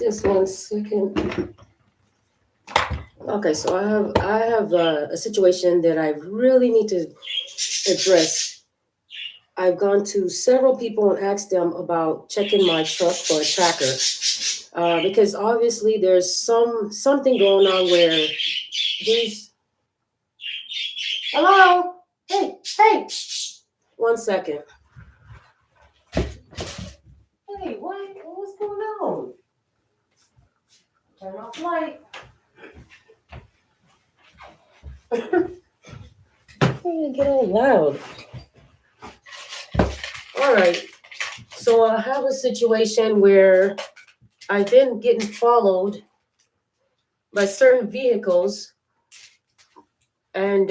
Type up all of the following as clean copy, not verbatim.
Just 1 second. Okay, so I have a situation that I really need to address. I've gone to several people and asked them about checking my truck for a tracker, because obviously there's something going on where these. Hello, hey, 1 second. Hey, what's going on? Turn off the light. Get all loud. All right. So I have a situation where I've been getting followed by certain vehicles, and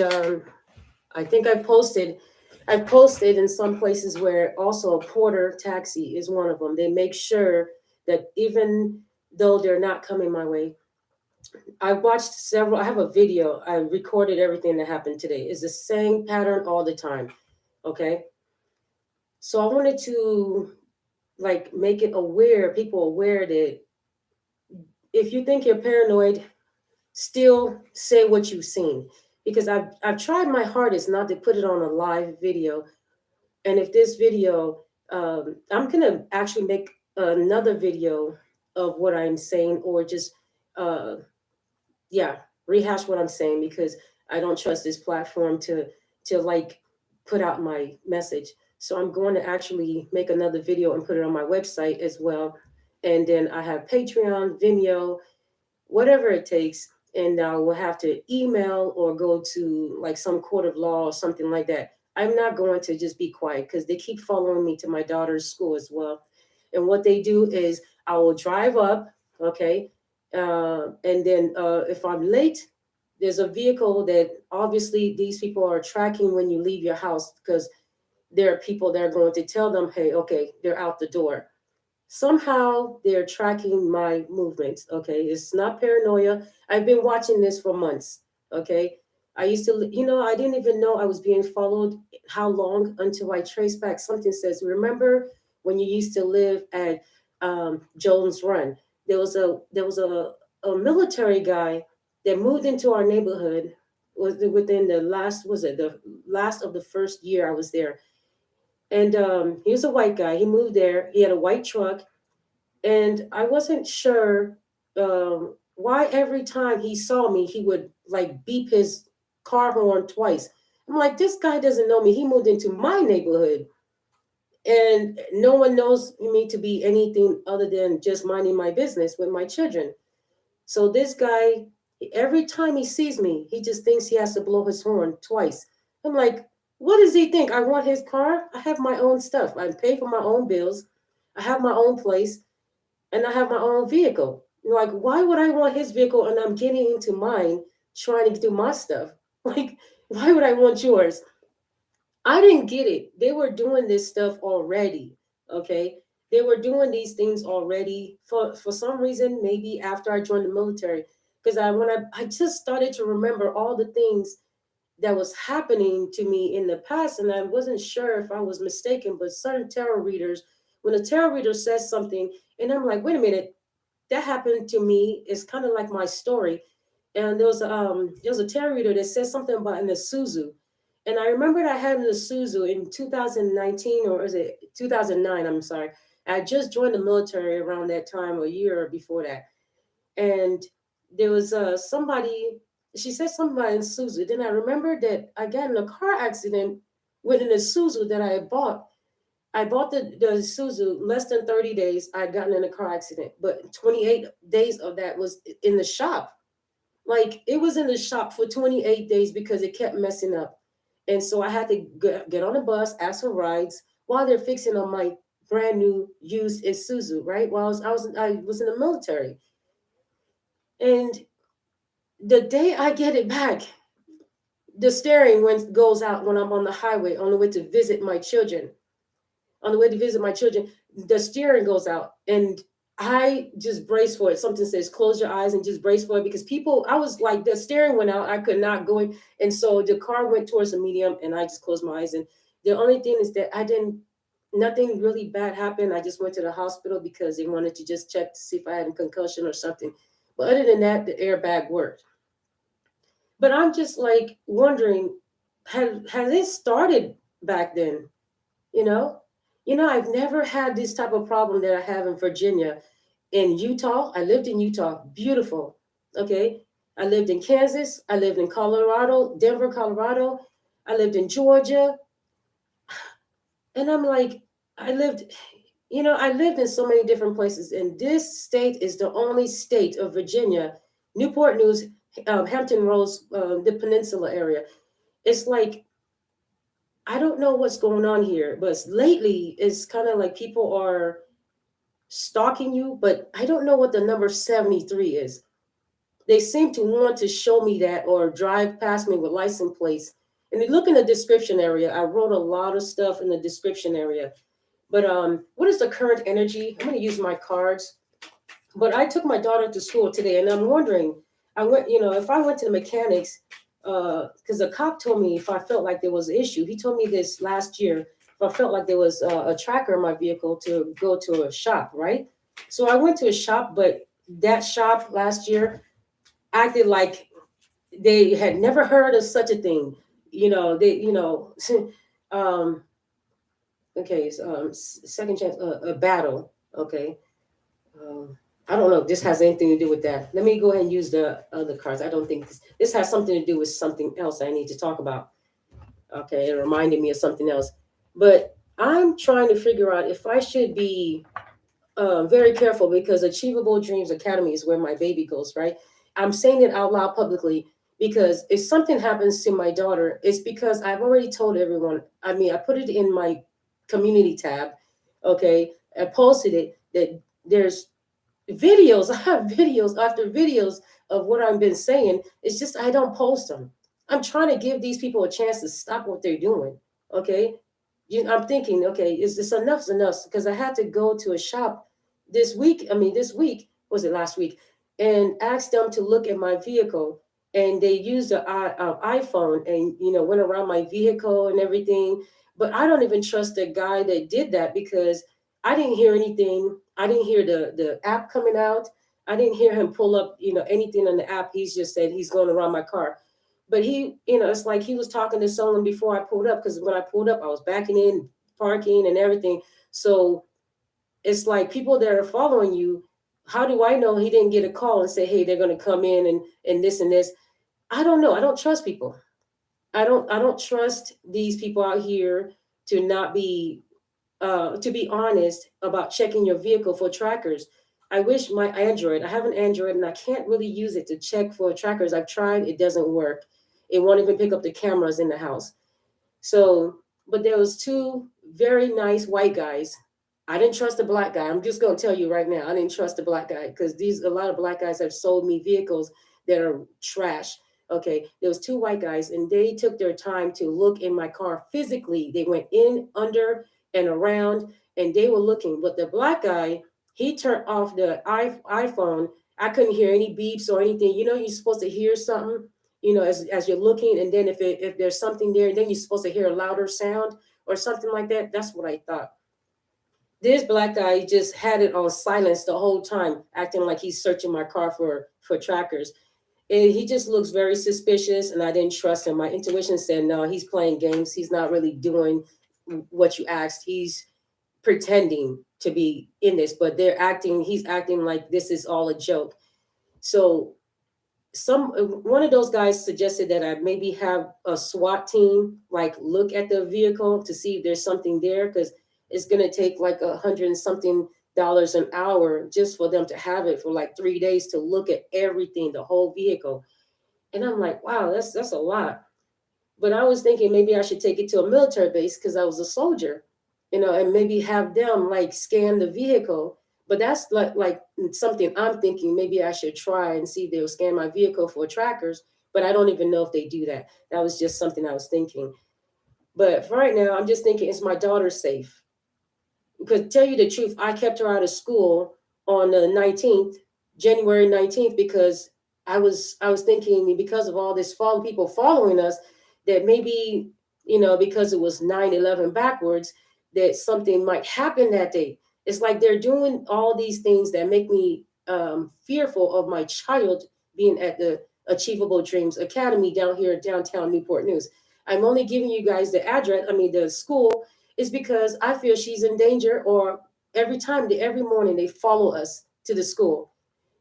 I think I've posted in some places where also a porter taxi is one of them. They make sure that even though they're not coming my way, I watched several. I have a video. I recorded everything that happened today. It's the same pattern all the time. Okay. So I wanted to like make it aware, people aware that if you think you're paranoid, still say what you've seen. Because I've tried my hardest not to put it on a live video. And if this video, I'm gonna actually make another video of what I'm saying, or just uh, yeah, rehash what I'm saying, because I don't trust this platform to like put out my message. So I'm going to actually make another video and put it on my website as well. And then I have Patreon, Vimeo, whatever it takes. And we'll have to email or go to like some court of law or something like that. I'm not going to just be quiet because they keep following me to my daughter's school as well. And what they do is I will drive up, okay, and then if I'm late, there's a vehicle that obviously these people are tracking when you leave your house, because there are people that are going to tell them, hey, okay, they're out the door. Somehow they're tracking my movements. Okay, it's not paranoia. I've been watching this for months. Okay, I used to, I didn't even know I was being followed. How long until I trace back? Something says, remember when you used to live at Jones Run? There was a military guy that moved into our neighborhood. Was within the last was it the last of the first year I was there, and he was a white guy. He moved there. He had a white truck, and I wasn't sure why every time he saw me, he would like beep his car horn twice. I'm like, this guy doesn't know me. He moved into my neighborhood, and no one knows me to be anything other than just minding my business with my children. So this guy, every time he sees me, he just thinks he has to blow his horn twice. I'm like, what does he think? I want his car? I have my own stuff. I pay for my own bills. I have my own place, and I have my own vehicle. Like, why would I want his vehicle and I'm getting into mine trying to do my stuff? Like, why would I want yours? I didn't get it. They were doing this stuff already. Okay. They were doing these things already for some reason, maybe after I joined the military. Because I just started to remember all the things that was happening to me in the past, and I wasn't sure if I was mistaken, but certain tarot readers, when a tarot reader says something, and I'm like, wait a minute, that happened to me. It's kind of like my story. And there was a tarot reader that said something about an Isuzu. And I remembered I had an Isuzu in 2019, or is it 2009? I'm sorry. I just joined the military around that time, a year before that. And there was somebody, she said something about an Isuzu. Then I remembered that I got in a car accident with an Isuzu that I had bought. I bought the Isuzu less than 30 days. I had gotten in a car accident, but 28 days of that was in the shop. Like, it was in the shop for 28 days because it kept messing up. And so I had to get on a bus, ask for rides while they're fixing on my brand new used Isuzu, right? While I was in the military. And the day I get it back, the steering goes out when I'm on the highway on the way to visit my children. On the way to visit my children, the steering goes out, and I just brace for it. Something says close your eyes and just brace for it, because people, I was like, the steering went out, I could not go in. And so the car went towards the medium, and I just closed my eyes. And the only thing is that I didn't nothing really bad happened. I just went to the hospital because they wanted to just check to see if I had a concussion or something. But other than that, the airbag worked. But I'm just like wondering, has it started back then? You know, I've never had this type of problem that I have in Virginia. In Utah, I lived in Utah, beautiful. Okay, I lived in Kansas. I lived in Colorado, Denver, Colorado. I lived in Georgia, and I'm like, I lived. I lived in so many different places, and this state is the only state of Virginia, Newport News, Hampton Roads, the peninsula area. It's like, I don't know what's going on here, but lately it's kind of like people are stalking you, but I don't know what the number 73 is. They seem to want to show me that or drive past me with license plates. And you look in the description area. I wrote a lot of stuff in the description area. But what is the current energy? I'm going to use my cards. But I took my daughter to school today, and I'm wondering, if I went to the mechanics, because the cop told me if I felt like there was an issue. He told me this last year. If I felt like there was a tracker in my vehicle, to go to a shop, right? So I went to a shop, but that shop last year acted like they had never heard of such a thing. Um, okay, second chance, a battle. Okay. Um, I don't know if this has anything to do with that. Let me go ahead and use the other cards. I don't think this has something to do with something else I need to talk about. Okay, it reminded me of something else. But I'm trying to figure out if I should be very careful, because Achievable Dreams Academy is where my baby goes, right? I'm saying it out loud publicly because if something happens to my daughter, it's because I've already told everyone. I mean, I put it in my community tab. Okay, I posted it that there's videos. I have videos after videos of what I've been saying. It's just I don't post them. I'm trying to give these people a chance to stop what they're doing. Okay, I'm thinking, okay, is this enough's enough? Because I had to go to a shop this week. I mean, this week was it last week, and asked them to look at my vehicle, and they used the iPhone and went around my vehicle and everything. But I don't even trust the guy that did that because I didn't hear anything. I didn't hear the app coming out. I didn't hear him pull up anything on the app. He's just said he's going around my car. But he, it's like he was talking to someone before I pulled up, because when I pulled up, I was backing in, parking, and everything. So it's like people that are following you. How do I know he didn't get a call and say, hey, they're going to come in and this and this? I don't know. I don't trust people. I don't trust these people out here to not be to be honest about checking your vehicle for trackers. I wish I have an Android and I can't really use it to check for trackers. I've tried, it doesn't work. It won't even pick up the cameras in the house. So, but there was two very nice white guys. I didn't trust the black guy. I'm just going to tell you right now, I didn't trust the black guy because a lot of black guys have sold me vehicles that are trash. Okay, there was two white guys and they took their time to look in my car physically. They went in, under, and around, and they were looking. But the black guy, he turned off the iPhone. I couldn't hear any beeps or anything. You're supposed to hear something, as you're looking, and then if there's something there, then you're supposed to hear a louder sound or something like that. That's what I thought. This black guy just had it on silence the whole time, acting like he's searching my car for trackers. And he just looks very suspicious, and I didn't trust him. My intuition said, no, he's playing games. He's not really doing what you asked. He's pretending to be in this, but he's acting like this is all a joke. So one of those guys suggested that I maybe have a SWAT team like look at the vehicle to see if there's something there, because it's going to take like $100 and something an hour just for them to have it for like 3 days to look at everything, the whole vehicle. And I'm like, wow, that's a lot. But I was thinking maybe I should take it to a military base because I was a soldier, and maybe have them like scan the vehicle. But that's like something I'm thinking maybe I should try and see if they'll scan my vehicle for trackers. But I don't even know if they do that. That was just something I was thinking. But for right now, I'm just thinking, is my daughter safe? Because to tell you the truth, I kept her out of school on the 19th, January 19th, because I was thinking because of all this people following us, that maybe, because it was 9/11 backwards, that something might happen that day. It's like they're doing all these things that make me fearful of my child being at the Achievable Dreams Academy down here in downtown Newport News. I'm only giving you guys the address, I mean, the school, is because I feel she's in danger, or every morning they follow us to the school.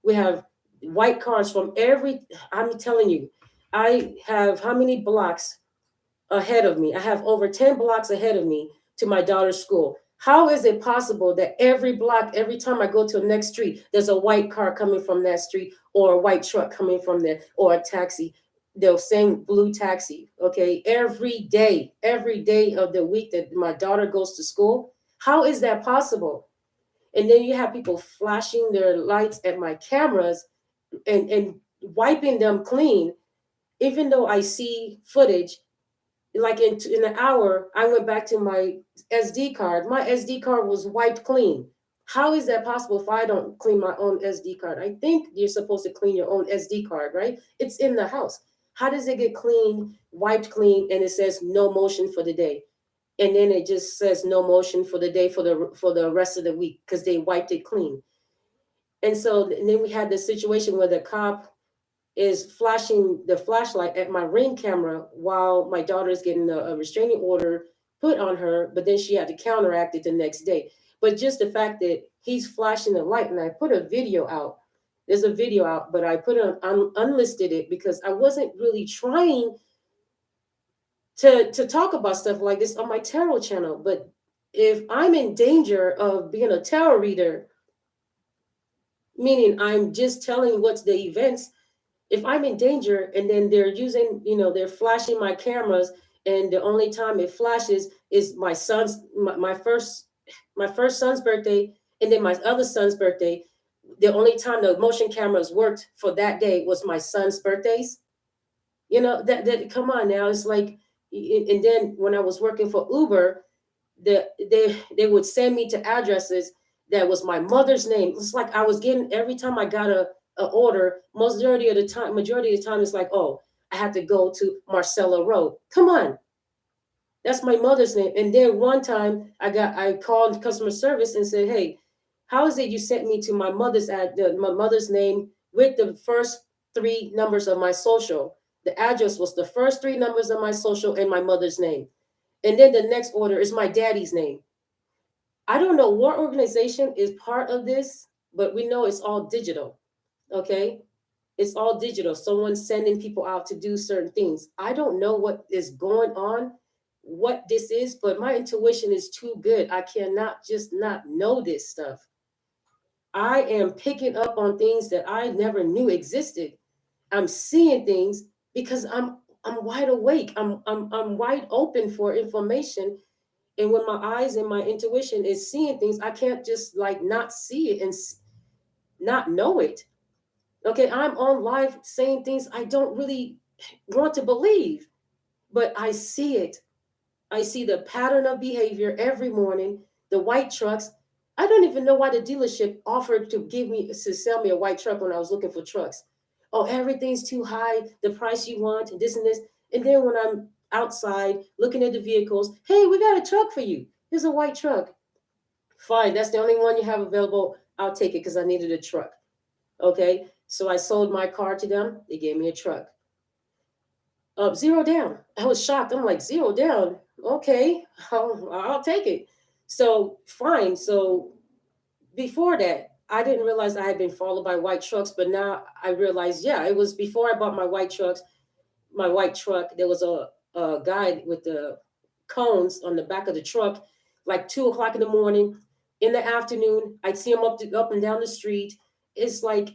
We have white cars from I'm telling you, I have how many blocks ahead of me? I have over 10 blocks ahead of me to my daughter's school. How is it possible that every block, every time I go to the next street, there's a white car coming from that street, or a white truck coming from there, or a taxi? They'll same blue taxi, okay? Every day of the week that my daughter goes to school. How is that possible? And then you have people flashing their lights at my cameras and wiping them clean, even though I see footage. Like in an hour, I went back to my SD card. My SD card was wiped clean. How is that possible if I don't clean my own SD card? I think you're supposed to clean your own SD card, right? It's in the house. How does it get clean, wiped clean, and it says no motion for the day? And then it just says no motion for the day for the rest of the week because they wiped it clean. And then we had this situation where the cop is flashing the flashlight at my Ring camera while my daughter is getting a restraining order put on her, but then she had to counteract it the next day. But just the fact that he's flashing the light, and I put a video out. There's a video out, but I put unlisted it because I wasn't really trying to talk about stuff like this on my tarot channel. But if I'm in danger of being a tarot reader, meaning I'm just telling what's the events, if I'm in danger and then they're using, they're flashing my cameras, and the only time it flashes is my first son's birthday, and then my other son's birthday. The only time the motion cameras worked for that day was my son's birthdays. That come on now. It's like, and then when I was working for Uber, they would send me to addresses that was my mother's name. It's like I was getting, every time I got a order, majority of the time it's like, oh, I had to go to Marcella Road. Come on, that's my mother's name. And then one time I called customer service and said, hey, how is it you sent me to my mother's name with the first three numbers of my social? The address was the first three numbers of my social and my mother's name. And then the next order is my daddy's name. I don't know what organization is part of this, but we know it's all digital. Okay. It's all digital. Someone's sending people out to do certain things. I don't know what is going on, what this is, but my intuition is too good. I cannot just not know this stuff. I am picking up on things that I never knew existed. I'm seeing things because I'm wide awake. I'm wide open for information. And when my eyes and my intuition is seeing things, I can't just like not see it and not know it. Okay, I'm on live saying things I don't really want to believe, but I see it. I see the pattern of behavior every morning, the white trucks. I don't even know why the dealership offered to sell me a white truck when I was looking for trucks. Oh, everything's too high, the price you want, and this and this. And then when I'm outside looking at the vehicles, hey, we got a truck for you. Here's a white truck. Fine, that's the only one you have available. I'll take it because I needed a truck. Okay, so I sold my car to them. They gave me a truck. Zero down. I was shocked. I'm like, zero down. Okay, I'll take it. So fine. So before that, I didn't realize I had been followed by white trucks, but now I realized, yeah, it was before I bought my white truck. There was a guy with the cones on the back of the truck, like 2 o'clock in the morning. In the afternoon, I'd see him up and down the street. It's like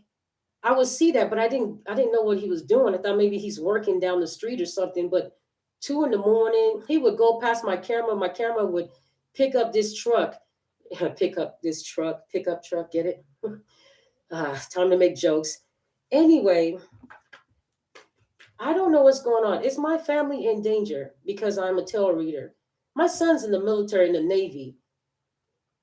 I would see that, but I didn't know what he was doing. I thought maybe he's working down the street or something. But 2 in the morning, he would go past my camera. My camera would pick up this truck, pickup truck. Get it? Time to make jokes. Anyway, I don't know what's going on. Is my family in danger because I'm a tarot reader? My son's in the military, in the Navy,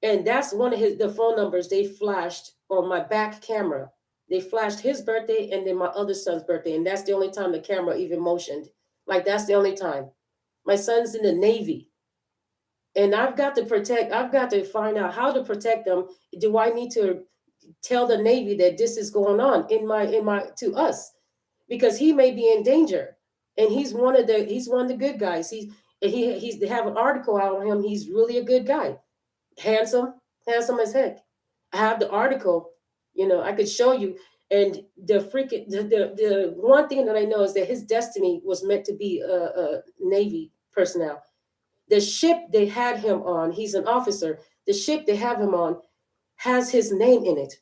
and that's one of the phone numbers they flashed on my back camera. They flashed his birthday and then my other son's birthday. And that's the only time the camera even motioned. Like, that's the only time. My son's in the Navy. And I've got to protect, I've got to find out how to protect them. Do I need to tell the Navy that this is going on to us? Because he may be in danger. And he's one of the good guys. He's they have an article out on him. He's really a good guy. Handsome, handsome as heck. I have the article, I could show you. And the one thing that I know is that his destiny was meant to be a Navy personnel. The ship they had him on, he's an officer. The ship they have him on has his name in it.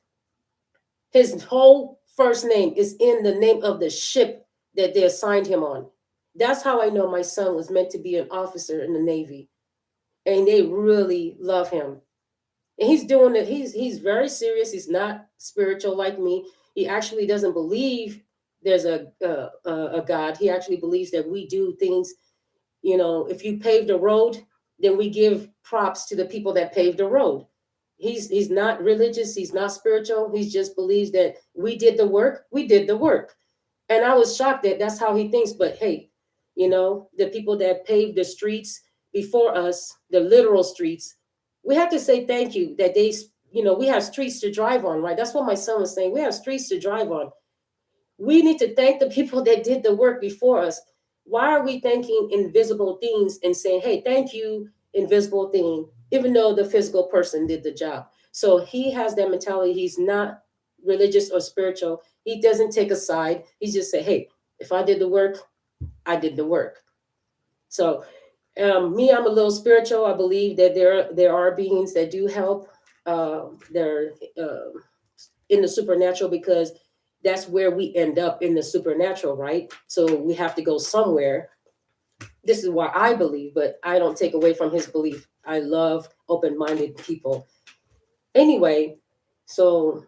His whole first name is in the name of the ship that they assigned him on. That's how I know my son was meant to be an officer in the Navy. And they really love him. And he's doing it. He's very serious. He's not spiritual like me. He actually doesn't believe there's a God. He actually believes that we do things. If you pave the road, then we give props to the people that paved the road. He's not religious. He's not spiritual. He just believes that we did the work. We did the work. And I was shocked that that's how he thinks. But hey, the people that paved the streets before us, the literal streets, we have to say thank you that we have streets to drive on, right? That's what my son was saying. We have streets to drive on. We need to thank the people that did the work before us. Why are we thanking invisible things and saying, hey, thank you, invisible thing, even though the physical person did the job? So he has that mentality. He's not religious or spiritual. He doesn't take a side. He just say, hey, if I did the work, I did the work. So me, I'm a little spiritual. I believe that there are beings that do help. They're in the supernatural, because that's where we end up, in the supernatural, right? So we have to go somewhere. This is why I believe, but I don't take away from his belief. I love open-minded people. Anyway, so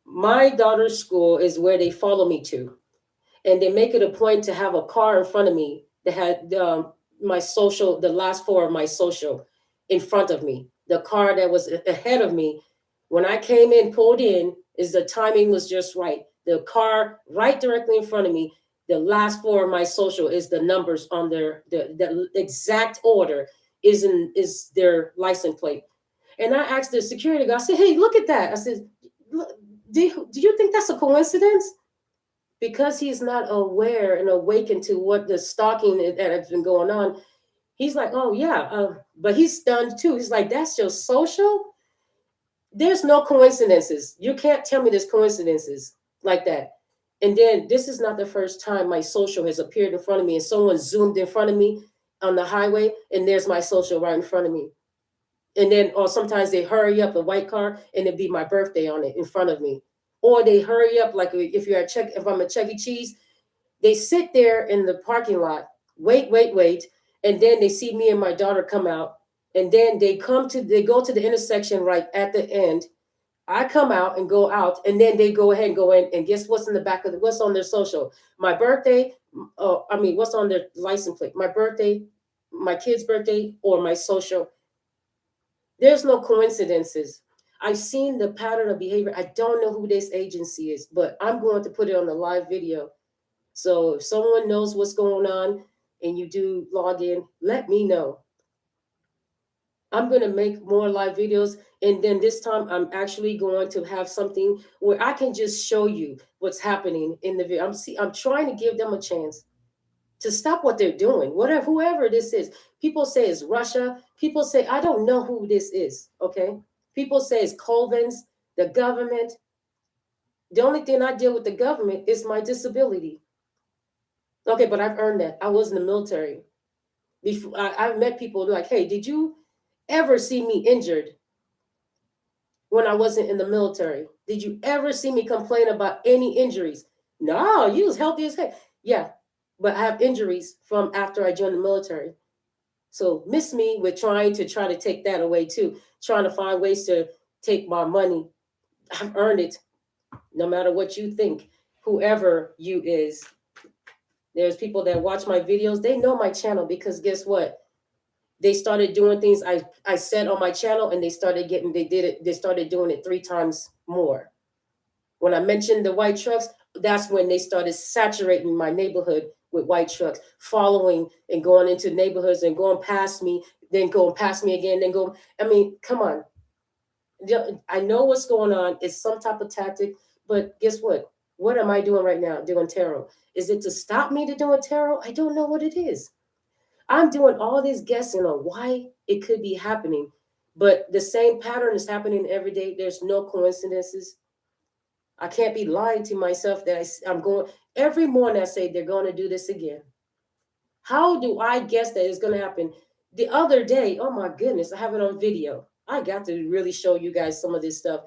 my daughter's school is where they follow me to. And they make it a point to have a car in front of me that had my social, the last four of my social in front of me. The car that was ahead of me, when I came in, pulled in, is the timing was just right. The car right directly in front of me, the last four of my social is the numbers on the exact order is their license plate. And I asked the security guy, I said, hey, look at that. I said, do you think that's a coincidence? Because he's not aware and awakened to what the stalking that has been going on. He's like, oh yeah, but he's stunned too. He's like, that's your social? There's no coincidences. You can't tell me there's coincidences like that. And then this is not the first time my social has appeared in front of me and someone zoomed in front of me on the highway and there's my social right in front of me. And then, or sometimes they hurry up, a white car, and it'd be my birthday on it in front of me. Or they hurry up, like if I'm at Chuck E. Cheese, they sit there in the parking lot, wait, and then they see me and my daughter come out, and then they go to the intersection right at the end. I come out and go out, and then they go ahead and go in, and guess what's in the back of what's on their social? My birthday, what's on their license plate? My birthday, my kid's birthday, or my social. There's no coincidences. I've seen the pattern of behavior. I don't know who this agency is, but I'm going to put it on the live video. So if someone knows what's going on and you do log in, let me know. I'm going to make more live videos. And then this time I'm actually going to have something where I can just show you what's happening in the video. I'm trying to give them a chance to stop what they're doing, whoever this is. People say it's Russia. People say, I don't know who this is, okay? People say it's Colvins, the government. The only thing I deal with the government is my disability. Okay, but I've earned that. I was in the military. Before I've met people like, hey, did you ever see me injured when I wasn't in the military? Did you ever see me complain about any injuries? No, you was healthy as heck. Yeah, but I have injuries from after I joined the military. So miss me with trying to take that away too, trying to find ways to take my money. I've earned it, no matter what you think, whoever you is. There's people that watch my videos. They know my channel because guess what? They started doing things I said on my channel and they started doing it 3 times more. When I mentioned the white trucks, that's when they started saturating my neighborhood with white trucks following and going into neighborhoods and going past me, then going past me again, then go. I mean, come on. I know what's going on. It's some type of tactic, but guess what? What am I doing right now? Doing tarot. Is it to stop me to doing tarot? I don't know what it is. I'm doing all this guessing on why it could be happening, but the same pattern is happening every day. There's no coincidences. I can't be lying to myself that I'm going every morning. I say they're going to do this again. How do I guess that it's going to happen? The other day, oh my goodness, I have it on video. I got to really show you guys some of this stuff.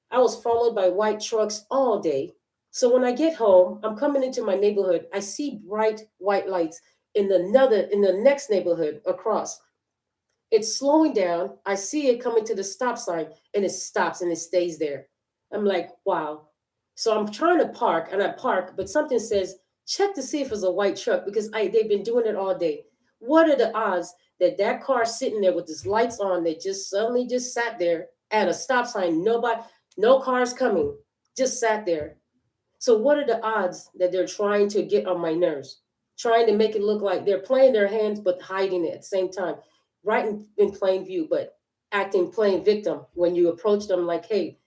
I was followed by white trucks all day. So when I get home, I'm coming into my neighborhood. I see bright white lights in the next neighborhood across. It's slowing down. I see it coming to the stop sign and it stops and it stays there. I'm like, wow. So I'm trying to park and I park, but something says, check to see if it's a white truck because they've been doing it all day. What are the odds that that car sitting there with its lights on that just suddenly just sat there at a stop sign? Nobody, no cars coming, just sat there. So what are the odds that they're trying to get on my nerves, trying to make it look like they're playing their hands but hiding it at the same time, right in plain view, but acting plain victim when you approach them like, hey,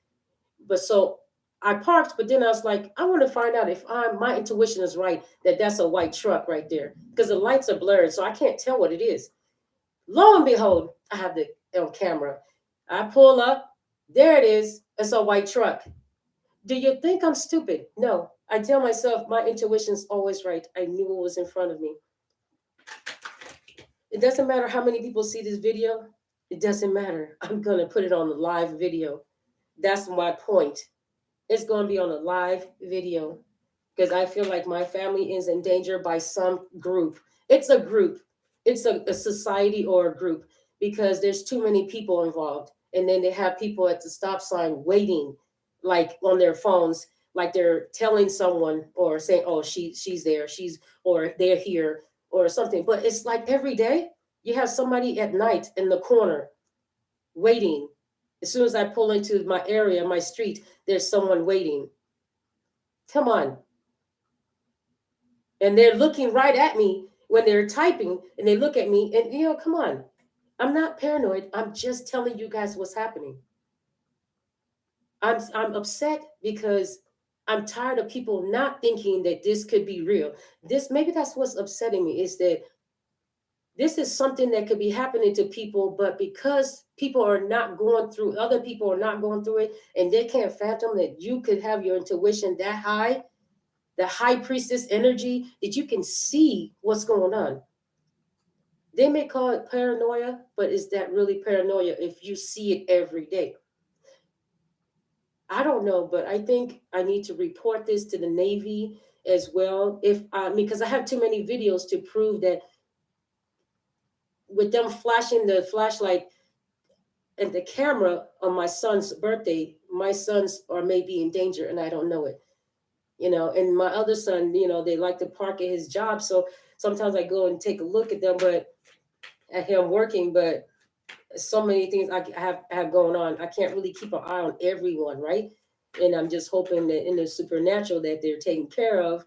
but so I parked, but then I was like, I want to find out if my intuition is right, that that's a white truck right there because the lights are blurred, so I can't tell what it is. Lo and behold, I have the on camera. I pull up, there it is. It's a white truck. Do you think I'm stupid? No. I tell myself my intuition's always right. I knew it was in front of me. It doesn't matter how many people see this video. It doesn't matter. I'm going to put it on the live video. That's my point. It's going to be on a live video because I feel like my family is in danger by some group. It's a group. It's a society or a group because there's too many people involved. And then they have people at the stop sign waiting, like on their phones, like they're telling someone or saying, oh, she's there, or they're here or something. But it's like every day you have somebody at night in the corner waiting. As soon as I pull into my area, my street, there's someone waiting. Come on. And they're looking right at me when they're typing and they look at me and, come on. I'm not paranoid. I'm just telling you guys what's happening. I'm upset because I'm tired of people not thinking that this could be real. Maybe that's what's upsetting me is that this is something that could be happening to people, but because other people are not going through it, and they can't fathom that you could have your intuition that high, the high priestess energy, that you can see what's going on. They may call it paranoia, but is that really paranoia if you see it every day? I don't know, but I think I need to report this to the Navy as well. Because I have too many videos to prove that with them flashing the flashlight and the camera on my son's birthday, my sons are maybe in danger and I don't know it. And my other son, they like to park at his job. So sometimes I go and take a look at them, but at him working, but so many things I have going on. I can't really keep an eye on everyone, right? And I'm just hoping that in the supernatural that they're taken care of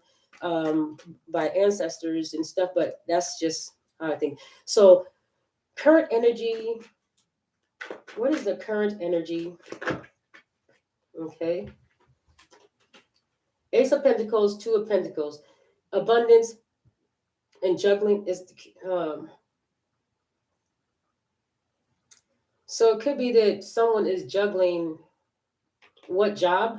by ancestors and stuff, but that's just how I think. So current energy, what is the current energy? Okay. Ace of Pentacles, Two of Pentacles, abundance and juggling is so it could be that someone is juggling what job?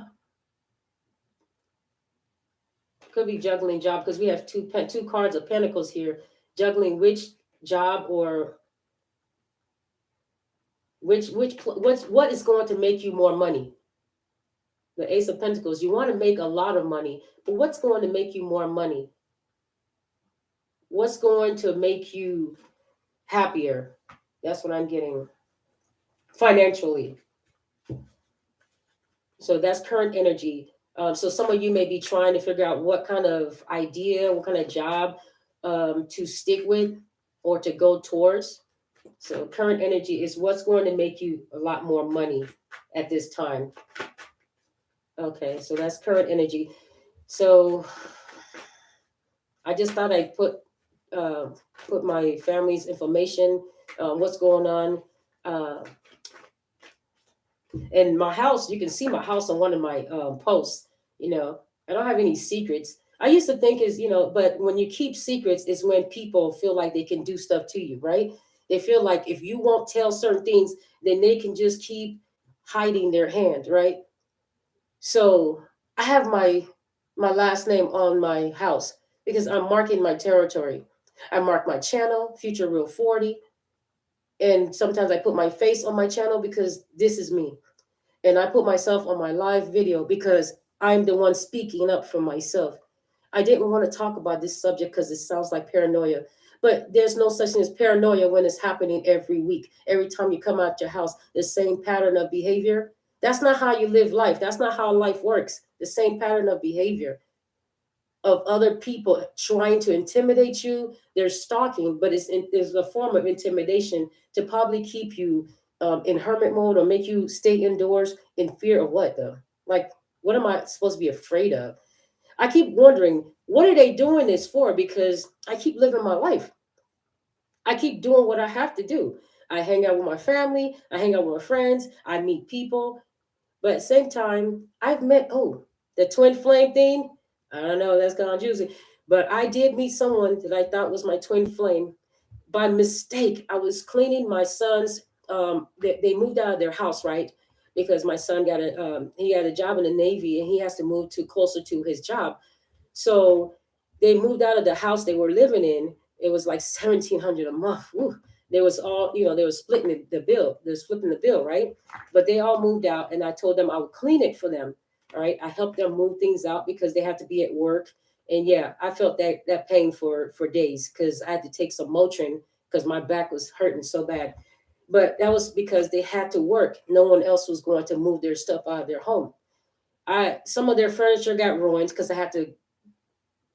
Could be juggling job because we have two cards of Pentacles here, juggling which job or what is going to make you more money. The Ace of Pentacles, you want to make a lot of money, but what's going to make you more money? What's going to make you happier? That's what I'm getting financially. So that's current energy. So some of you may be trying to figure out what kind of idea, what kind of job to stick with or to go towards. So current energy is what's going to make you a lot more money at this time. Okay, so that's current energy. So just thought I'd uh, put my family's information, what's going on. Uh, and my house, you can see my house on one of my posts. You know, I don't have any secrets. I used to think is, but when you keep secrets is when people feel like they can do stuff to you, right? They feel like if you won't tell certain things, then they can just keep hiding their hand, right? So I have my last name on my house because I'm marking my territory. I mark my channel, Future Real 40, and sometimes I put my face on my channel because this is me. And I put myself on my live video because I'm the one speaking up for myself. I didn't want to talk about this subject because it sounds like paranoia, but there's no such thing as paranoia when it's happening every week. Every time you come out your house, the same pattern of behavior. That's not how you live life. That's not how life works. The same pattern of behavior of other people trying to intimidate you. They're stalking, but it's a form of intimidation to probably keep you in hermit mode or make you stay indoors in fear of what though? Like, what am I supposed to be afraid of? I keep wondering, what are they doing this for? Because I keep living my life. I keep doing what I have to do. I hang out with my family. I hang out with my friends. I meet people. But at the same time, I've met, the twin flame thing. I don't know, that's kind of juicy. But I did meet someone that I thought was my twin flame. By mistake, I was cleaning my son's, they moved out of their house, right? Because my son he got a job in the Navy and he has to move to closer to his job. So they moved out of the house they were living in. It was like 1,700 a month. Ooh. They was all, they were splitting the bill. They were splitting the bill, right? But they all moved out, and I told them I would clean it for them. All right, I helped them move things out because they had to be at work, and yeah, I felt that pain for days because I had to take some Motrin because my back was hurting so bad. But that was because they had to work. No one else was going to move their stuff out of their home. Some of their furniture got ruined because I had to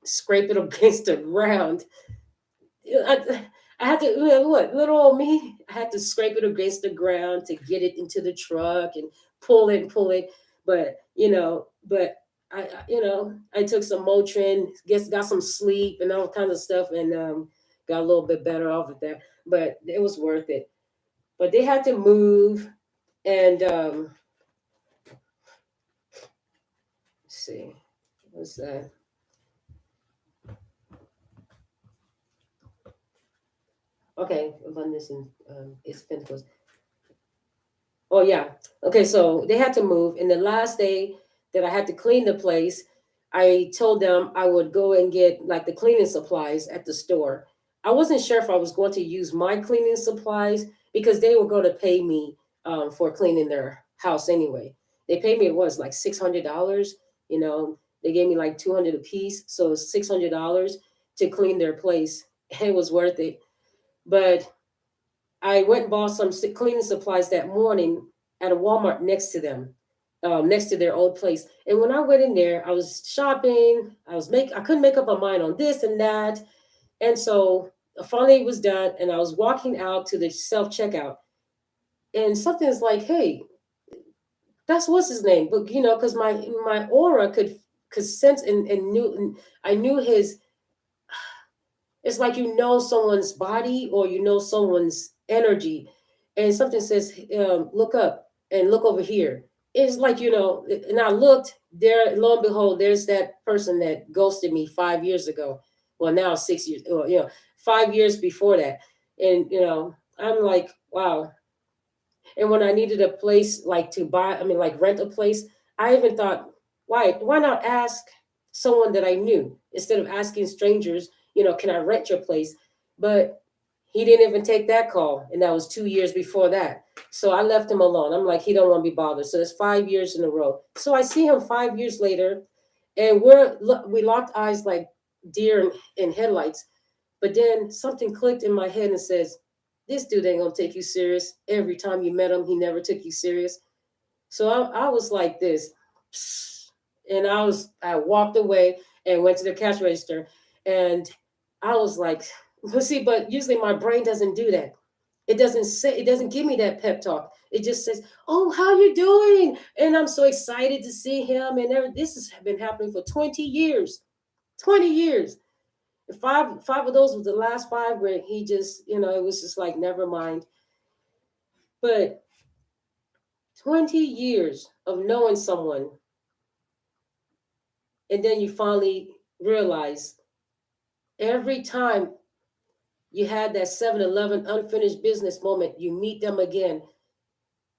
scrape it against the ground. I had to, what, little old me, I had to scrape it against the ground to get it into the truck and pull it. But, I took some Motrin, got some sleep and all kinds of stuff and got a little bit better off of that. But it was worth it. But they had to move and, let's see, what's that? Okay, abundance and it's Pentacles. Oh yeah. Okay, so they had to move. And the last day that I had to clean the place, I told them I would go and get like the cleaning supplies at the store. I wasn't sure if I was going to use my cleaning supplies because they were going to pay me for cleaning their house anyway. They paid me, it was like $600. They gave me like 200 a piece, so $600 to clean their place. It was worth it. But I went and bought some cleaning supplies that morning at a Walmart next to them, next to their old place. And when I went in there, I was shopping. I couldn't make up my mind on this and that. And so finally it was done, and I was walking out to the self checkout, and something's like, "Hey, that's what's his name?" But because my aura could sense and knew, and I knew his. It's like someone's body or someone's energy, and something says, "Look up and look over here." It's like and I looked there. Lo and behold, there's that person that ghosted me 5 years ago. Well, now 6 years. Well, 5 years before that, and I'm like, wow. And when I needed a place like to buy, I mean, like rent a place, I even thought, why not ask someone that I knew instead of asking strangers, can I rent your place? But he didn't even take that call. And that was 2 years before that. So I left him alone. I'm like, he don't want to be bothered. So that's 5 years in a row. So I see him 5 years later, and we locked eyes like deer in headlights. But then something clicked in my head and says, this dude ain't gonna take you serious. Every time you met him, he never took you serious. So I was like this, and I walked away and went to the cash register, and I was like, but usually my brain doesn't do that. It doesn't give me that pep talk. It just says, "Oh, how you doing?" And I'm so excited to see him. And this has been happening for 20 years. 20 years. Five of those was the last five where he just, it was just like, never mind. But 20 years of knowing someone, and then you finally realize every time you had that 7-Eleven unfinished business moment, you meet them again.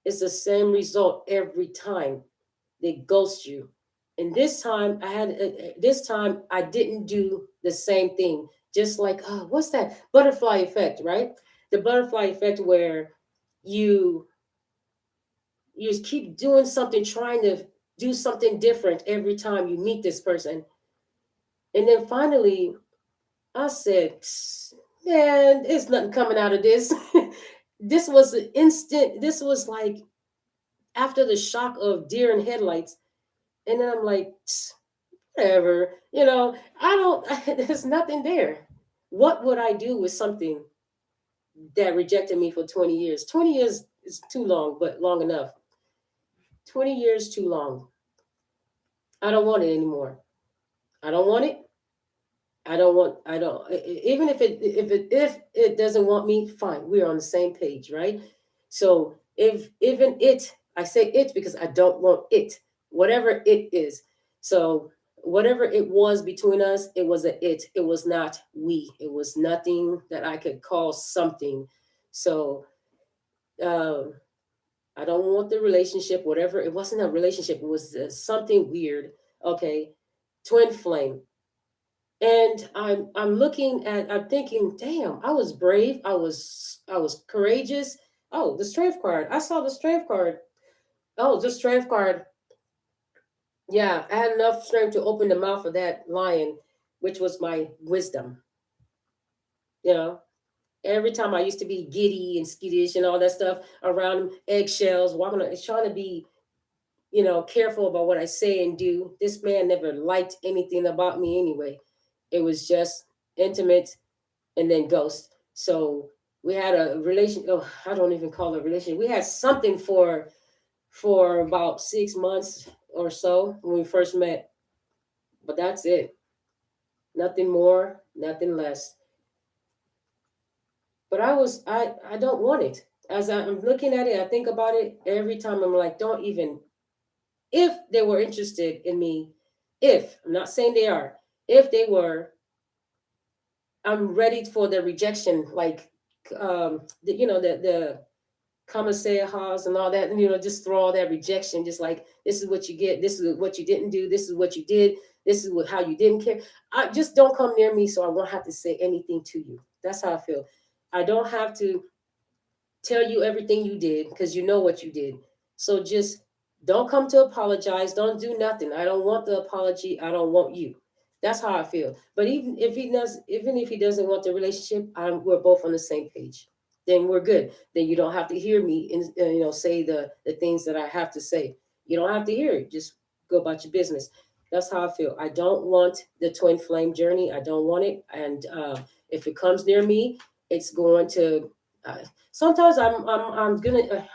It's the same result every time. They ghost you. And this time I didn't do the same thing. Just like, what's that butterfly effect, right? The butterfly effect where you you just keep doing something, trying to do something different every time you meet this person. And then finally I said, man, there's nothing coming out of this. This was an instant, this was like after the shock of deer in headlights. And then I'm like, whatever, I don't, there's nothing there. What would I do with something that rejected me for 20 years? 20 years is too long, but long enough. 20 years too long. I don't want it anymore. I don't want it. I don't, even if it doesn't want me, fine. We're on the same page, right? So if even it, I say it because I don't want it, whatever it is. So whatever it was between us, it was it was not we, it was nothing that I could call something. So um I don't want the relationship, whatever. It wasn't a relationship, it was something weird. Okay, twin flame. And I'm thinking, damn, I was brave, I was courageous. Oh, the strength card, I saw the strength card. Oh, the strength card. Yeah, I had enough strength to open the mouth of that lion, which was my wisdom. you know every time I used to be giddy and skittish and all that stuff around eggshells, walking, trying to be, careful about what I say and do. This man never liked anything about me anyway. It was just intimate and then ghost. So we had a relation. Oh, I don't even call it a relation. We had something for about 6 months or so when we first met, but that's it. Nothing more, nothing less. But I don't want it. As I'm looking at it, I think about it every time. I'm like, don't even. If they were interested in me, if I'm not saying they are, if they were, I'm ready for the rejection. Like, the commissary house and all that, and just throw all that rejection. Just like, this is what you get. This is what you didn't do. This is what you did. This is how you didn't care. I just don't come near me, so I won't have to say anything to you. That's how I feel. I don't have to tell you everything you did because you know what you did. So just don't come to apologize. Don't do nothing. I don't want the apology. I don't want you. That's how I feel. But even if he doesn't want the relationship, we're both on the same page. Then we're good. Then you don't have to hear me and say the things that I have to say. You don't have to hear it. Just go about your business. That's how I feel. I don't want the twin flame journey. I don't want it. And if it comes near me, it's going to. Sometimes I'm gonna.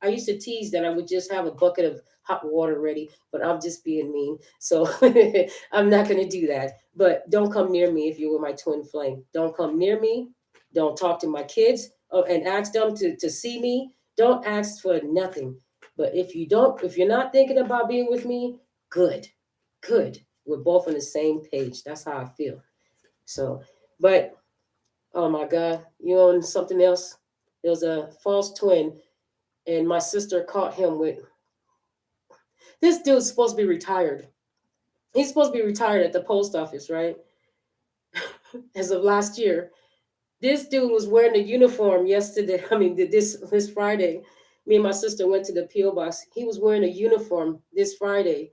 I used to tease that I would just have a bucket of hot water ready, but I'm just being mean. So I'm not gonna do that. But don't come near me if you were my twin flame. Don't come near me. Don't talk to my kids and ask them to see me. Don't ask for nothing. But if you're not thinking about being with me, good, good. We're both on the same page. That's how I feel. So, but oh my God, something else? There was a false twin, and my sister caught him with this dude's supposed to be retired. He's supposed to be retired at the post office, right? As of last year. This dude was wearing a uniform yesterday. I mean, this Friday. Me and my sister went to the P.O. box. He was wearing a uniform this Friday.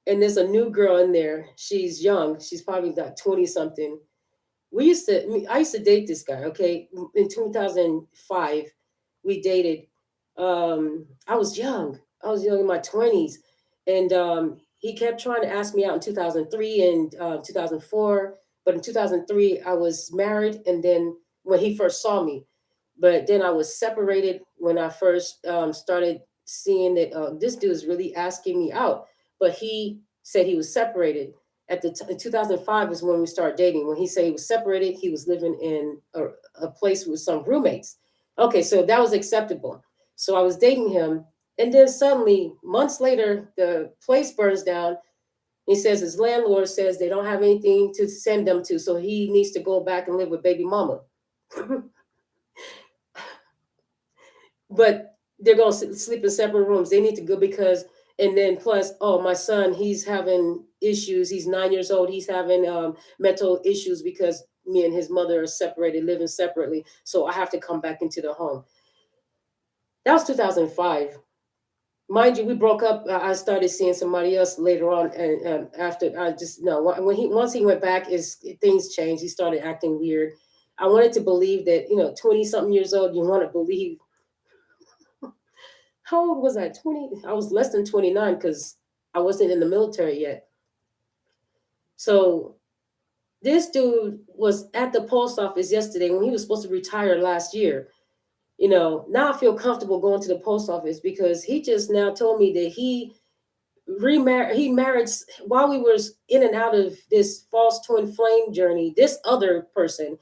And there's a new girl in there. She's young. She's probably like 20 something. I used to date this guy, okay? In 2005, we dated. I was young. I was young in my 20s. And he kept trying to ask me out in 2003 and 2004. But in 2003, I was married. And then when he first saw me, but then I was separated when I first started seeing that this dude is really asking me out. But he said he was separated. in 2005 was when we started dating. When he said he was separated, he was living in a place with some roommates. Okay, so that was acceptable. So I was dating him, and then suddenly, months later, the place burns down. He says his landlord says they don't have anything to send them to, so he needs to go back and live with baby mama. But they're going to sleep in separate rooms. They need to go because, and then plus, oh, my son, he's having issues. He's 9 years old. He's having mental issues because me and his mother are separated, living separately. So I have to come back into the home. That was 2005. Mind you, we broke up. I started seeing somebody else later on, and after I just no. Once he went back, things changed. He started acting weird. I wanted to believe that 20-something years old, you want to believe. How old was I? 20. I was less than 29 because I wasn't in the military yet. So this dude was at the post office yesterday when he was supposed to retire last year. Now I feel comfortable going to the post office because he just now told me that he married while we were in and out of this false twin flame journey. This other person,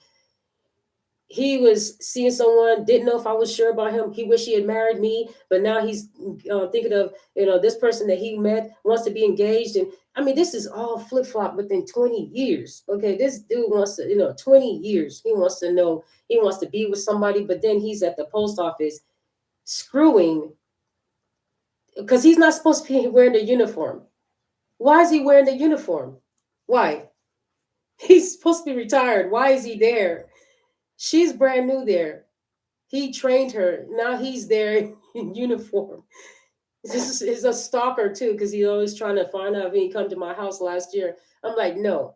he was seeing someone, didn't know if I was sure about him. He wished he had married me, but now he's thinking of this person that he met wants to be engaged. And I mean, this is all flip flop within 20 years. Okay, this dude wants to 20 years. He wants to know, he wants to be with somebody, but then he's at the post office screwing because he's not supposed to be wearing the uniform. Why is he wearing the uniform? Why? He's supposed to be retired. Why is he there? She's brand new there. He trained her. Now he's there in uniform. This is a stalker too, because he's always trying to find out if he come to my house last year. I'm like, no.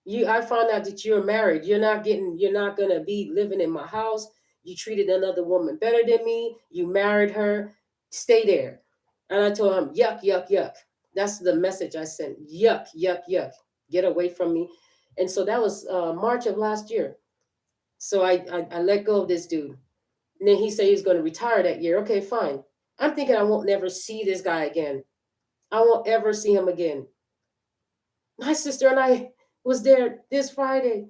I found out that you're married. You're not gonna be living in my house. You treated another woman better than me. You married her. Stay there. And I told him, yuck, yuck, yuck. That's the message I sent. Yuck, yuck, yuck. Get away from me. And so that was March of last year. So I let go of this dude. And then he said he was going to retire that year. Okay, fine. I'm thinking I won't never see this guy again. I won't ever see him again. My sister and I was there this Friday.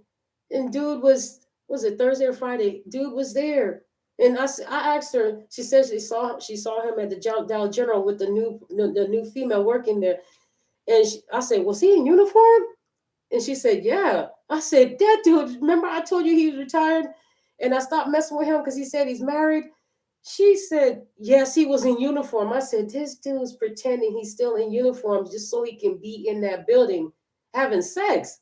And dude was it Thursday or Friday? Dude was there. And I asked her, she said she saw him at the Dow General with the new female working there. And I said, was he in uniform? And she said, yeah. I said, that dude, remember I told you he was retired? And I stopped messing with him because he said he's married. She said, yes, he was in uniform. I said, this dude's pretending he's still in uniform just so he can be in that building having sex.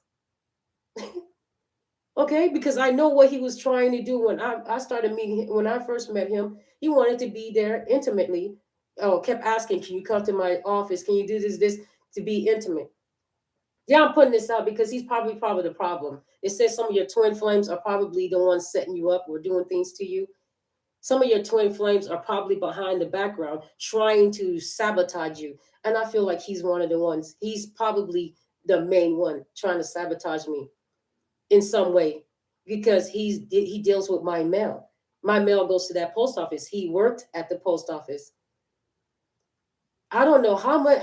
Okay, because I know what he was trying to do when I started meeting him. When I first met him, he wanted to be there intimately. Oh, kept asking, can you come to my office? Can you do this to be intimate? Yeah, I'm putting this out because he's probably the problem. It says some of your twin flames are probably the ones setting you up or doing things to you. Some of your twin flames are probably behind the background trying to sabotage you. And I feel like he's one of the ones. He's probably the main one trying to sabotage me in some way because he deals with my mail. My mail goes to that post office. He worked at the post office. I don't know how much.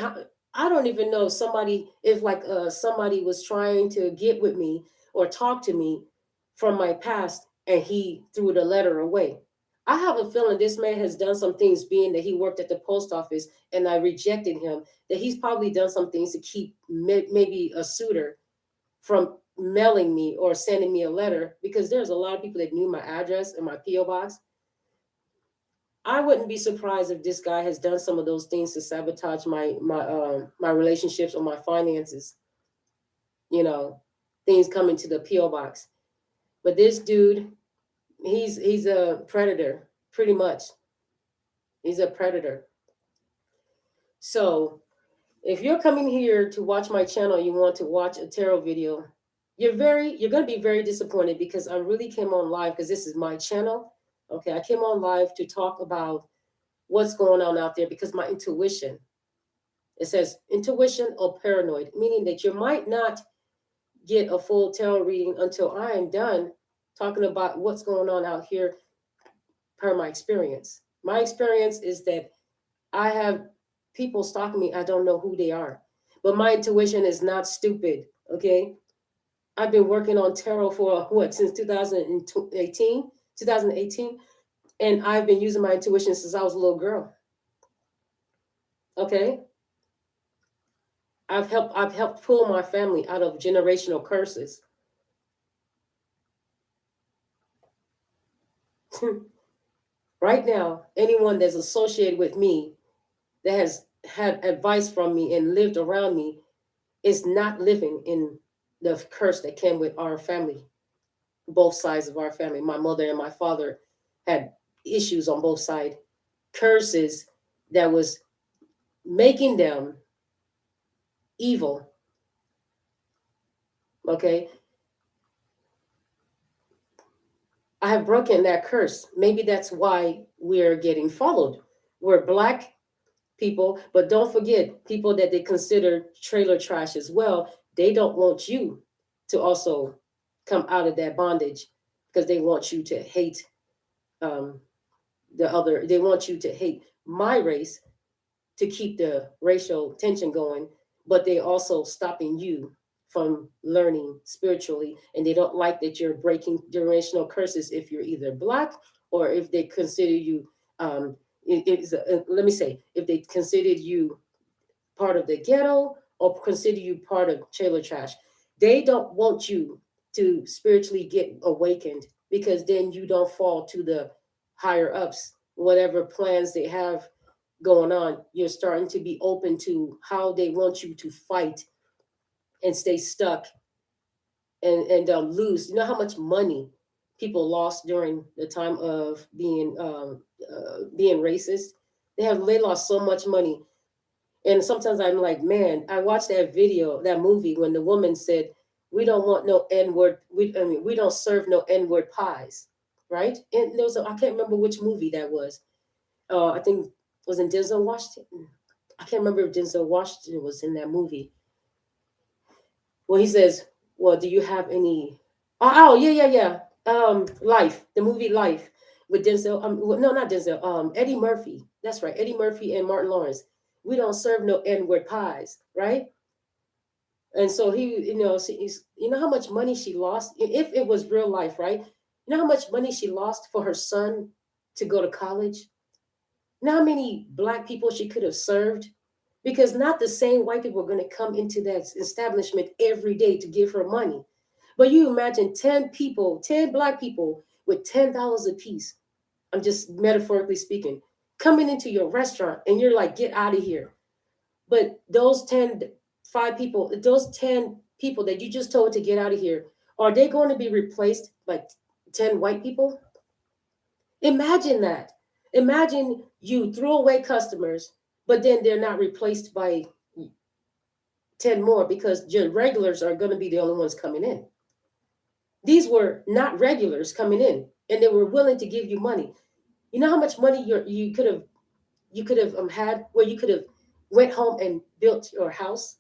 I don't even know if somebody was trying to get with me or talk to me from my past and he threw the letter away. I have a feeling this man has done some things, being that he worked at the post office and I rejected him, that he's probably done some things to keep maybe a suitor from mailing me or sending me a letter, because there's a lot of people that knew my address and my P.O. box. I wouldn't be surprised if this guy has done some of those things to sabotage my relationships or my finances. Things coming to the P.O. box. But this dude, he's a predator, pretty much. He's a predator. So if you're coming here to watch my channel, you want to watch a tarot video, you're going to be very disappointed, because I really came on live because this is my channel. Okay, I came on live to talk about what's going on out there because my intuition, it says intuition or paranoid, meaning that you might not get a full tarot reading until I am done talking about what's going on out here per my experience. My experience is that I have people stalking me. I don't know who they are. but my intuition is not stupid. Okay, I've been working on tarot for what, since 2018, 2018, and I've been using my intuition since I was a little girl. Okay, I've helped pull my family out of generational curses. Right now, anyone that's associated with me that has had advice from me and lived around me is not living in the curse that came with our family, both sides of our family. My mother and my father had issues on both sides, curses that was making them evil. Okay, I have broken that curse. Maybe that's why we're getting followed. We're black people, but don't forget people that they consider trailer trash as well. They don't want you to also come out of that bondage because they want you to hate um, the other. They want you to hate my race to keep the racial tension going, but they also stopping you from learning spiritually, and they don't like that you're breaking generational curses if you're either black or if they consider you let me say, if they considered you part of the ghetto or consider you part of trailer trash. They don't want you to spiritually get awakened because then you don't fall to the higher ups, whatever plans they have going on. You're starting to be open to how they want you to fight and stay stuck and lose. You know how much money people lost during the time of being racist? They lost so much money. And sometimes I'm like, man, I watched that video, that movie, when the woman said, "We don't want no N word. We don't serve no N word pies," right? And there was I can't remember which movie that was. I think it was in Denzel Washington. I can't remember if Denzel Washington was in that movie. Well, he says, "Well, do you have any?" Oh, yeah, yeah, yeah. Life, the movie Life with Denzel. Well, no, not Denzel. Eddie Murphy. That's right, Eddie Murphy and Martin Lawrence. We don't serve no N-word pies, right? And so you know how much money she lost if it was real life, right? You know how much money she lost for her son to go to college? You know how many black people she could have served? Because not the same white people are going to come into that establishment every day to give her money. But you imagine 10 people, 10 black people with $10 a piece. I'm just metaphorically speaking, coming into your restaurant and you're like, get out of here. But those 5 people, those 10 people that you just told to get out of here, are they going to be replaced by 10 white people? Imagine that. Imagine you throw away customers, but then they're not replaced by 10 more because your regulars are going to be the only ones coming in. These were not regulars coming in, and they were willing to give you money. You know how much money you could have had where you could have went home and built your house.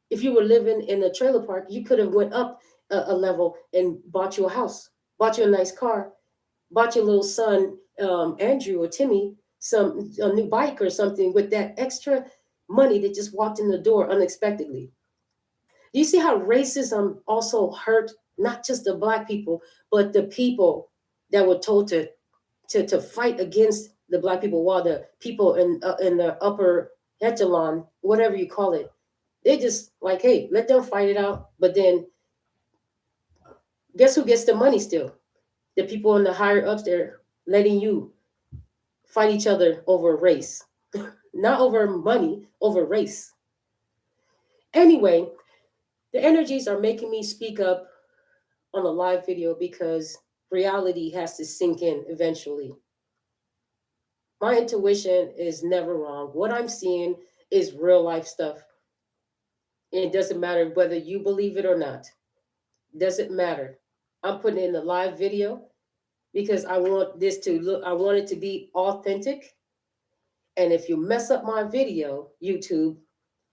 If you were living in a trailer park, you could have went up a level and bought you a house, bought you a nice car, bought your little son Andrew or Timmy a new bike or something with that extra money that just walked in the door unexpectedly. Do you see how racism also hurt not just the black people, but the people that were told to fight against the black people, while the people in the upper echelon, whatever you call it, they just like, hey, let them fight it out. But then guess who gets the money still? The people in the higher ups there letting you fight each other over race, not over money, over race. Anyway, the energies are making me speak up on a live video because reality has to sink in eventually. My intuition is never wrong. What I'm seeing is real life stuff. And it doesn't matter whether you believe it or not. Doesn't matter. I'm putting in a live video because I want this to look, I want it to be authentic. And if you mess up my video, YouTube,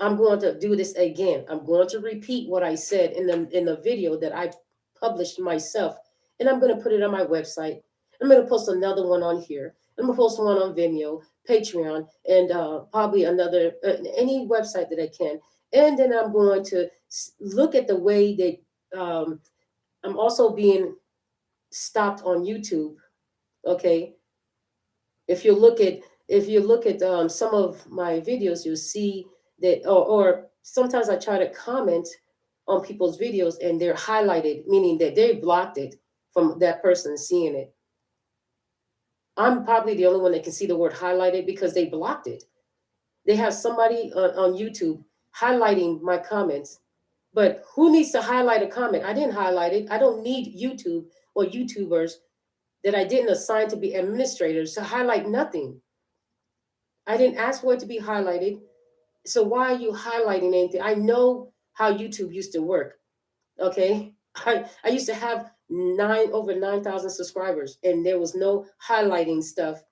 I'm going to do this again. I'm going to repeat what I said in the video that I published myself, and I'm going to put it on my website. I'm going to post another one on here. I'm going to post one on Vimeo, Patreon, and probably another any website that I can. And then I'm going to look at the way that I'm also being stopped on YouTube. Okay, if you look at some of my videos, you'll see that, or sometimes I try to comment on people's videos and they're highlighted, meaning that they blocked it from that person seeing it. I'm probably the only one that can see the word highlighted because they blocked it. They have somebody on YouTube highlighting my comments. But who needs to highlight a comment? I didn't highlight it. I don't need YouTube or YouTubers that I didn't assign to be administrators to highlight nothing. I didn't ask for it to be highlighted. So why are you highlighting anything? I know how YouTube used to work. Okay. I used to have over 9,000 subscribers, and there was no highlighting stuff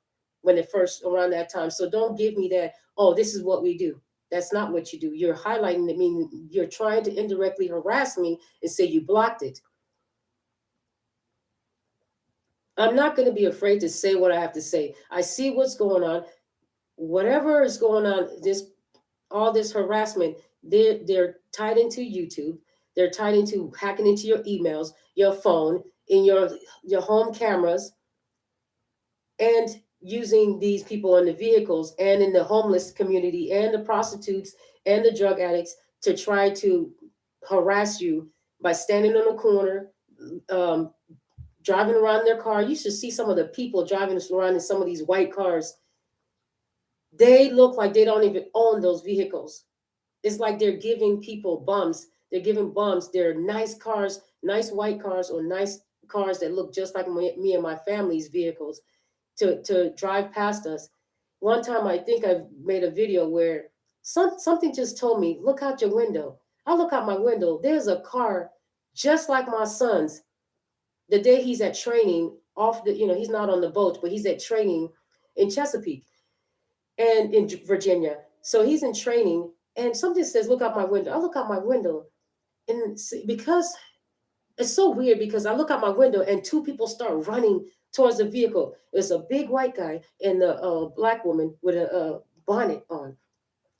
when it first around that time. So don't give me that, oh, this is what we do. That's not what you do. You're highlighting it, meaning you're trying to indirectly harass me and say you blocked it. I'm not going to be afraid to say what I have to say. I see what's going on. Whatever is going on, all this harassment, they're tied into YouTube. They're tied into hacking into your emails, your phone, in your home cameras, and using these people in the vehicles and in the homeless community and the prostitutes and the drug addicts to try to harass you by standing on a corner, um, driving around in their car. You should see some of the people driving around in some of these white cars. They look like they don't even own those vehicles. It's like they're giving people bums. They're giving bums their nice cars, nice white cars, or nice cars that look just like me and my family's vehicles to drive past us. One time, I think I made a video where something just told me, look out your window. I look out my window. There's a car just like my son's. The day he's at training off he's not on the boat, but he's at training in Chesapeake and in Virginia. So he's in training, and something says, look out my window. I look out my window, and because it's so weird, because I look out my window and two people start running towards the vehicle. It's a big white guy and a black woman with a bonnet on.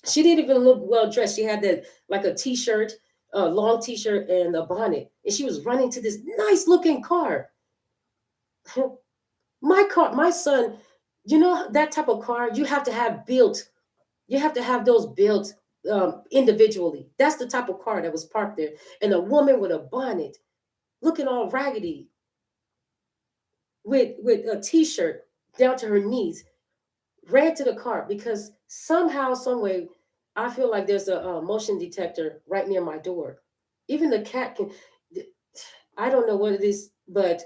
She didn't even look well dressed. She had that like a t-shirt, a long t-shirt and a bonnet, and she was running to this nice looking car. My son, that type of car you have to have built. You have to have those built individually. That's the type of car that was parked there. And a woman with a bonnet, looking all raggedy, with a t-shirt down to her knees, ran to the car because somehow, some way, I feel like there's a motion detector right near my door. Even the cat can. I don't know what it is, but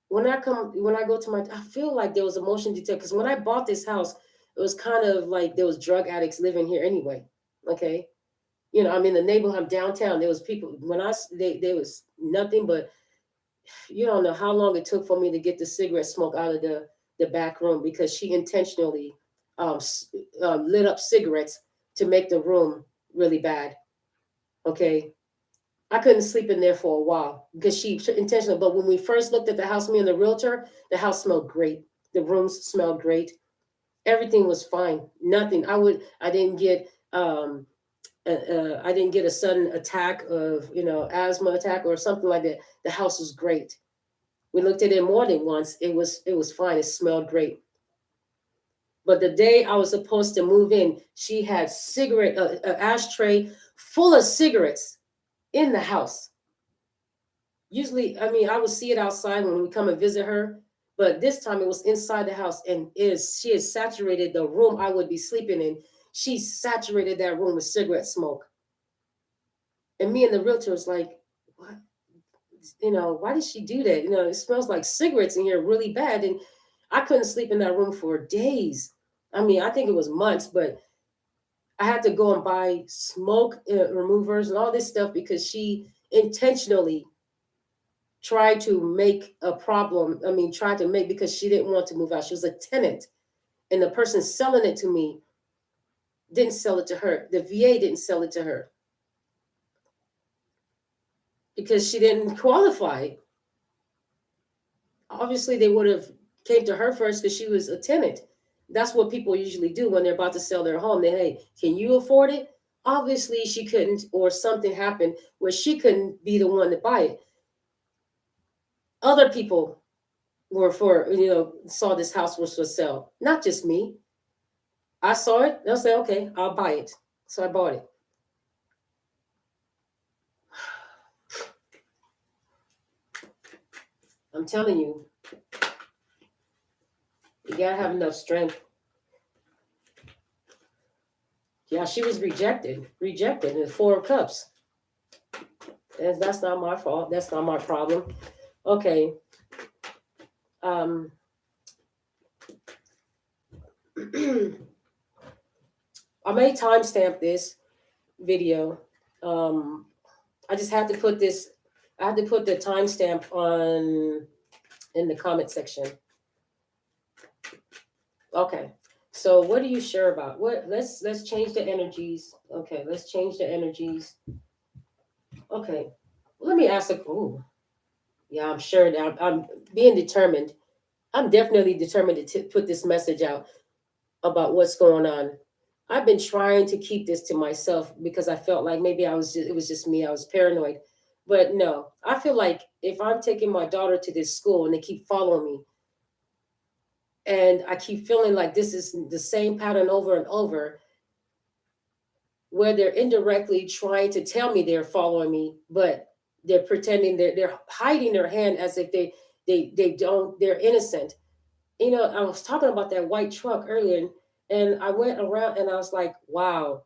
when I go to I feel like there was a motion detector because when I bought this house, it was kind of like there was drug addicts living here anyway. Okay, I'm in the neighborhood. I'm downtown. There was people there was nothing but, you don't know how long it took for me to get the cigarette smoke out of the back room, because she intentionally lit up cigarettes to make the room really bad. Okay, I couldn't sleep in there for a while because she intentionally. But when we first looked at the house, me and the realtor, the house smelled great. The rooms smelled great. Everything was fine. Nothing. I didn't get I didn't get a sudden attack of asthma attack or something like that. The house was great. We looked at it more than once. It was fine. It smelled great. But the day I was supposed to move in, she had an ashtray full of cigarettes in the house. Usually, I would see it outside when we come and visit her, but this time it was inside the house, and she has saturated the room I would be sleeping in. She saturated that room with cigarette smoke. And me and the realtor was like, what? Why did she do that? It smells like cigarettes in here really bad. And I couldn't sleep in that room for days. I think it was months, but I had to go and buy smoke removers and all this stuff because she intentionally tried to make a problem. Because she didn't want to move out. She was a tenant, and the person selling it to me didn't sell it to her. The VA didn't sell it to her because she didn't qualify. Obviously, they would have came to her first because she was a tenant. That's what people usually do when they're about to sell their home. Hey, can you afford it? Obviously, she couldn't, or something happened where she couldn't be the one to buy it. Other people saw this house was for sale, not just me. I saw it. They'll say, okay, I'll buy it. So I bought it. I'm telling you, you gotta have enough strength. Yeah, she was rejected in the Four of Cups. And that's not my fault. That's not my problem. Okay. Um, I may timestamp this video. I just had to put this. I had to put the timestamp on in the comment section. Okay. So what are you sure about? What let's change the energies. Okay, let's change the energies. Okay. Let me ask a yeah, I'm sure now. I'm being determined. I'm definitely determined to put this message out about what's going on. I've been trying to keep this to myself because I felt like maybe it was just me. I was paranoid. But no, I feel like if I'm taking my daughter to this school and they keep following me, and I keep feeling like this is the same pattern over and over, where they're indirectly trying to tell me they're following me, but they're pretending they're hiding their hand as if they don't, they're innocent. I was talking about that white truck earlier, and I went around and I was like, wow,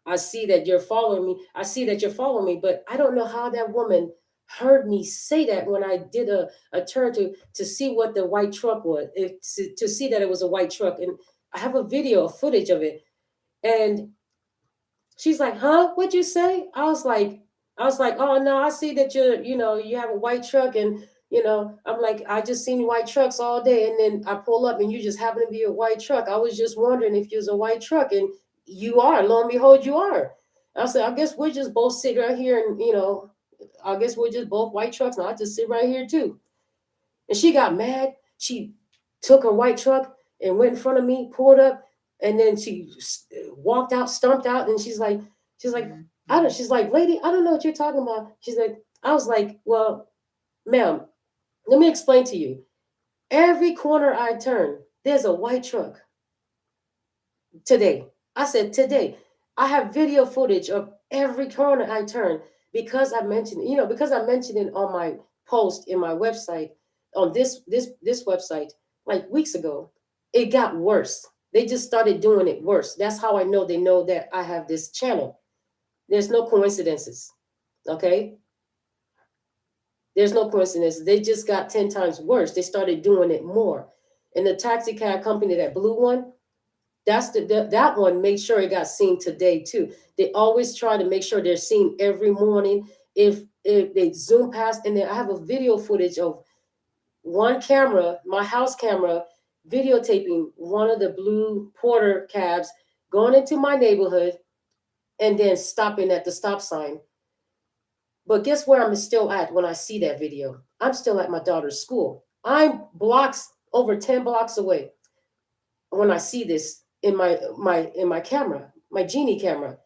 I see that you're following me. I see that you're following me, but I don't know how that woman heard me say that when I did a turn to see what the white truck was, to see that it was a white truck. And I have a video, a footage of it. And she's like, huh? What'd you say? I was like, oh no, I see that you have a white truck, and I'm like, I just seen white trucks all day, and then I pull up and you just happen to be a white truck. I was just wondering if you was a white truck, and you are. Lo and behold, you are. I said, I guess we're just both sitting right here, and I guess we're just both white trucks, and I just sit right here too. And she got mad. She took her white truck and went in front of me, pulled up, and then she walked out, stomped out, and she's like, I don't. She's like, lady, I don't know what you're talking about. She's like, I was like, well, ma'am, let me explain to you. Every corner I turn, there's a white truck. Today, I said today, I have video footage of every corner I turn because I mentioned, because I mentioned it on my post in my website on this website like weeks ago. It got worse. They just started doing it worse. That's how I know they know that I have this channel. There's no coincidences. Okay? There's no coincidence. They just got 10 times worse. They started doing it more. And the taxi cab company, that blue one, that one made sure it got seen today too. They always try to make sure they're seen every morning. If they zoom past, and then I have a video footage of one camera, my house camera, videotaping one of the blue porter cabs going into my neighborhood and then stopping at the stop sign. But guess where I'm still at when I see that video? I'm still at my daughter's school. I'm over 10 blocks away when I see this in my camera, my Genie camera.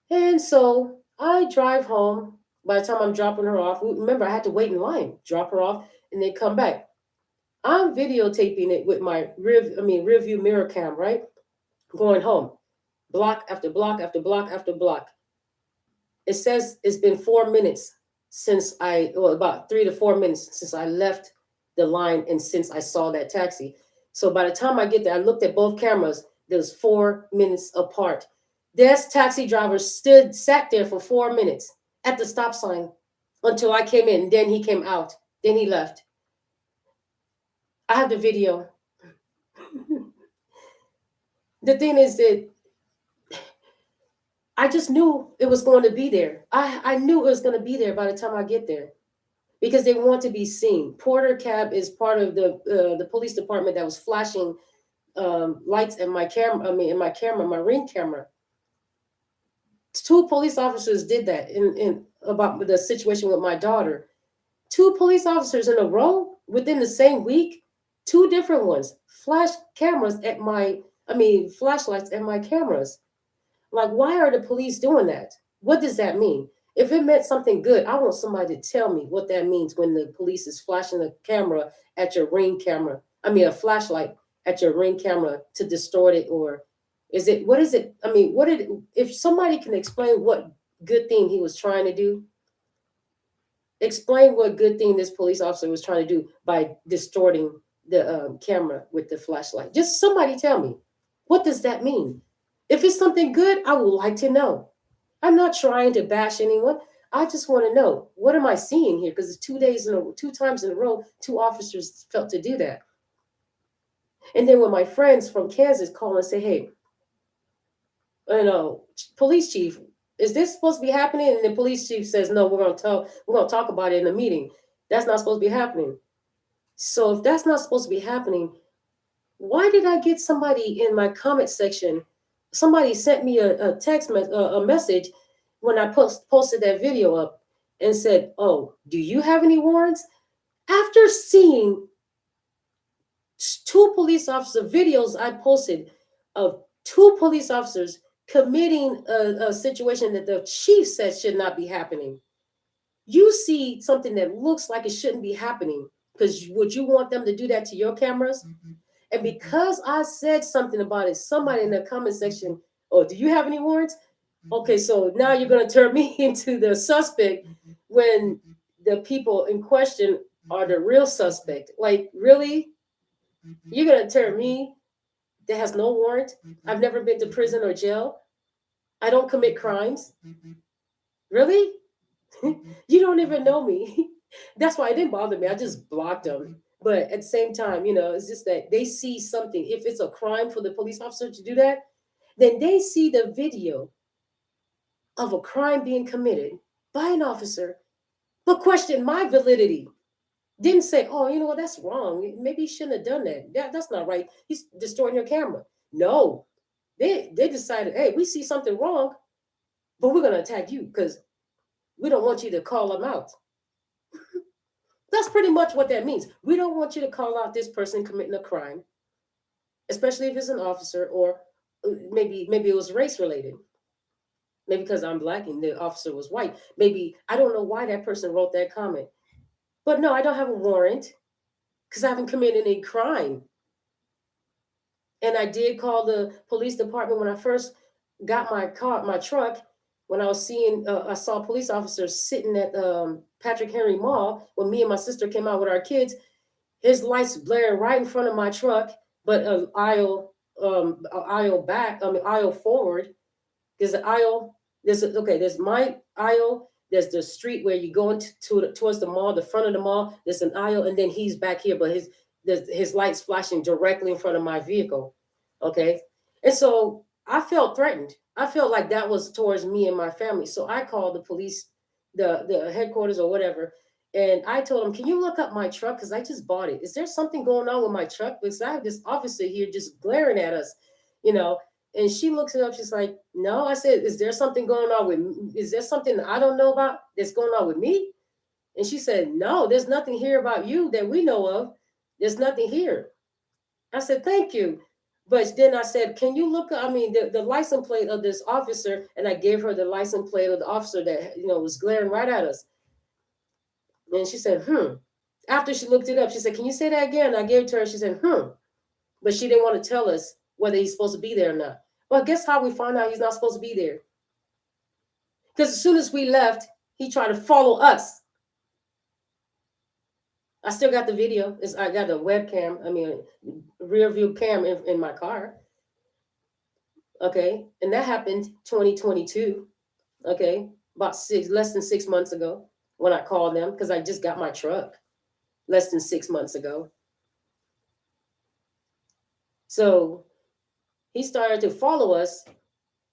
And so I drive home. By the time I'm dropping her off, remember I had to wait in line, drop her off, and then come back. I'm videotaping it with my rear view mirror cam, right? Going home, block after block after block after block. It says it's been 4 minutes about 3 to 4 minutes since I left the line and since I saw that taxi. So by the time I get there, I looked at both cameras. There was 4 minutes apart. This taxi driver sat there for 4 minutes at the stop sign until I came in. Then he came out. Then he left. I have the video. The thing is that I just knew it was going to be there. I knew it was going to be there by the time I get there, because they want to be seen. Porter cab is part of the police department that was flashing lights in my camera. My Ring camera. 2 police officers did that in about the situation with my daughter. 2 police officers in a row within the same week. 2 different ones flash cameras at flashlights at my cameras. Like, why are the police doing that? What does that mean? If it meant something good, I want somebody to tell me what that means when the police is flashing a camera at your ring camera. I mean, a flashlight at your ring camera to distort it, or is it, what is it? I mean, what did, if somebody can explain what good thing he was trying to do, explain what good thing this police officer was trying to do by distorting the camera with the flashlight. Just somebody tell me, what does that mean? If it's something good, I would like to know. I'm not trying to bash anyone. I just want to know, what am I seeing here? Because it's 2 days two times in a row, two officers felt to do that. And then when my friends from Kansas call and say, hey, police chief, is this supposed to be happening? And the police chief says, no, we're gonna talk about it in a meeting. That's not supposed to be happening. So if that's not supposed to be happening, why did I get somebody in my comment section? Somebody sent me a message when I posted that video up and said, oh, do you have any warrants? After seeing two police officer videos I posted of two police officers committing a situation that the chief said should not be happening. You see something that looks like it shouldn't be happening, because would you want them to do that to your cameras? Mm-hmm. And because I said something about it, somebody in the comment section, oh, do you have any warrants? Okay, so now you're going to turn me into the suspect when the people in question are the real suspect. Like, really? You're going to turn me that has no warrant? I've never been to prison or jail. I don't commit crimes. Really? You don't even know me. That's why it didn't bother me. I just blocked them. But at the same time, it's just that they see something. If it's a crime for the police officer to do that, then they see the video of a crime being committed by an officer, but question my validity. Didn't say, oh, you know what, that's wrong. Maybe he shouldn't have done that. That's not right. He's distorting your camera. No, they decided, hey, we see something wrong, but we're going to attack you because we don't want you to call them out. That's pretty much what that means. We don't want you to call out this person committing a crime, especially if it's an officer, or maybe it was race related. Maybe because I'm black and the officer was white. Maybe, I don't know why that person wrote that comment. But no, I don't have a warrant because I haven't committed any crime. And I did call the police department when I first got my truck, when I was I saw police officers sitting at Patrick Henry Mall when me and my sister came out with our kids. His lights blaring right in front of my truck, but an aisle forward. There's an aisle. There's my aisle. There's the street where you go towards the mall, the front of the mall. There's an aisle, and then he's back here, but his lights flashing directly in front of my vehicle. Okay, and so I felt threatened. I felt like that was towards me and my family. So I called the police, the headquarters or whatever, and I told them, "Can you look up my truck? Because I just bought it. Is there something going on with my truck? Because I have this officer here just glaring at us, you know." And she looks it up. She's like, "No." I said, "Is there something going on with? Is there something I don't know about that's going on with me?" And she said, "No, there's nothing here about you that we know of. There's nothing here." I said, "Thank you." But then I said, "Can you look? I mean, the license plate of this officer," and I gave her the license plate of the officer that was glaring right at us. And she said, After she looked it up, she said, "Can you say that again?" I gave it to her. She said, But she didn't want to tell us whether he's supposed to be there or not. Well, guess how we found out he's not supposed to be there? Because as soon as we left, he tried to follow us. I still got the video. I got a webcam, rear view cam in my car. Okay. And that happened 2022. Okay. About less than 6 months ago when I called them, because I just got my truck less than 6 months ago. So he started to follow us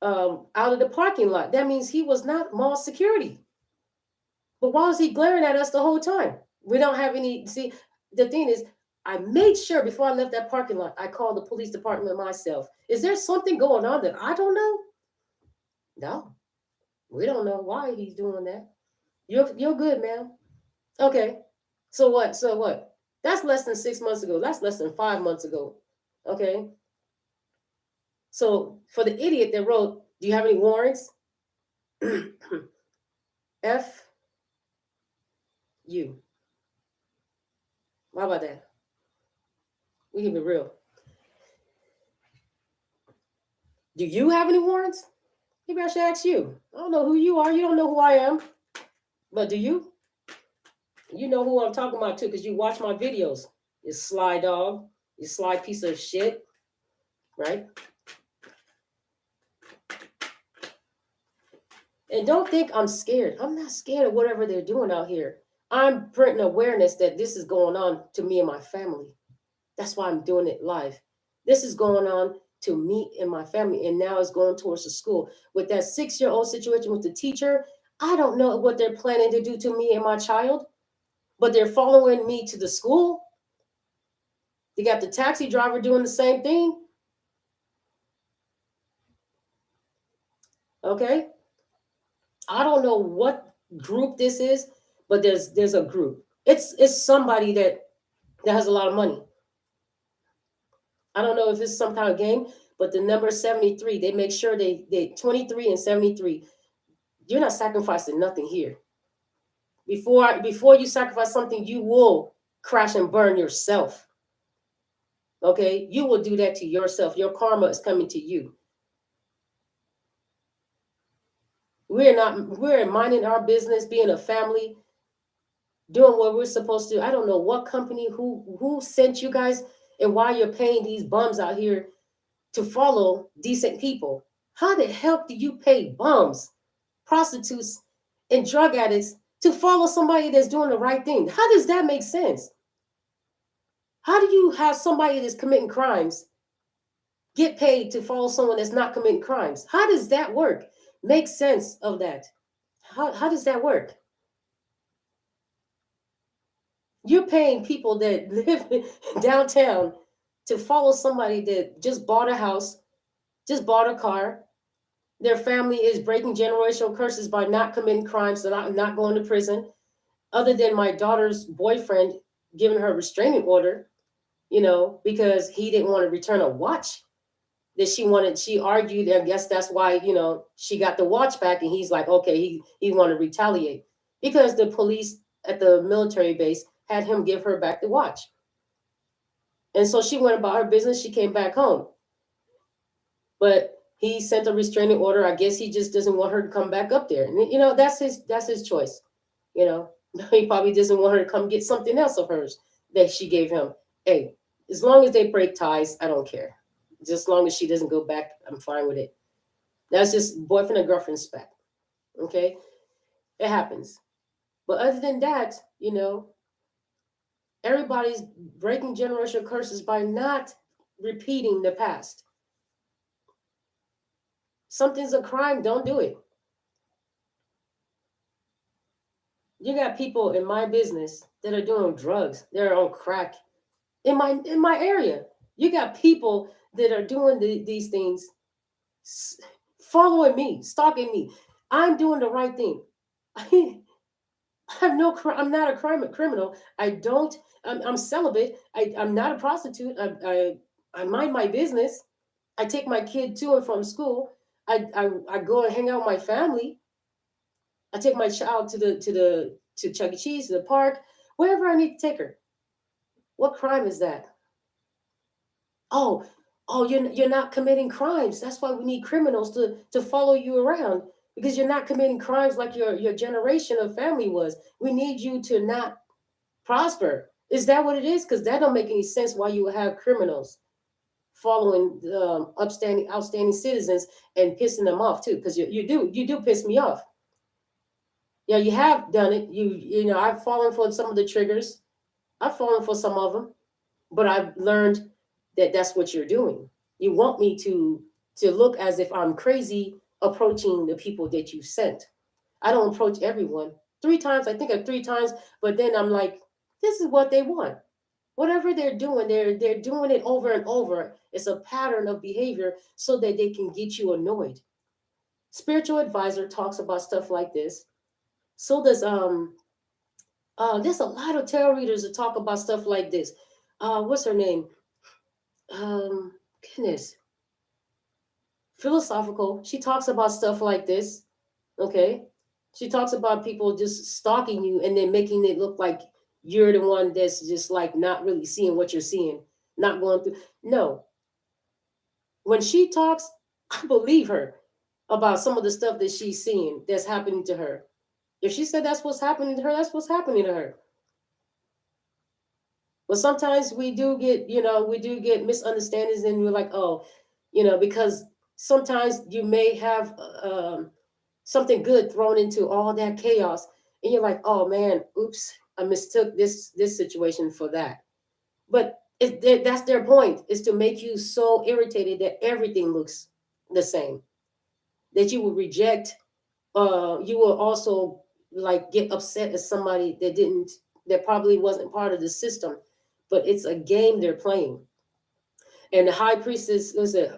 out of the parking lot. That means he was not mall security. But why was he glaring at us the whole time? We don't have any. See, the thing is, I made sure before I left that parking lot, I called the police department myself. Is there something going on that I don't know? No, we don't know why he's doing that. You're good, ma'am. Okay. So what? That's less than 6 months ago. That's less than 5 months ago. Okay. So for the idiot that wrote, Do you have any warrants? F you. How about that? We can be real. Do you have any warrants? Maybe I should ask you. I don't know who you are. You don't know who I am. But do you? You know who I'm talking about too, because you watch my videos. You sly dog. You sly piece of shit. Right? And don't think I'm scared. I'm not scared of whatever they're doing out here. I'm bringing awareness that this is going on to me and my family. That's why I'm doing it live. This is going on to me and my family, and now it's going towards the school. With that 6-year-old situation with the teacher, I don't know what they're planning to do to me and my child, but they're following me to the school. They got the taxi driver doing the same thing. Okay? I don't know what group this is, but there's a group. It's somebody that has a lot of money. I don't know if it's some kind of game, but the number 73, they make sure they 23 and 73. You're not sacrificing nothing here. Before you sacrifice something, you will crash and burn yourself. Okay? You will do that to yourself. Your karma is coming to you. We're minding our business, being a family, doing what we're supposed to. I don't know what company, who sent you guys, and why you're paying these bums out here to follow decent people. How the hell do you pay bums, prostitutes, and drug addicts to follow somebody that's doing the right thing? How does that make sense? How do you have somebody that's committing crimes get paid to follow someone that's not committing crimes? How does that work? Make sense of that. How does that work? You're paying people that live downtown to follow somebody that just bought a house, just bought a car. Their family is breaking generational curses by not committing crimes, so not going to prison. Other than my daughter's boyfriend giving her a restraining order, because he didn't want to return a watch that she wanted. She argued, I guess that's why, she got the watch back, and he's like, okay, he wanted to retaliate because the police at the military base had him give her back the watch. And so she went about her business. She came back home. But he sent a restraining order. I guess he just doesn't want her to come back up there. And, that's his choice. He probably doesn't want her to come get something else of hers that she gave him. Hey, as long as they break ties, I don't care. Just as long as she doesn't go back, I'm fine with it. That's just boyfriend and girlfriend spat. Okay? It happens. But other than that, everybody's breaking generational curses by not repeating the past. Something's a crime, don't do it. You got people in my business that are doing drugs. They're on crack. In my area, you got people that are doing these things, following me, stalking me. I'm doing the right thing. I'm not a criminal. I'm celibate. I'm not a prostitute. I mind my business. I take my kid to and from school. I go and hang out with my family. I take my child to Chuck E. Cheese, to the park, wherever I need to take her. What crime is that? Oh, you're not committing crimes. That's why we need criminals to follow you around, because you're not committing crimes like your generation of family was. We need you to not prosper. Is that what it is? Because that don't make any sense why you would have criminals following outstanding citizens and pissing them off too. Because you do piss me off. Yeah, you have done it. I've fallen for some of the triggers. I've fallen for some of them, but I've learned that that's what you're doing. You want me to look as if I'm crazy approaching the people that you sent. I don't approach everyone. 3 times, I think of 3 times, but then I'm like, this is what they want. Whatever they're doing, they're doing it over and over. It's a pattern of behavior so that they can get you annoyed. Spiritual advisor talks about stuff like this. So does there's a lot of tarot readers that talk about stuff like this. What's her name? Goodness. philosophical. She talks about stuff like this. Okay. She talks about people just stalking you and then making it look like you're the one that's just like not really seeing what you're seeing, not going through. No, when she talks, I believe her about some of the stuff that she's seeing that's happening to her. If she said that's what's happening to her, that's what's happening to her. But sometimes we do get misunderstandings, and we're like, oh, because sometimes you may have something good thrown into all that chaos, and you're like, oh man, oops, I mistook this situation for that. But that's their point, is to make you so irritated that everything looks the same, that you will reject. You will also like get upset at somebody that probably wasn't part of the system, but it's a game they're playing. And the high priestess was it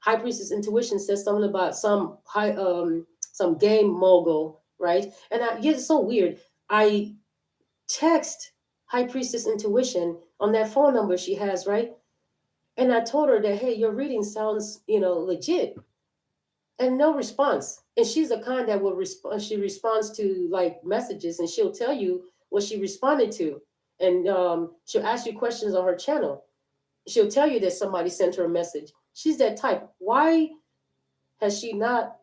high priestess intuition says something about some game mogul, right? And I get, it's so weird. I text high priestess intuition on that phone number she has, right? And I told her that, hey, your reading sounds, legit, and no response. And she's the kind that will respond. She responds to like messages, and she'll tell you what she responded to, and she'll ask you questions on her channel. She'll tell you that somebody sent her a message. She's that type. Why has she not?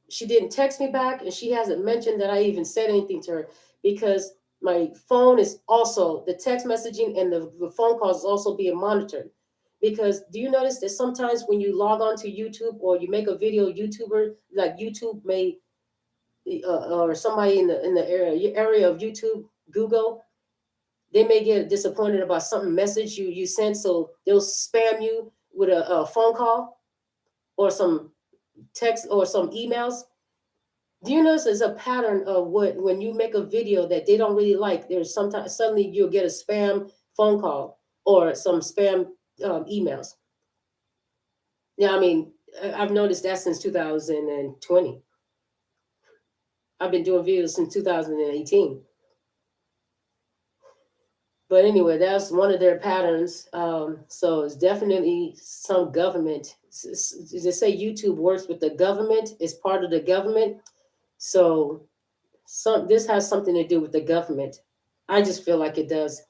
She didn't text me back, and she hasn't mentioned that I even said anything to her, because my phone is also, the text messaging and the phone calls is also being monitored. Because do you notice that sometimes when you log on to YouTube or you make a video, YouTuber like YouTube may or somebody in the area of YouTube, Google, they may get disappointed about something message you sent, so they'll spam you with a phone call or some text or some emails. Do you notice there's a pattern of what, when you make a video that they don't really like, there's sometimes suddenly you'll get a spam phone call or some spam emails. Yeah, I mean, I've noticed that since 2020. I've been doing videos since 2018. But anyway, that's one of their patterns. So it's definitely some government. They say YouTube works with the government, is part of the government. So this has something to do with the government. I just feel like it does.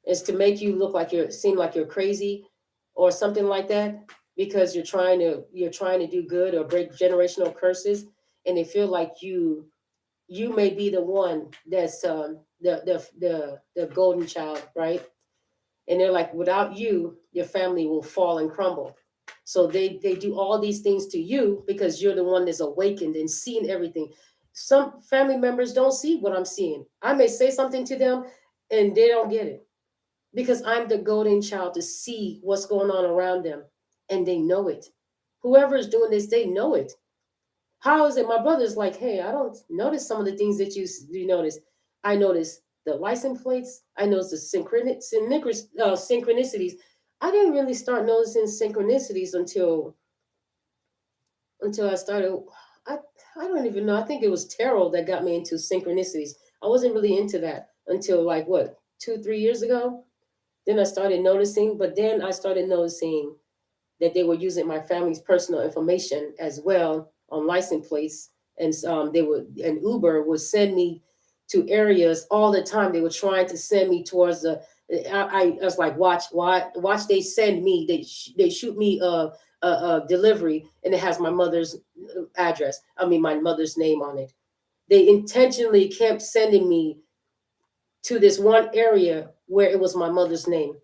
It's to make you look like seem like you're crazy or something like that, because you're trying to do good or break generational curses, and they feel like you may be the one that's the golden child, right? And they're like, without you, your family will fall and crumble. So they do all these things to you because you're the one that's awakened and seeing everything. Some family members don't see what I'm seeing. I may say something to them and they don't get it, because I'm the golden child to see what's going on around them, and they know it. Whoever is doing this, they know it. How is it? My brother's like, hey, I don't notice some of the things that you notice. I notice the license plates. I notice the synchronicities. I didn't really start noticing synchronicities until I started. I I don't even know. I think it was tarot that got me into synchronicities. I wasn't really into that until like what 2 3 years ago. Then I started noticing, but then I started noticing that they were using my family's personal information as well on license plates, and Uber would send me to areas all the time. They were trying to send me towards the. I was like, watch! They send me. They shoot me a delivery, and it has my mother's address. I mean, my mother's name on it. They intentionally kept sending me to this one area where it was my mother's name.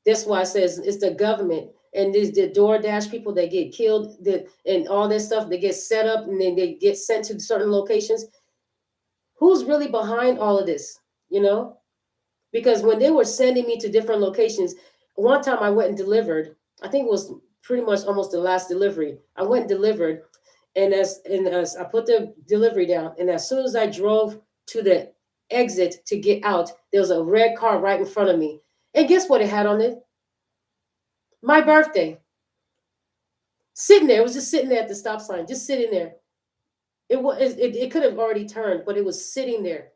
That's why it says it's the government, and these the DoorDash people that get killed, and all that stuff. They get set up and then they get sent to certain locations. Who's really behind all of this? You know, because when they were sending me to different locations, one time I went and delivered. I think it was pretty much almost the last delivery. I went and delivered, and as I put the delivery down, and as soon as I drove to the exit to get out, there was a red car right in front of me. And guess what it had on it? My birthday. Sitting there. It was just sitting there at the stop sign, just sitting there. It could have already turned, but it was sitting there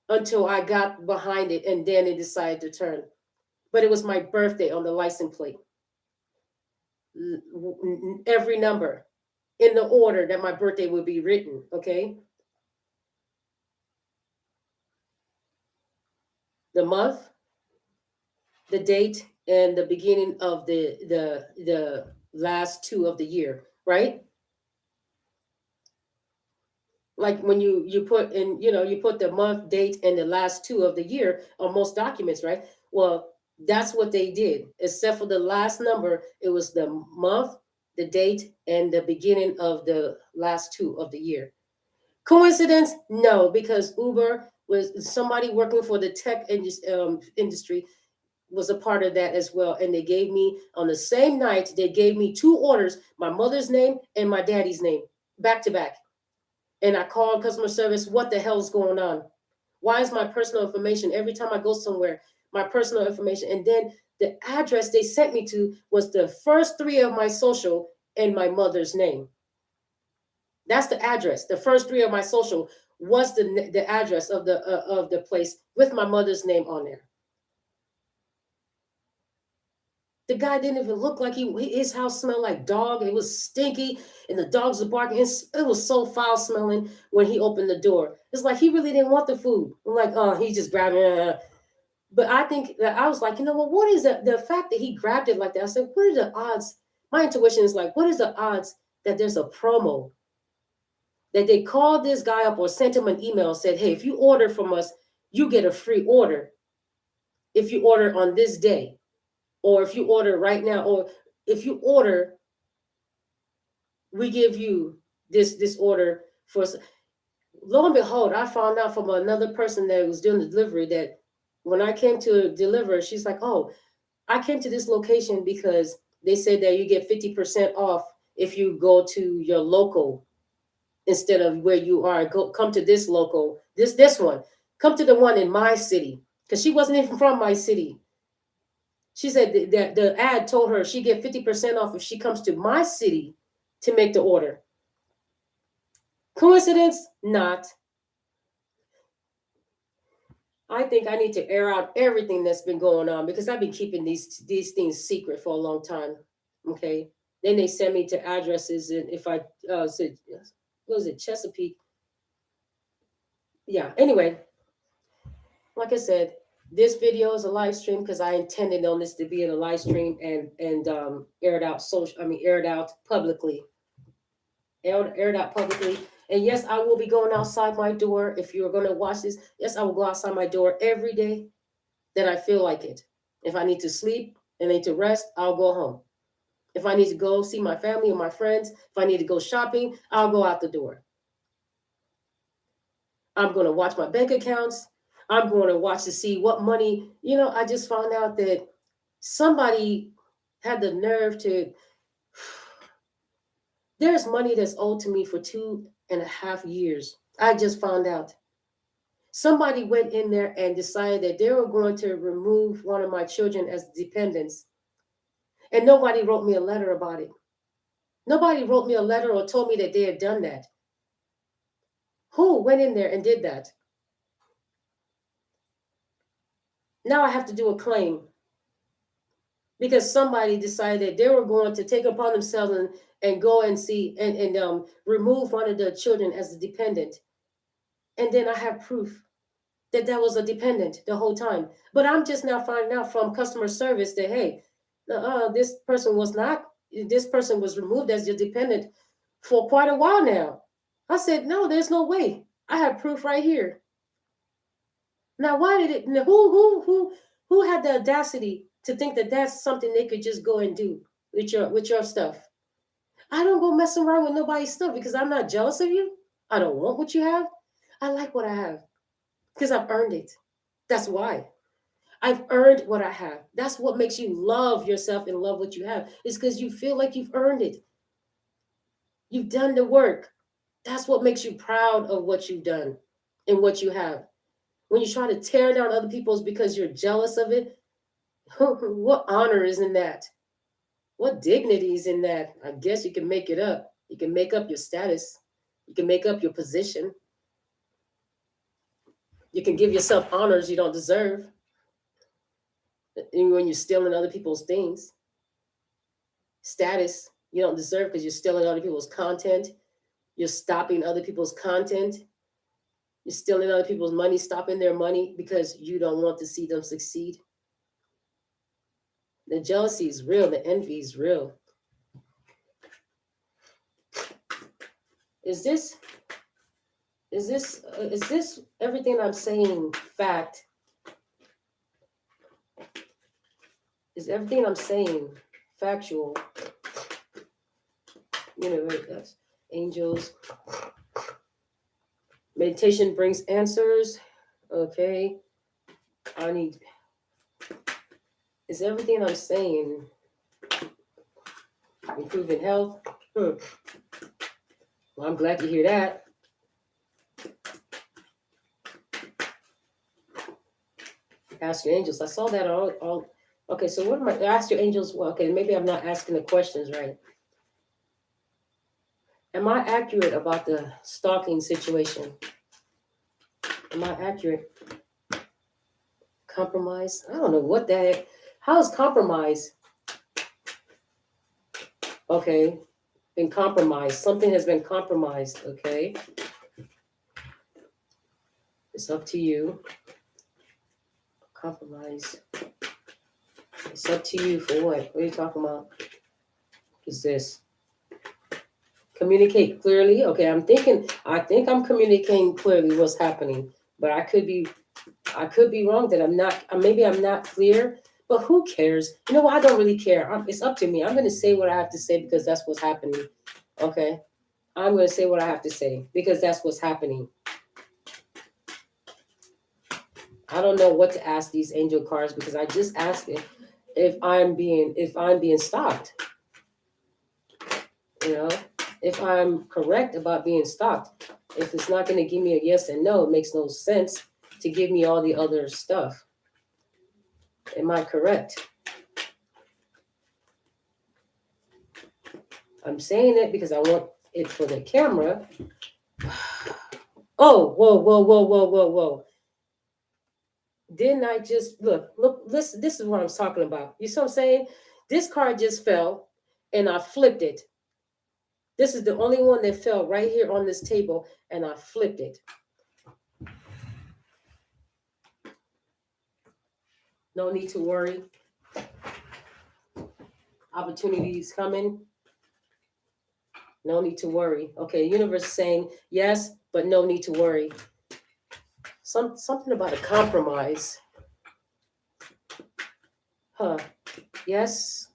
until I got behind it, and then it decided to turn. But it was my birthday on the license plate. every number in the order that my birthday would be written. Okay, the month, the date, and the beginning of the last two of the year, right? Like when you put in, you put the month, date, and the last two of the year on most documents, right? Well, that's what they did, except for the last number. It was the month, the date, and the beginning of the last two of the year. Coincidence? No, because Uber was somebody working for the tech industry was a part of that as well. And they gave me on the same night, they gave me two orders, my mother's name and my daddy's name, back to back. And I called customer service, what the hell's going on? Why is my personal information every time I go somewhere, my personal information? And then the address they sent me to was the first three of my social and my mother's name. That's the address. The first three of my social was the address of the place with my mother's name on there. The guy didn't even look like his house smelled like dog. It was stinky, and the dogs were barking. It was so foul smelling when he opened the door. It's like he really didn't want the food. I'm like, oh, he just grabbed it. But I think that I was like, what is the fact that he grabbed it like that? I said, what are the odds? My intuition is like, what is the odds that there's a promo that they called this guy up or sent him an email and said, hey, if you order from us, you get a free order if you order on this day, or if you order right now, or if you order, we give you this order for. Lo and behold, I found out from another person that was doing the delivery that when I came to deliver, she's like, oh, I came to this location because they said that you get 50% off if you go to your local instead of where you are. Come to this local, this one. Come to the one in my city, because she wasn't even from my city. She said that the ad told her she get 50% off if she comes to my city to make the order. Coincidence? Not. I think I need to air out everything that's been going on because I've been keeping these things secret for a long time. Okay. Then they send me to addresses, and if I said, what was it, Chesapeake? Yeah. Anyway, like I said, this video is a live stream because I intended on this to be in a live stream and air it out air it out publicly. Air it out publicly. And yes, I will be going outside my door. If you're going to watch this, yes, I will go outside my door every day that I feel like it. If I need to sleep and need to rest, I'll go home. If I need to go see my family or my friends, if I need to go shopping, I'll go out the door. I'm going to watch my bank accounts. I'm going to watch to see what money, I just found out that somebody had the nerve to, there's money that's owed to me for 2.5 years. I just found out. Somebody went in there and decided that they were going to remove one of my children as dependents. And nobody wrote me a letter about it. Nobody wrote me a letter or told me that they had done that. Who went in there and did that? Now I have to do a claim because somebody decided they were going to take upon themselves and go and see and remove one of the children as a dependent. And then I have proof that was a dependent the whole time. But I'm just now finding out from customer service that, hey, this person was removed as your dependent for quite a while now. I said, no, there's no way. I have proof right here. Now, why did it? Who had the audacity to think that that's something they could just go and do with your stuff? I don't go messing around with nobody's stuff because I'm not jealous of you. I don't want what you have. I like what I have because I've earned it. That's why. I've earned what I have. That's what makes you love yourself and love what you have. It's because you feel like you've earned it. You've done the work. That's what makes you proud of what you've done and what you have. When you try to tear down other people's because you're jealous of it, what honor is in that? What dignity is in that? I guess you can make it up. You can make up your status. You can make up your position. You can give yourself honors you don't deserve. And when you're stealing other people's things. status you don't deserve because you're stealing other people's content. You're stopping other people's content. You're stealing other people's money, stopping their money because you don't want to see them succeed. The jealousy is real. The envy is real. Is this everything I'm saying fact? Is everything I'm saying factual? Universe, angels. Meditation brings answers. Okay. Is everything I'm saying improving health? Well, I'm glad to hear that. Ask your angels. I saw that all. Okay, so what am I? Ask your angels. Well, okay, maybe I'm not asking the questions right. Am I accurate about the stalking situation? Am I accurate? Compromise? I don't know what the heck. How is compromise? Okay, been compromised. Something has been compromised. Okay, it's up to you. Compromise. It's up to you for what? What are you talking about? Is this? Communicate clearly. Okay, I think I'm communicating clearly what's happening, but I could be wrong that I'm not. Maybe I'm not clear, but who cares? You know what? I don't really care. It's up to me. I'm going to say what I have to say because that's what's happening. Okay, I'm going to say what I have to say because that's what's happening. I don't know what to ask these angel cards because I just asked it if I'm being stalked. If I'm correct about being stalked. If it's not going to give me a yes and no, it makes no sense to give me all the other stuff. Am I correct? I'm saying it because I want it for the camera. Oh, whoa. Didn't I just look, this is what I'm talking about. You see what I'm saying? This card just fell and I flipped it. This is the only one that fell right here on this table and I flipped it. No need to worry. Opportunities coming. No need to worry. Okay, universe is saying yes, but no need to worry. Something about a compromise. Huh. Yes.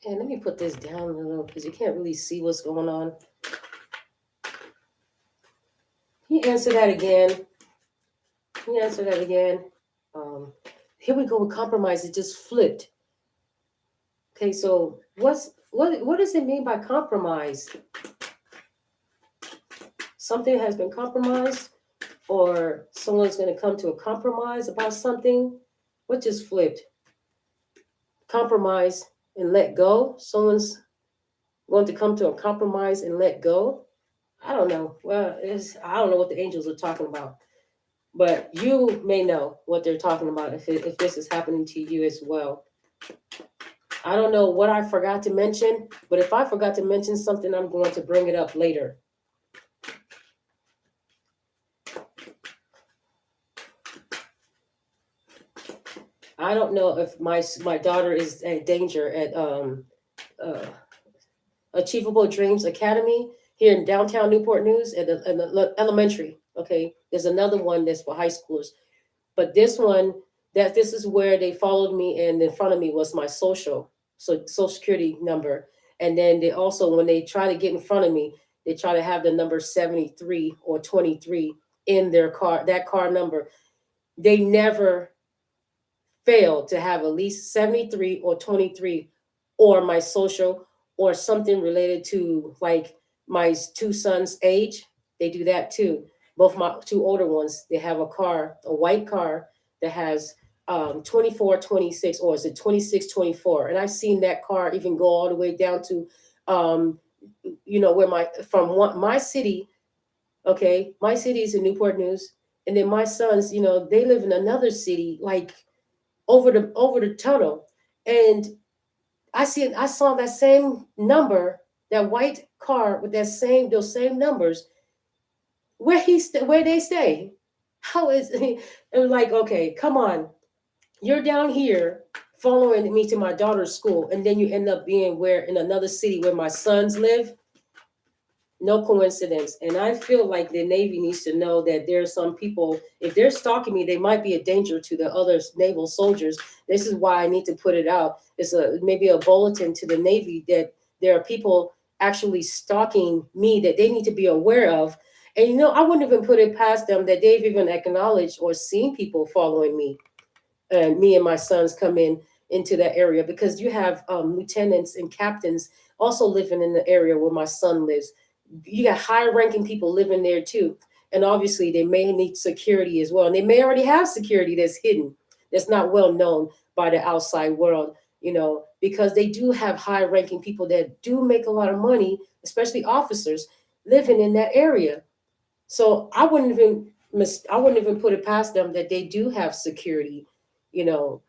And let me put this down a little because you can't really see what's going on. He answered that again. Here we go with compromise. It just flipped. Okay, so what does it mean by compromise? Something has been compromised, or someone's going to come to a compromise about something. What just flipped? Compromise and let go. Someone's going to come to a compromise and let go. I don't know. Well, I don't know what the angels are talking about. But you may know what they're talking about if this is happening to you as well. I don't know what I forgot to mention, but if I forgot to mention something, I'm going to bring it up later. I don't know if my daughter is in danger at Achievable Dreams Academy here in downtown Newport News at the elementary. Okay, there's another one that's for high schoolers, but this is where they followed me, and in front of me was my social security number, and then they also, when they try to get in front of me, they try to have the number 73 or 23 in their car, that car number. They never failed to have at least 73 or 23 or my social or something related to like my two sons' age. They do that too. Both my two older ones, they have a white car that has 24, 26, or is it 26, 24? And I've seen that car even go all the way down to, where my city, okay, my city is in Newport News. And then my sons, they live in another city, like over the tunnel. And I saw that same number, that white car with those same numbers where they stay. How is it? And like, okay, come on. You're down here following me to my daughter's school, and then you end up being where in another city where my sons live. No coincidence. And I feel like the Navy needs to know that there are some people, if they're stalking me, they might be a danger to the other naval soldiers. This is why I need to put it out. It's maybe a bulletin to the Navy that there are people actually stalking me that they need to be aware of. And I wouldn't even put it past them that they've even acknowledged or seen people following me, and me and my sons come into that area, because you have lieutenants and captains also living in the area where my son lives. You got high ranking people living there too, and obviously they may need security as well, and they may already have security that's hidden, that's not well known by the outside world, because they do have high ranking people that do make a lot of money, especially officers living in that area. So I wouldn't even put it past them that they do have security, you know,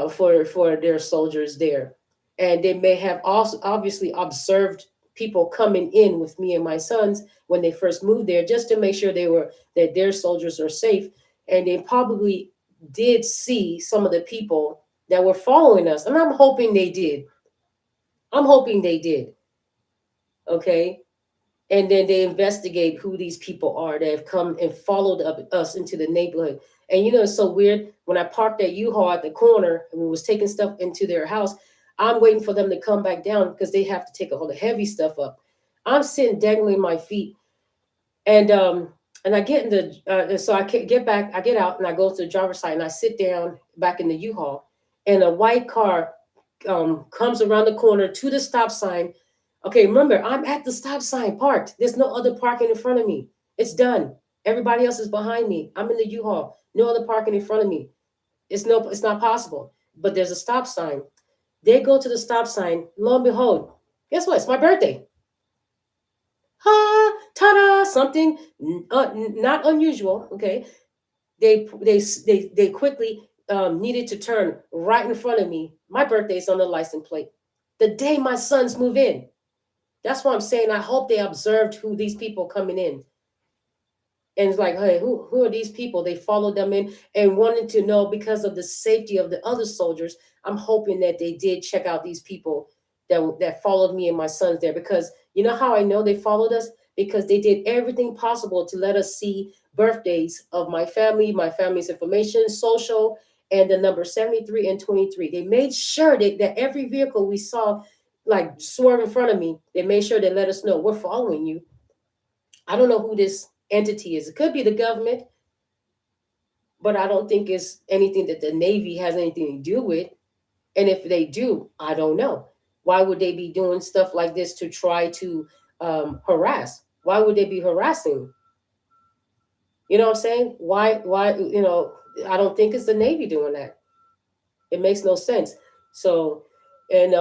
for their soldiers there, and they may have also obviously observed people coming in with me and my sons when they first moved there, just to make sure that their soldiers are safe, and they probably did see some of the people that were following us, and I'm hoping they did. I'm hoping they did. Okay, and then they investigate who these people are that have come and followed us into the neighborhood. And it's so weird. When I parked that U-Haul at the corner and we was taking stuff into their house, I'm waiting for them to come back down because they have to take all the heavy stuff up. I'm sitting dangling my feet, and I get in so I get back, I get out and I go to the driver's side and I sit down back in the U-Haul, and a white car comes around the corner to the stop sign. Okay, remember, I'm at the stop sign parked. There's no other parking in front of me. It's done. Everybody else is behind me. I'm in the U-Haul. No other parking in front of me. It's not possible. But there's a stop sign. They go to the stop sign. Lo and behold, guess what? It's my birthday. Ha! Ta-da! Something not unusual. Okay, they quickly needed to turn right in front of me. My birthday's on the license plate. The day my sons move in. That's why I'm saying I hope they observed who these people coming in. And it's like, hey, who are these people? They followed them in and wanted to know, because of the safety of the other soldiers. I'm hoping that they did check out these people that followed me and my sons there. Because you know how I know they followed us? Because they did everything possible to let us see birthdays of my family's information, social, and the number 73 and 23. They made sure that every vehicle we saw, like, swerve in front of me, they made sure they let us know, we're following you. I don't know who this entity is. It could be the government, but I don't think it's anything that the Navy has anything to do with. And if they do, I don't know. Why would they be doing stuff like this to try to harass? Why would they be harassing? You know what I'm saying? Why, I don't think it's the Navy doing that. It makes no sense. So, and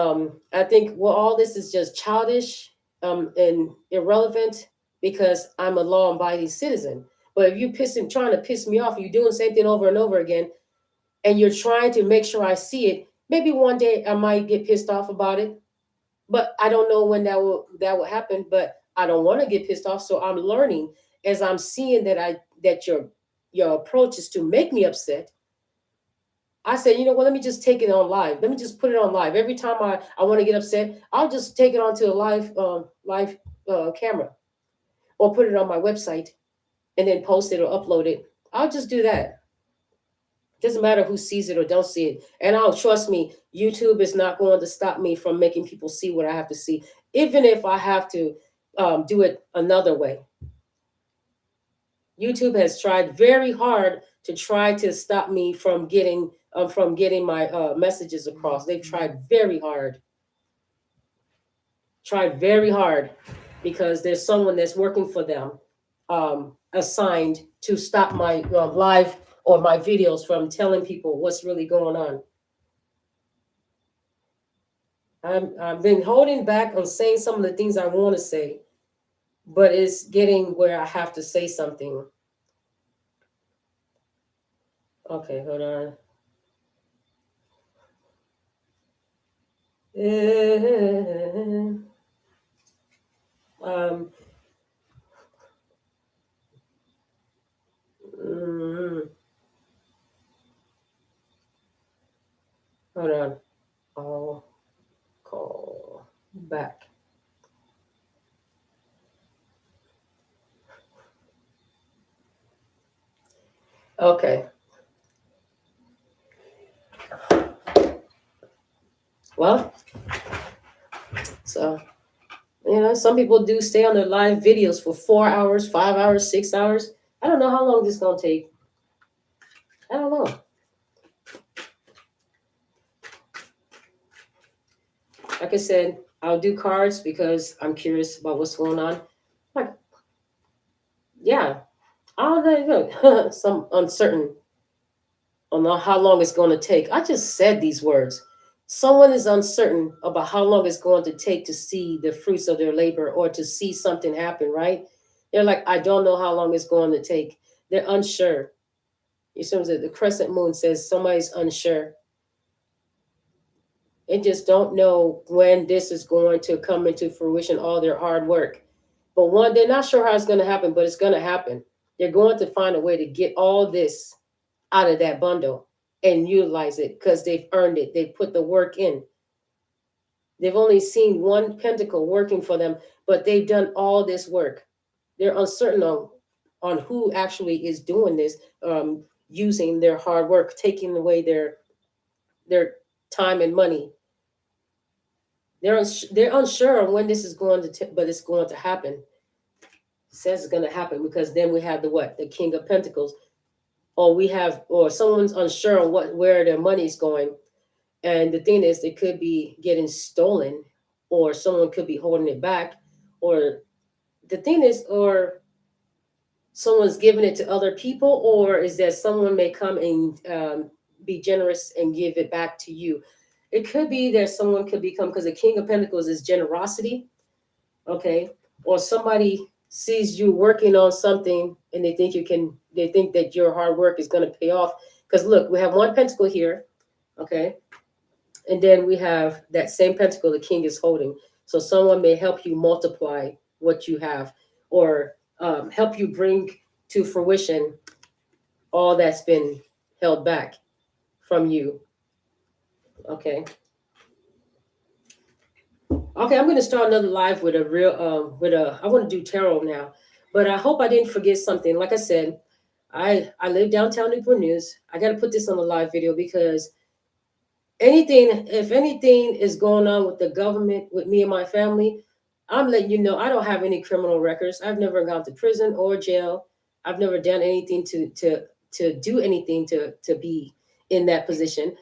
I think, well, all this is just childish and irrelevant, because I'm a law-abiding citizen. But if trying to piss me off, you're doing the same thing over and over again, and you're trying to make sure I see it. Maybe one day I might get pissed off about it, but I don't know when that will happen. But I don't want to get pissed off, so I'm learning as I'm seeing that your approach is to make me upset. I said, you know what, let me just take it on live. Let me just put it on live. Every time I want to get upset, I'll just take it onto a live camera, or put it on my website and then post it or upload it. I'll just do that. Doesn't matter who sees it or don't see it. And trust me, YouTube is not going to stop me from making people see what I have to see, even if I have to do it another way. YouTube has tried very hard to try to stop me from getting my messages across. They've tried very hard, because there's someone that's working for them, assigned to stop my live or my videos from telling people what's really going on. I've been holding back on saying some of the things I want to say, but it's getting where I have to say something. Okay, hold on. Um, mm, hold on. I'll call back. Okay. Well, so some people do stay on their live videos for 4 hours, 5 hours, 6 hours. I don't know how long this is gonna take. I don't know. Like I said, I'll do cards because I'm curious about what's going on. Like, yeah, I'll let go. Some uncertain on how long it's going to take. I just said these words. Someone is uncertain about how long it's going to take to see the fruits of their labor or to see something happen, right? They're like, I don't know how long it's going to take. They're unsure. You see what the crescent moon says somebody's unsure. They just don't know when this is going to come into fruition, all their hard work. But one, they're not sure how it's going to happen, but it's going to happen. They're going to find a way to get all this out of that bundle and utilize it because they've earned it. They've put the work in. They've only seen one pentacle working for them, but they've done all this work. They're uncertain on who actually is doing this, using their hard work, taking away their time and money. They're unsure on when this is going to, but it's going to happen. It says it's going to happen because then we have the King of Pentacles, or someone's unsure on where their money's going. And the thing is, it could be getting stolen, or someone could be holding it back, or the thing is, or someone's giving it to other people, or is that someone may come and be generous and give it back to you. It could be that someone could become, because the King of Pentacles is generosity, okay, or somebody sees you working on something and they think that your hard work is going to pay off. Because look, we have one pentacle here, okay, and then we have that same pentacle the king is holding. So someone may help you multiply what you have, or help you bring to fruition all that's been held back from you. Okay. Okay, I'm going to start another live with a real, I want to do tarot now, but I hope I didn't forget something. Like I said, I live downtown Newport News. I got to put this on a live video because if anything is going on with the government, with me and my family, I'm letting you know I don't have any criminal records. I've never gone to prison or jail. I've never done anything to do anything to be in that position.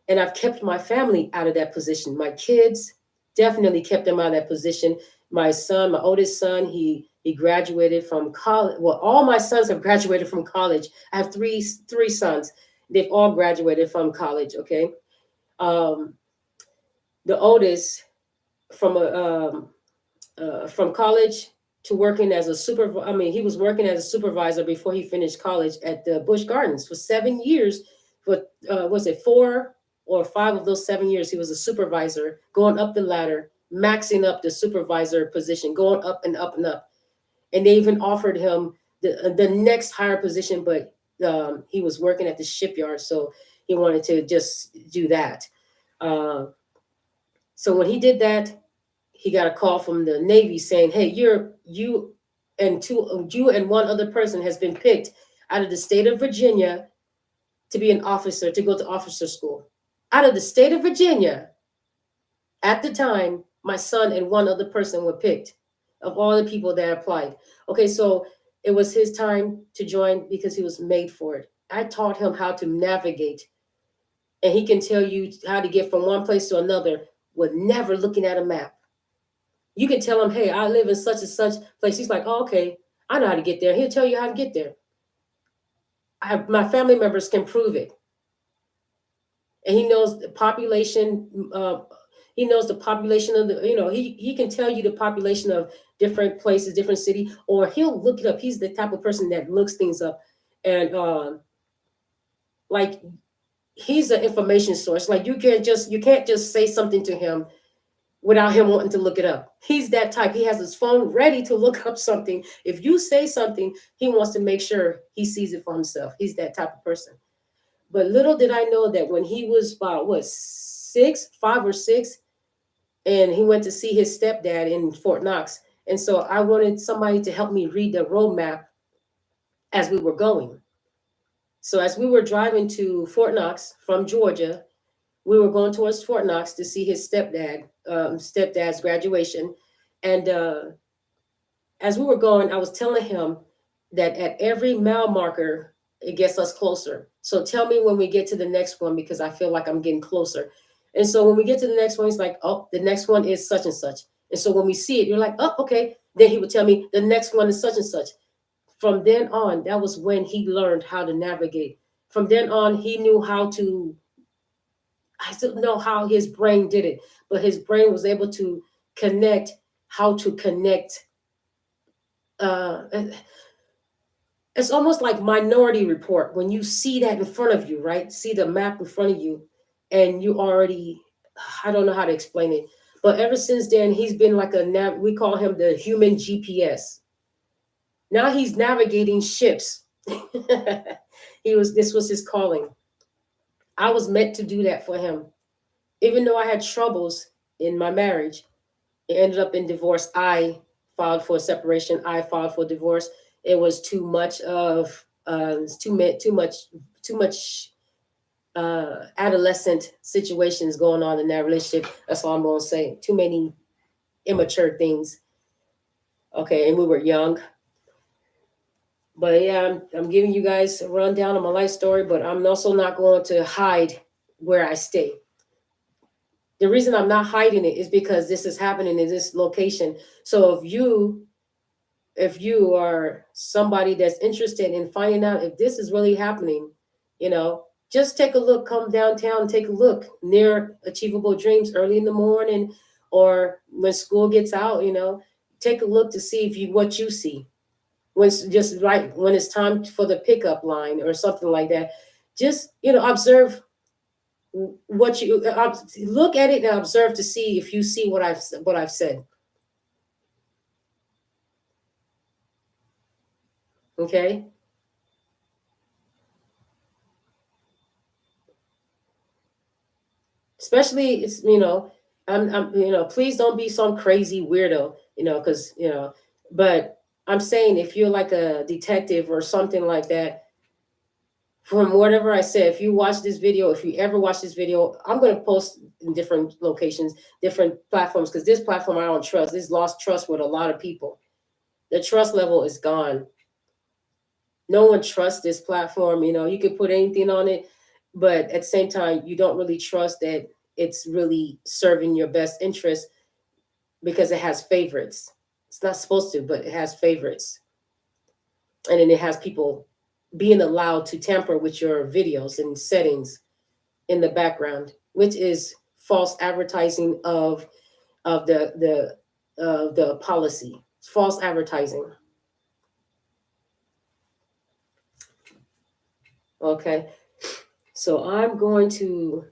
And I've kept my family out of that position. My kids definitely kept them out of that position. My son, my oldest son, he graduated from college. Well, all my sons have graduated from college. I have three sons. They've all graduated from college. Okay. um, the oldest from college to working as a supervisor. I mean, he was working as a supervisor before he finished college at the Busch Gardens for 7 years. But was it 4 or 5 of those 7 years he was a supervisor, going up the ladder, maxing up the supervisor position, going up and up and up. And they even offered him the next higher position, but he was working at the shipyard, so he wanted to just do that. Uh, so when he did that, he got a call from the Navy saying, "Hey, you and one other person has been picked out of the state of Virginia to be an officer, to go to officer school. Out of the state of Virginia, at the time, my son and one other person were picked of all the people that applied." Okay, so it was his time to join because he was made for it. I taught him how to navigate, and he can tell you how to get from one place to another with never looking at a map. You can tell him, "Hey, I live in such and such place." He's like, "Oh, okay, I know how to get there." He'll tell you how to get there. My family members can prove it. And he knows the population. He knows the population of he can tell you the population of different places, different city, or he'll look it up. He's the type of person that looks things up. And Like he's an information source. Like you can't just say something to him without him wanting to look it up. He's that type. He has his phone ready to look up something. If you say something, he wants to make sure he sees it for himself. He's that type of person. But little did I know that when he was about what, 5 or 6, and he went to see his stepdad in Fort Knox. And so I wanted somebody to help me read the roadmap as we were going. So as we were driving to Fort Knox from Georgia, we were going towards Fort Knox to see his stepdad's graduation. And as we were going, I was telling him that at every mile marker, it gets us closer. So tell me when we get to the next one, because I feel like I'm getting closer. And so when we get to the next one, he's like, oh, the next one is such and such. And so when we see it, you're like, oh, okay. Then he would tell me the next one is such and such. From then on, that was when he learned how to navigate. From then on, he knew how to, I don't know how his brain did it, but his brain was able to connect, how to connect. It's almost like Minority Report. When you see that in front of you, right? See the map in front of you, and you already, I don't know how to explain it. But ever since then, he's been like we call him the human GPS. Now he's navigating ships. This was his calling. I was meant to do that for him. Even though I had troubles in my marriage, it ended up in divorce. I filed for separation. I filed for divorce. It was too much of too much adolescent situations going on in that relationship. That's all I'm gonna say. Too many immature things. Okay, and we were young. But yeah, I'm giving you guys a rundown of my life story, but I'm also not going to hide where I stay. The reason I'm not hiding it is because this is happening in this location. So if you are somebody that's interested in finding out if this is really happening, just take a look, come downtown, take a look near Achievable Dreams early in the morning, or when school gets out, take a look to see if you what you see. When it's just right when it's time for the pickup line or something like that. Just, observe what you look at it and observe to see if you see what I've said. Okay. Especially it's please don't be some crazy weirdo, because but I'm saying if you're like a detective or something like that, from whatever I said, if you watch this video, if you ever watch this video, I'm going to post in different locations, different platforms, because this platform I don't trust. This lost trust with a lot of people. The trust level is gone. No one trusts this platform. You could put anything on it, but at the same time, you don't really trust that it's really serving your best interest because it has favorites. It's not supposed to, but it has favorites. And then it has people being allowed to tamper with your videos and settings in the background, which is false advertising of the policy. It's false advertising. Okay. So I'm going to,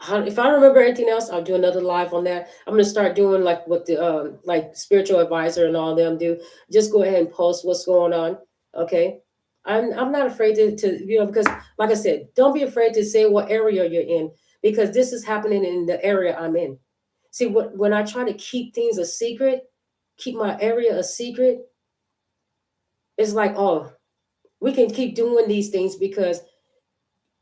if I remember anything else, I'll do another live on that. I'm gonna start doing like what the like spiritual advisor and all them do. Just go ahead and post what's going on. Okay. I'm not afraid to because like I said, don't be afraid to say what area you're in, because this is happening in the area I'm in. See, when I try to keep things a secret, keep my area a secret, it's like, oh, we can keep doing these things because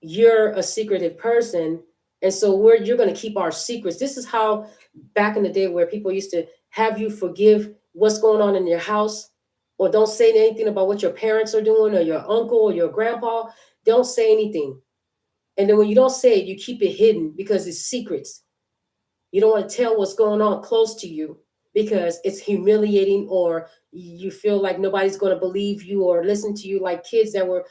you're a secretive person, and so you're going to keep our secrets. This is how back in the day where people used to have you forgive what's going on in your house, or don't say anything about what your parents are doing, or your uncle or your grandpa. Don't say anything. And then when you don't say it, you keep it hidden because it's secrets. You don't want to tell what's going on close to you because it's humiliating, or you feel like nobody's going to believe you or listen to you, like kids that were,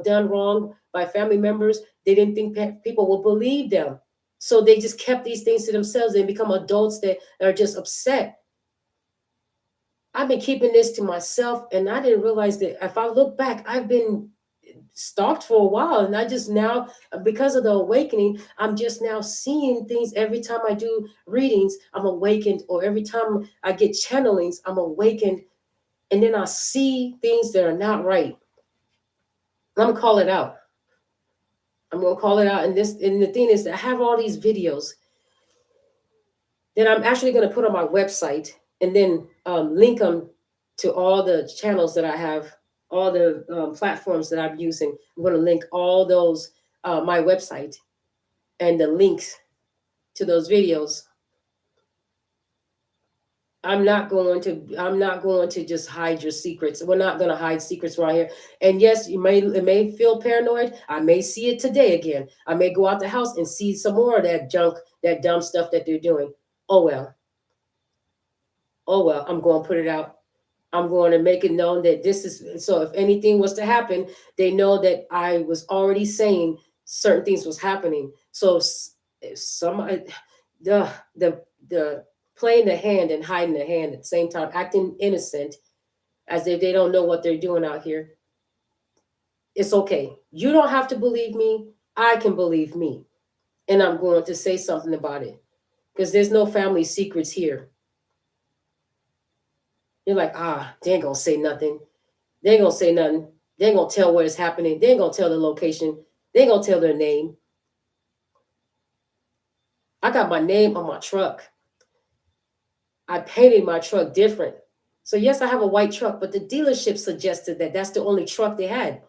done wrong by family members. They didn't think people will believe them. So they just kept these things to themselves and become adults that are just upset. I've been keeping this to myself, and I didn't realize that if I look back, I've been stalked for a while, and I just now, because of the awakening, I'm just now seeing things. Every time I do readings, I'm awakened, or every time I get channelings, I'm awakened, and then I see things that are not right. I'm gonna call it out. I'm gonna call it out. And the thing is that I have all these videos that I'm actually gonna put on my website, and then link them to all the channels that I have, all the platforms that I'm using. I'm gonna link all those, my website, and the links to those videos. I'm not going to just hide your secrets. We're not going to hide secrets right here. And yes, it may feel paranoid. I may see it today again. I may go out the house and see some more of that junk, that dumb stuff that they're doing. Oh well. Oh well. I'm going to put it out. I'm going to make it known that this is so. If anything was to happen, they know that I was already saying certain things was happening. So if somebody, the playing the hand and hiding the hand at the same time, acting innocent, as if they don't know what they're doing out here. It's okay. You don't have to believe me. I can believe me, and I'm going to say something about it, because there's no family secrets here. You're like, they ain't gonna say nothing. They ain't gonna say nothing. They ain't gonna tell where it's happening. They ain't gonna tell the location. They ain't gonna tell their name. I got my name on my truck. I painted my truck different. So yes, I have a white truck, but the dealership suggested that that's the only truck they had.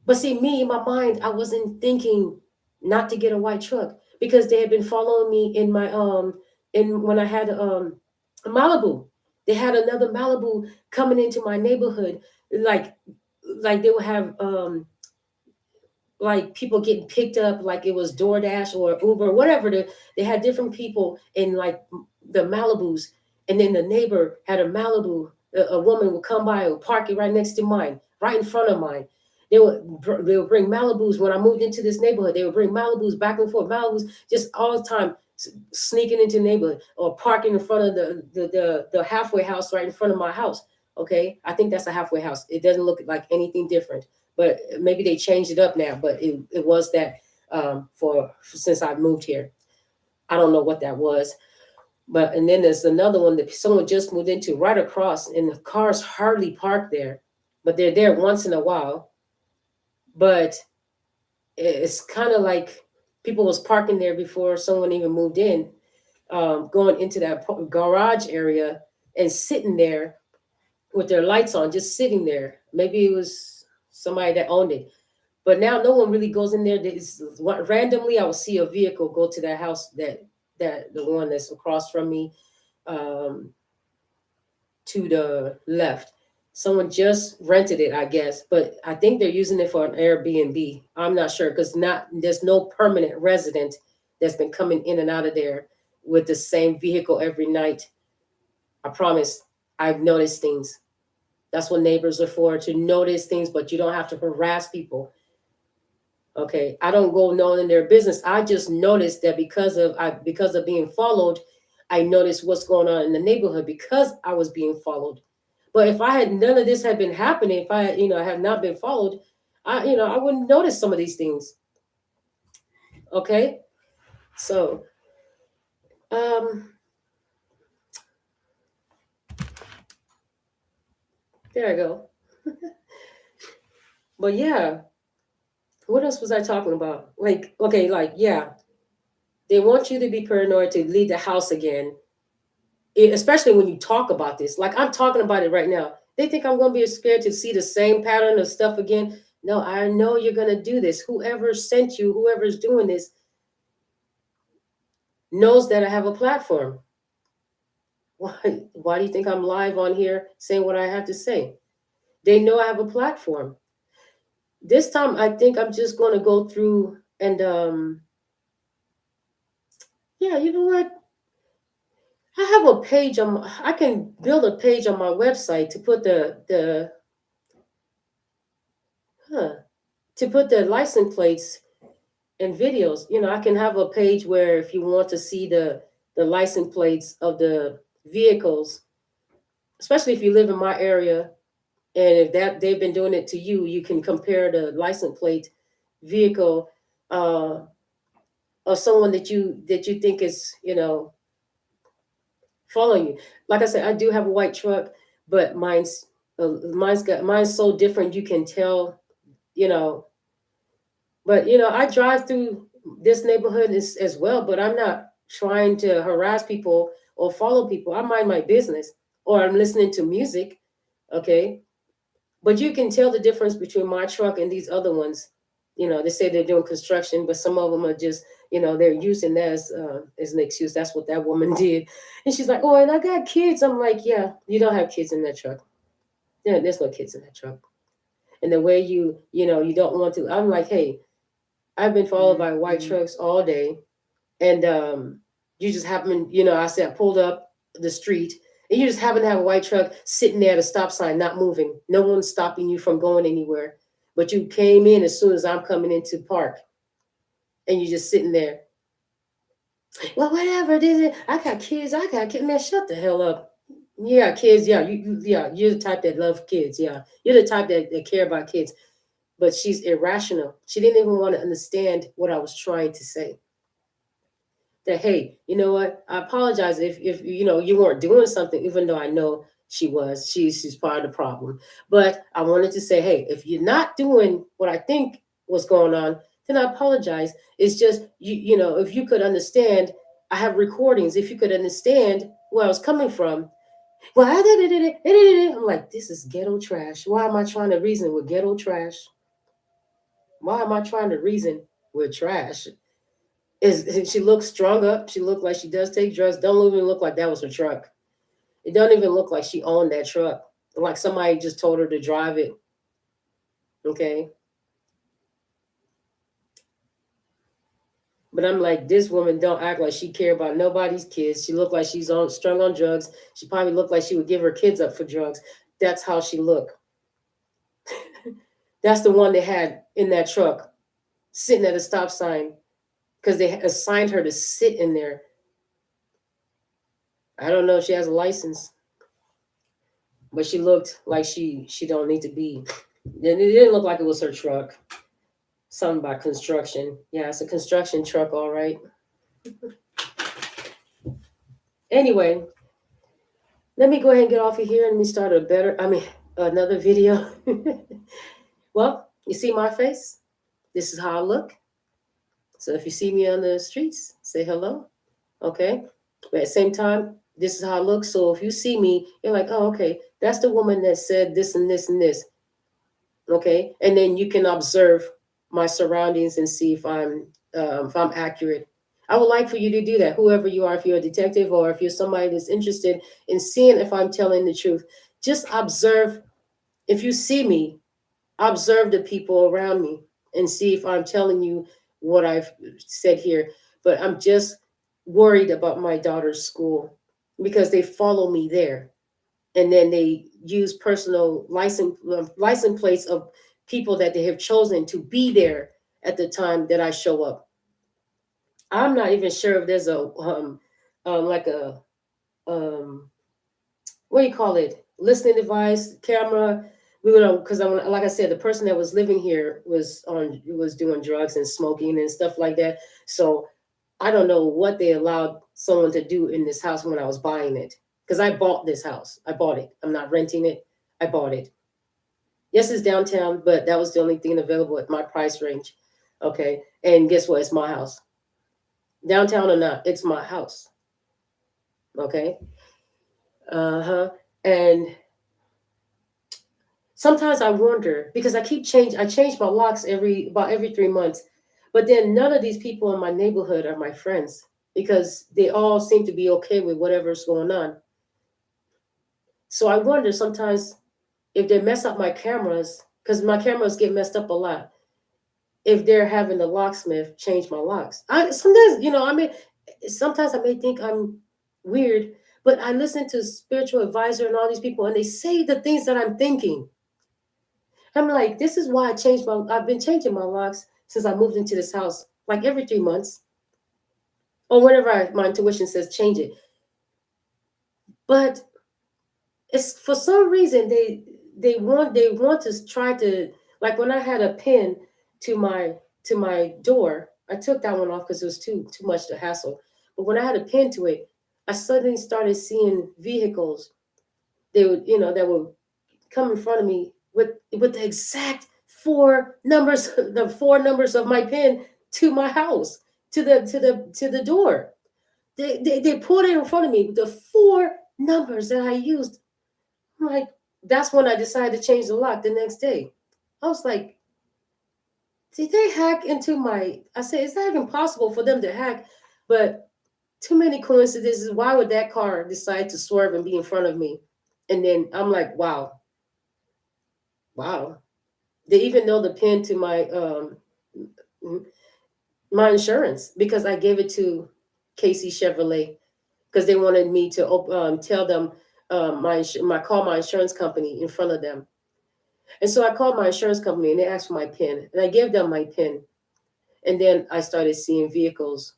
But see, me in my mind, I wasn't thinking not to get a white truck, because they had been following me in my in when I had a Malibu. They had another Malibu coming into my neighborhood, like they would have like people getting picked up, like it was DoorDash or Uber, whatever. They had different people in like the Malibus, and then the neighbor had a Malibu. A woman would come by and park it right next to mine, right in front of mine. They would bring Malibus when I moved into this neighborhood. They would bring Malibus back and forth, Malibus just all the time, sneaking into the neighborhood or parking in front of the halfway house right in front of my house. Okay, I think that's a halfway house. It doesn't look like anything different, but maybe they changed it up now. But it was that for since I moved here. I don't know what that was. But and then there's another one that someone just moved into right across, and the cars hardly park there, but they're there once in a while. But it's kind of like people was parking there before someone even moved in, going into that garage area and sitting there with their lights on, just sitting there. Maybe it was somebody that owned it. But now no one really goes in there. Randomly, I will see a vehicle go to that house, that the one that's across from me, um, to the left. Someone just rented it, I guess, but I think they're using it for an Airbnb. I'm not sure, because there's no permanent resident that's been coming in and out of there with the same vehicle every night. I promise, I've noticed things. That's what neighbors are for, to notice things, but you don't have to harass people. Okay, I don't go knowing their business. I just noticed that because of being followed, I noticed what's going on in the neighborhood because I was being followed. But if none of this had been happening, if I have not been followed, I wouldn't notice some of these things. Okay, so um, there I go. But yeah, what else was I talking about? Like, okay, like yeah, they want you to be paranoid to leave the house again, especially when you talk about this. Like I'm talking about it right now. They think I'm going to be scared to see the same pattern of stuff again. No, I know you're going to do this. Whoever sent you, whoever's doing this, knows that I have a platform. Why do you think I'm live on here saying what I have to say? They know I have a platform. This time, I think I'm just going to go through and, yeah, you know what? I have a page I can build a page on my website to put huh, to put the license plates and videos. I can have a page where if you want to see the license plates of the vehicles, especially if you live in my area, And if that they've been doing it to you, you can compare the license plate vehicle uh, of someone that you think is, following you. Like I said, I do have a white truck, but mine's so different. You can tell, you know. But I drive through this neighborhood as well. But I'm not trying to harass people or follow people. I mind my business, or I'm listening to music. Okay, but you can tell the difference between my truck and these other ones. They say they're doing construction, but some of them are just, they're using that as an excuse. That's what that woman did. And she's like, oh, and I got kids. I'm like, yeah, you don't have kids in that truck. Yeah, there's no kids in that truck. And the way you don't want to, I'm like, hey, I've been followed by white trucks all day. And you just happen, I said, I pulled up the street, and you just happen to have a white truck sitting there at a stop sign, not moving. No one's stopping you from going anywhere. But you came in as soon as I'm coming into park, and you're just sitting there. Well, whatever. I got kids. I got kids. Man, shut the hell up. Yeah, kids. Yeah, you're the type that love kids. Yeah, you're the type that care about kids. But she's irrational. She didn't even want to understand what I was trying to say. That, hey, you know what? I apologize if you weren't doing something, even though I know she was. She's part of the problem. But I wanted to say, hey, if you're not doing what I think was going on, then I apologize. It's just if you could understand, I have recordings. If you could understand where I was coming from. Well, I'm like, this is ghetto trash. Why am I trying to reason with ghetto trash? Why am I trying to reason with trash? She looks strung up. She looked like she does take drugs. Don't even look like that was her truck. It don't even look like she owned that truck. Like somebody just told her to drive it. Okay. But I'm like, this woman don't act like she care about nobody's kids. She looked like she's strung on drugs. She probably looked like she would give her kids up for drugs. That's how she looked. That's the one they had in that truck, sitting at a stop sign, because they assigned her to sit in there. I don't know if she has a license, but she looked like she don't need to be. And it didn't look like it was her truck. Something about construction. Yeah, it's a construction truck, all right. Anyway, let me go ahead and get off of here and let me start another video. Well, you see my face? This is how I look. So if you see me on the streets, say hello. Okay. But at the same time, this is how I look. So if you see me, you're like, oh, okay, that's the woman that said this and this and this. Okay. And then you can observe my surroundings and see if I'm accurate. I would like for you to do that, whoever you are, if you're a detective or if you're somebody that's interested in seeing if I'm telling the truth. Just observe. If you see me, observe the people around me and see if I'm telling you what I've said here. But I'm just worried about my daughter's school because they follow me there, and then they use personal license plates of people that they have chosen to be there at the time that I show up. I'm not even sure if there's like a what do you call it, listening device, camera. We would, because like I said, the person that was living here was doing drugs and smoking and stuff like that. So I don't know what they allowed someone to do in this house when I was buying it, because I bought this house. I bought it. I'm not renting it. I bought it. Yes, it's downtown, but that was the only thing available at my price range. Okay, and guess what? It's my house. Downtown or not, it's my house. Okay. Uh-huh. And sometimes I wonder, because I change my locks about every 3 months, but then none of these people in my neighborhood are my friends because they all seem to be okay with whatever's going on. So I wonder sometimes if they mess up my cameras, because my cameras get messed up a lot, if they're having the locksmith change my locks. Sometimes I may think I'm weird, but I listen to spiritual advisor and all these people, and they say the things that I'm thinking. I'm like, this is why I've been changing my locks since I moved into this house, like every 3 months, or whenever my intuition says change it. But it's for some reason they want to try to, like when I had a pin to my door, I took that one off because it was too much to hassle. But when I had a pin to it, I suddenly started seeing vehicles. They would, that would come in front of me with the exact four numbers, the four numbers of my pin to my house, to the door. They put it in front of me with the four numbers that I used. I'm like, that's when I decided to change the lock the next day. I was like, did they hack into my? I said, it's not even possible for them to hack, but too many coincidences. Why would that car decide to swerve and be in front of me? And then I'm like, wow. They even know the pin to my insurance because I gave it to Casey Chevrolet because they wanted me to tell them call my insurance company in front of them. And so I called my insurance company and they asked for my PIN and I gave them my PIN. And then I started seeing vehicles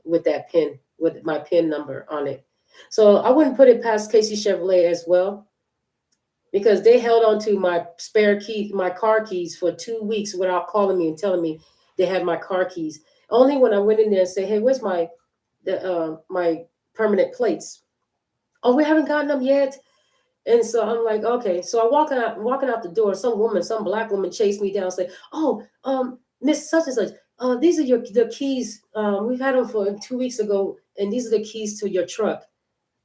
with that PIN, with my PIN number on it. So I wouldn't put it past Casey Chevrolet as well because they held on to my spare key, my car keys for 2 weeks without calling me and telling me they had my car keys. Only when I went in there and said, hey, where's my permanent plates? Oh, we haven't gotten them yet. And so I'm like, okay. So I walking out the door. Some black woman chased me down and said, oh, Miss such and such. These are the keys. We've had them for 2 weeks ago, and these are the keys to your truck.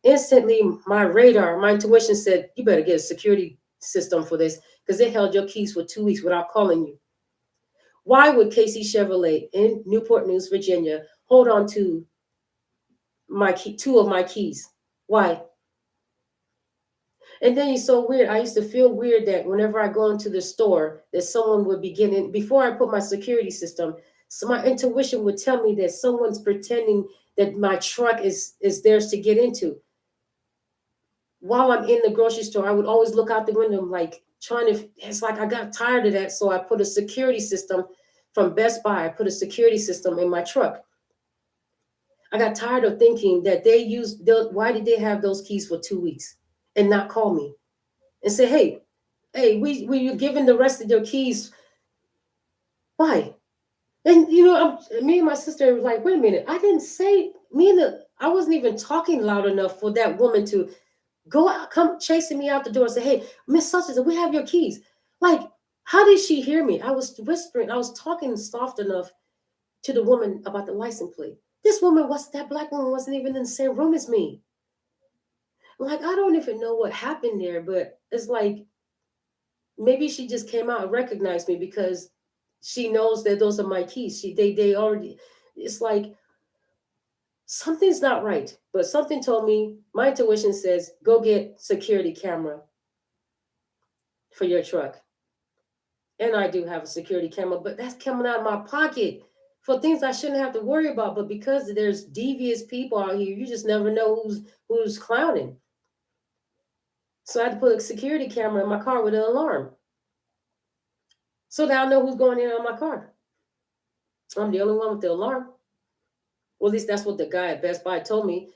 Instantly, my intuition said, you better get a security system for this because they held your keys for 2 weeks without calling you. Why would Casey Chevrolet in Newport News, Virginia, hold on to two of my keys? Why? And then it's so weird. I used to feel weird that whenever I go into the store, that someone would be getting, before I put my security system, so my intuition would tell me that someone's pretending that my truck is theirs to get into. While I'm in the grocery store, I would always look out the window like it's like I got tired of that. So I put a security system from Best Buy. I put a security system in my truck. I got tired of thinking that why did they have those keys for 2 weeks and not call me and say, hey, we giving the rest of your keys. Why? And me and my sister were like, wait a minute, I didn't say I wasn't even talking loud enough for that woman to go out, come chasing me out the door and say, hey, Miss such and such, we have your keys. Like, how did she hear me? I was whispering, I was talking soft enough to the woman about the license plate. That black woman wasn't even in the same room as me. Like, I don't even know what happened there, but it's like, maybe she just came out and recognized me because she knows that those are my keys. They already, it's like something's not right, but something told me, my intuition says, go get security camera for your truck. And I do have a security camera, but that's coming out of my pocket for things I shouldn't have to worry about. But because there's devious people out here, you just never know who's clowning. So I had to put a security camera in my car with an alarm. So now I know who's going in on my car. I'm the only one with the alarm. Well, at least that's what the guy at Best Buy told me,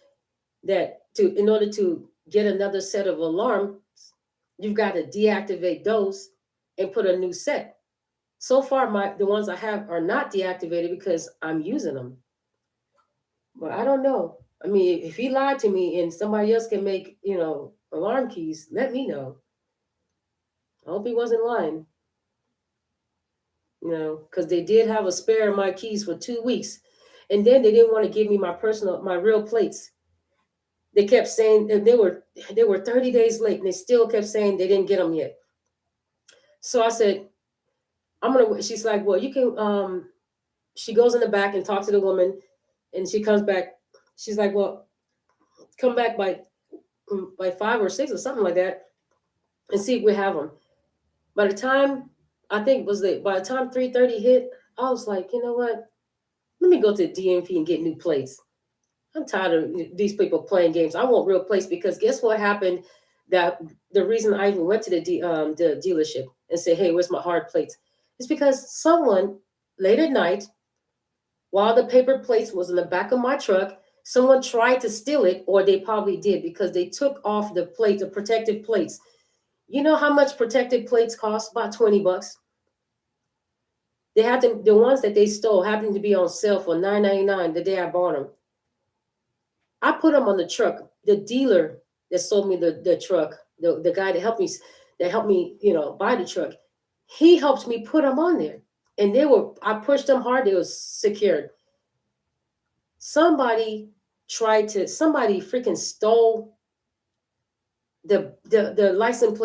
that in order to get another set of alarms, you've got to deactivate those and put a new set. So far, the ones I have are not deactivated because I'm using them. But I don't know. I mean, if he lied to me and somebody else can make, alarm keys, let me know. I hope he wasn't lying. Because they did have a spare of my keys for 2 weeks. And then they didn't want to give me my real plates. They kept saying that they were 30 days late and they still kept saying they didn't get them yet. So I said, she's like, well, you can, she goes in the back and talks to the woman and she comes back. She's like, well, come back by 5 or 6 or something like that and see if we have them. By the time, by the time 3:30 hit, I was like, you know what? Let me go to the DMV and get new plates. I'm tired of these people playing games. I want real plates because guess what happened? That the reason I even went to the dealership and said, hey, where's my hard plates? It's because someone late at night, while the paper plates was in the back of my truck, someone tried to steal it, or they probably did because they took off the protective plates. You know how much protective plates cost? About $20. They had to, the ones that they stole happened to be on sale for $9.99 the day I bought them. I put them on the truck. The dealer that sold me the truck, the guy that helped me, buy the truck, he helped me put them on there. And I pushed them hard, they were secured. Somebody somebody freaking stole the license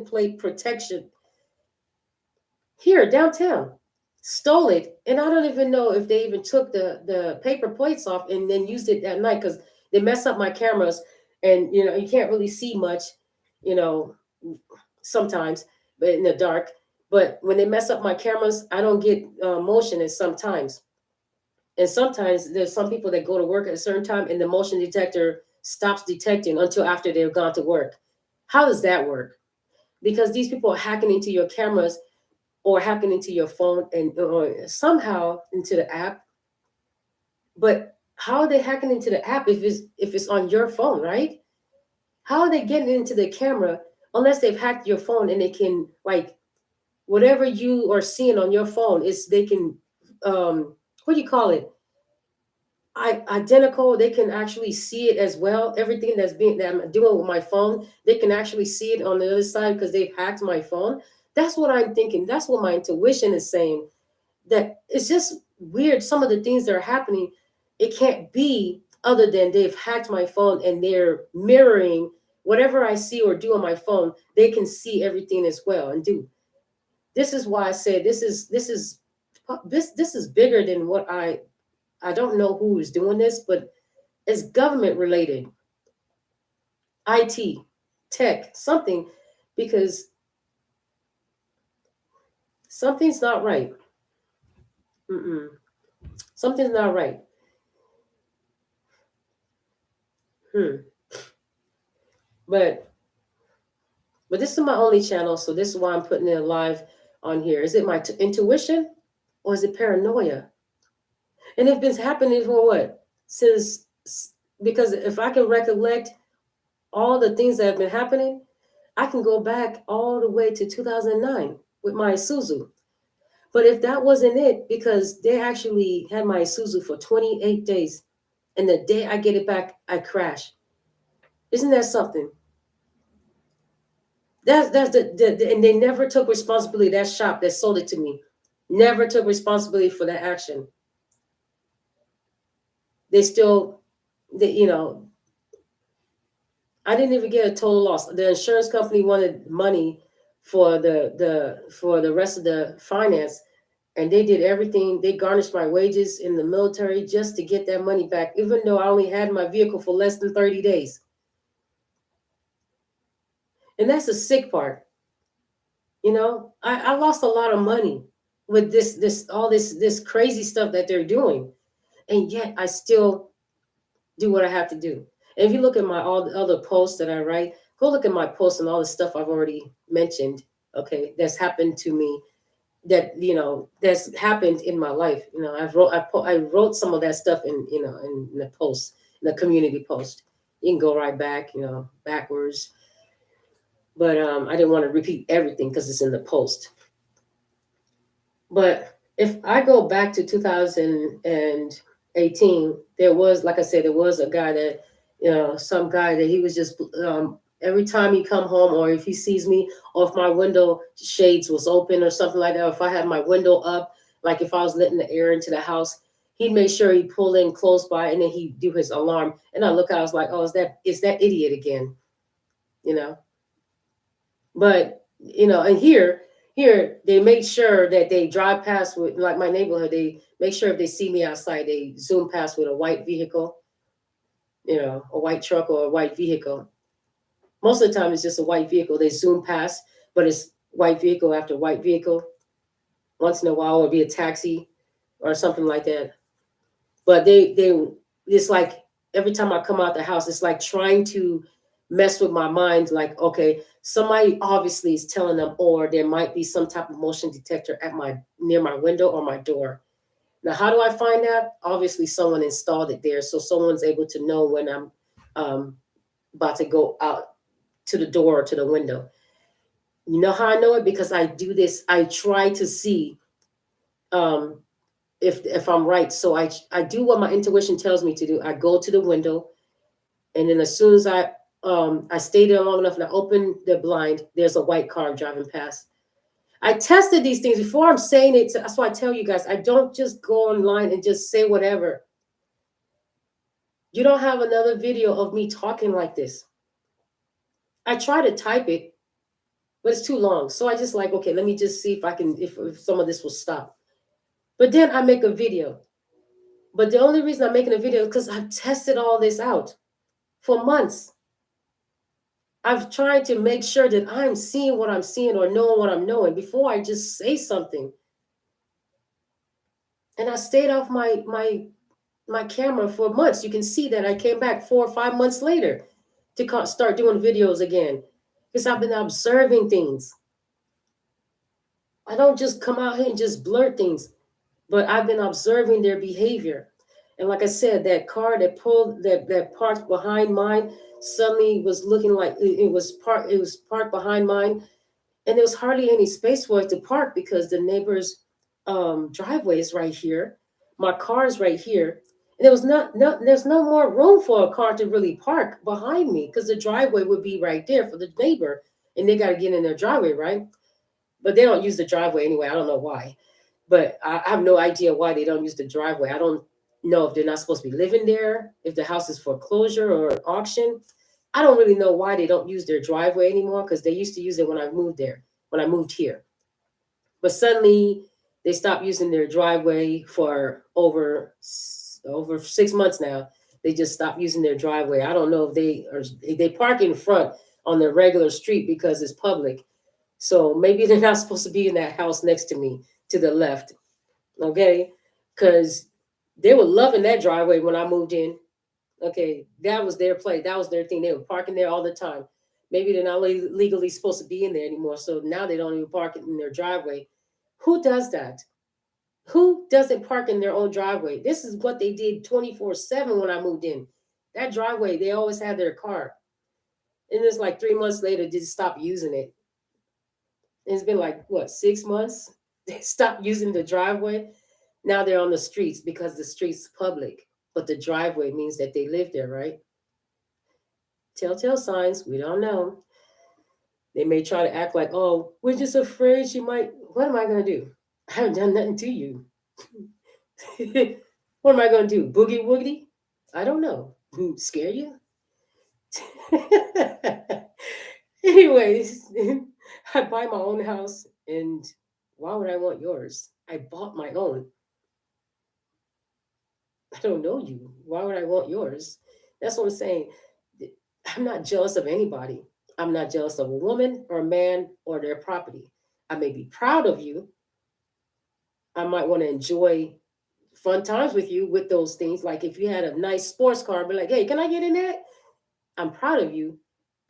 plate protection here downtown, stole it, and I don't even know if they even took the paper plates off and then used it at night, because they mess up my cameras, and you can't really see much, you know sometimes, but in the dark. But when they mess up my cameras, I don't get motion, and sometimes there's some people that go to work at a certain time and the motion detector stops detecting until after they've gone to work. How does that work? Because these people are hacking into your cameras or hacking into your phone and or somehow into the app. But how are they hacking into the app if it's on your phone, right? How are they getting into the camera unless they've hacked your phone and they can, like, whatever you are seeing on your phone is they can, what do you call it? Identical. They can actually see it as well. Everything that I'm doing with my phone, they can actually see it on the other side because they've hacked my phone. That's what I'm thinking. That's what my intuition is saying. That it's just weird. Some of the things that are happening, it can't be other than they've hacked my phone and they're mirroring whatever I see or do on my phone. They can see everything as well and do. This is why I say this is bigger than what I don't know who is doing this, but it's government related, IT, tech, something, because something's not right. Mm-mm. Something's not right. Hmm. But this is my only channel, so this is why I'm putting it live on here. Is it my intuition or is it paranoia? And it's been happening for what? Because if I can recollect all the things that have been happening, I can go back all the way to 2009 with my Isuzu. But if that wasn't it, because they actually had my Isuzu for 28 days, and the day I get it back, I crash. Isn't that something? That's and they never took responsibility. That shop that sold it to me never took responsibility for that action. They still, I didn't even get a total loss. The insurance company wanted money for the rest of the finance, and they did everything. They garnished my wages in the military just to get that money back, even though I only had my vehicle for less than 30 days. And that's the sick part. I lost a lot of money with this crazy stuff that they're doing. And yet I still do what I have to do. And if you look at all the other posts that I write, go look at my posts and all the stuff I've already mentioned. Okay, that's happened to me. That's happened in my life. I wrote some of that stuff in the post, in the community post. You can go right back, backwards. But I didn't want to repeat everything because it's in the post. But if I go back to 2018, there was, like I said, there was a guy that, some guy that he was just, every time he come home, or if he sees me, or if my window shades was open or something like that, or if I had my window up, like if I was letting the air into the house, he'd make sure he pull in close by, and then he'd do his alarm. And I look out, I was like, oh, is that idiot again? You know? But, and here they make sure that they drive past with, like my neighborhood, they make sure if they see me outside, they zoom past with a white vehicle, a white truck or a white vehicle. Most of the time it's just a white vehicle. They zoom past, but it's white vehicle after white vehicle. Once in a while it'll be a taxi or something like that. But it's like every time I come out the house, it's like trying to mess with my mind. Like, okay, somebody obviously is telling them, or there might be some type of motion detector near my window or my door. Now, how do I find that? Obviously, someone installed it there, so someone's able to know when I'm about to go out to the door or to the window. You know how I know it? Because I do this. I try to see um, if I'm right. So I do what my intuition tells me to do. I go to the window, and then as soon as I stay there long enough and I open the blind, there's a white car driving past. I tested these things before I'm saying it. That's why I tell you guys, I don't just go online and just say whatever. You don't have another video of me talking like this. I try to type it, but it's too long. So I just like, okay, let me just see if I can, if some of this will stop. But then I make a video. But the only reason I'm making a video is because I've tested all this out for months. I've tried to make sure that I'm seeing what I'm seeing or knowing what I'm knowing before I just say something. And I stayed off my camera for months. You can see that I came back 4 or 5 months later to start doing videos again because I've been observing things. I don't just come out here and just blurt things, but I've been observing their behavior. And like I said, that car that pulled that parked behind mine suddenly was looking like it was parked behind mine, and there was hardly any space for it to park because the neighbor's driveway is right here. My car is right here. And there was there's no more room for a car to really park behind me because the driveway would be right there for the neighbor, and they got to get in their driveway, right? But they don't use the driveway anyway. I don't know why, but I have no idea why they don't use the driveway. I don't know if they're not supposed to be living there, if the house is foreclosure or auction. I don't really know why they don't use their driveway anymore because they used to use it when I moved there, when I moved here. But suddenly they stopped using their driveway for over 6 months now. They just stopped using their driveway. I don't know if they park in front on the regular street because it's public. So maybe they're not supposed to be in that house next to me to the left. Okay? Because they were loving that driveway when I moved in. Okay, that was their play. That was their thing. They were parking there all the time. Maybe they're not legally supposed to be in there anymore. So now they don't even park in their driveway. Who does that? Who doesn't park in their own driveway? This is what they did 24/7 when I moved in. That driveway, they always had their car. And it's like 3 months later, they just stopped using it. It's been like, what, 6 months? They stopped using the driveway. Now they're on the streets because the street's public. But the driveway means that they live there, right? Telltale signs, we don't know. They may try to act like, oh, we're just afraid she might. What am I going to do? I haven't done nothing to you. What am I going to do? Boogie woogie? I don't know. Scare you? Anyways, I buy my own house, and why would I want yours? I bought my own. I don't know you. Why would I want yours? That's what I'm saying. I'm not jealous of anybody. I'm not jealous of a woman or a man or their property. I may be proud of you. I might want to enjoy fun times with you with those things. Like if you had a nice sports car, be like, hey, can I get in that? I'm proud of you.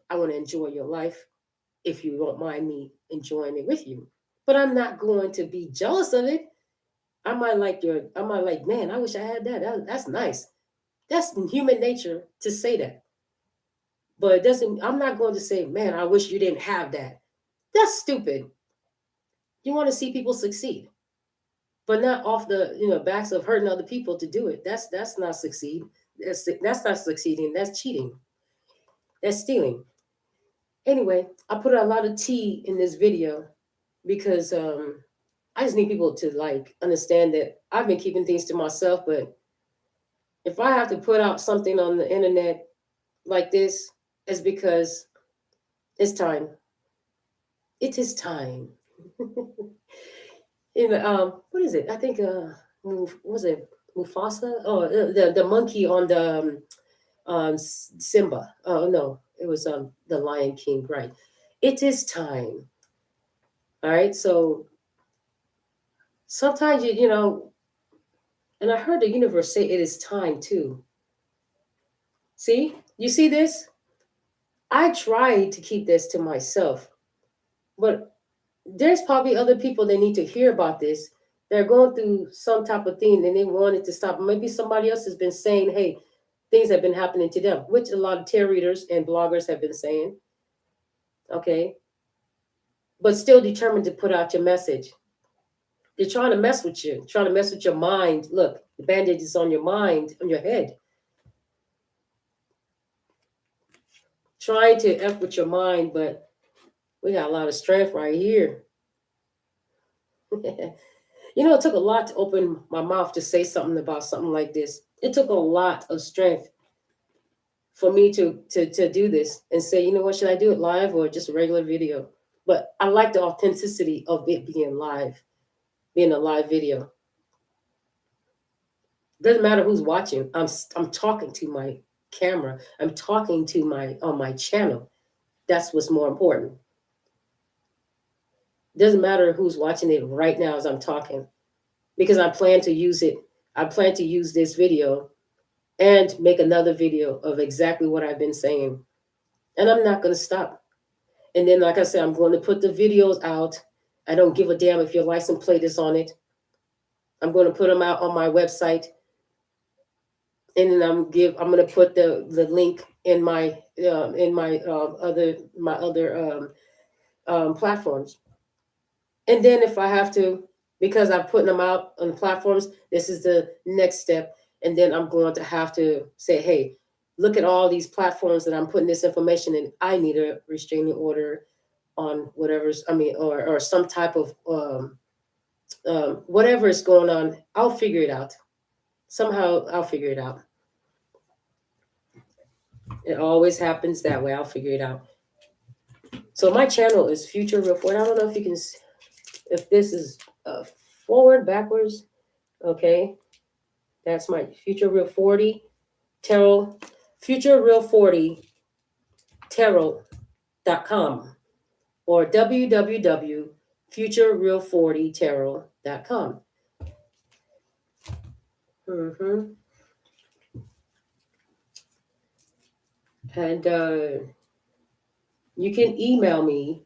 I want to enjoy your life if you don't mind me enjoying it with you. But I'm not going to be jealous of it. I might like, man, I wish I had that. That's nice. That's human nature to say that. But it doesn't, I'm not going to say, man, I wish you didn't have that. That's stupid. You want to see people succeed, but not off the backs of hurting other people to do it. That's not succeed. That's not succeeding. That's cheating. That's stealing. Anyway, I put a lot of tea in this video because I just need people to like understand that I've been keeping things to myself, but if I have to put out something on the internet like this, it's because it's time. It is time. What is it? I think what was it Mufasa? Oh, the monkey on the Simba. Oh no, it was the Lion King, right? It is time. All right, so sometimes and I heard the universe say it is time too. See, you see this? I tried to keep this to myself, but there's probably other people that need to hear about this. They're going through some type of thing and they want it to stop. Maybe somebody else has been saying, hey, things have been happening to them, which a lot of tarot readers and bloggers have been saying. okay, but still determined to put out your message. They're trying to mess with you, trying to mess with your mind. Look, the bandage is on your mind, on your head. Trying to F with your mind, but we got a lot of strength right here. You know, it took a lot to open my mouth to say something about something like this. It took a lot of strength for me to do this and say, you know what, should I do it live or just a regular video? But I like the authenticity of it being live, being a live video. Doesn't matter who's watching. I'm talking to my camera. I'm talking to my on my channel. That's what's more important. Doesn't matter who's watching it right now as I'm talking, because I plan to use it. I plan to use this video and make another video of exactly what I've been saying. And I'm not going to stop. And then, like I said, I'm going to put the videos out. I don't give a damn if your license plate is on it. I'm going to put them out on my website. And then I'm going to put the link in my other platforms. And then if I have to, because I'm putting them out on the platforms, this is the next step. And then I'm going to have to say, hey, look at all these platforms that I'm putting this information in. I need a restraining order on whatever's, or some type of whatever is going on. I'll figure it out. Somehow I'll figure it out. It always happens that way. I'll figure it out. So my channel is Future Real 40. I don't know if you can, if this is forward, backwards. Okay. That's my Future Real 40 Tarot. Future Real 40 Tarot.com or www.futurereal40tarot.com. And you can email me,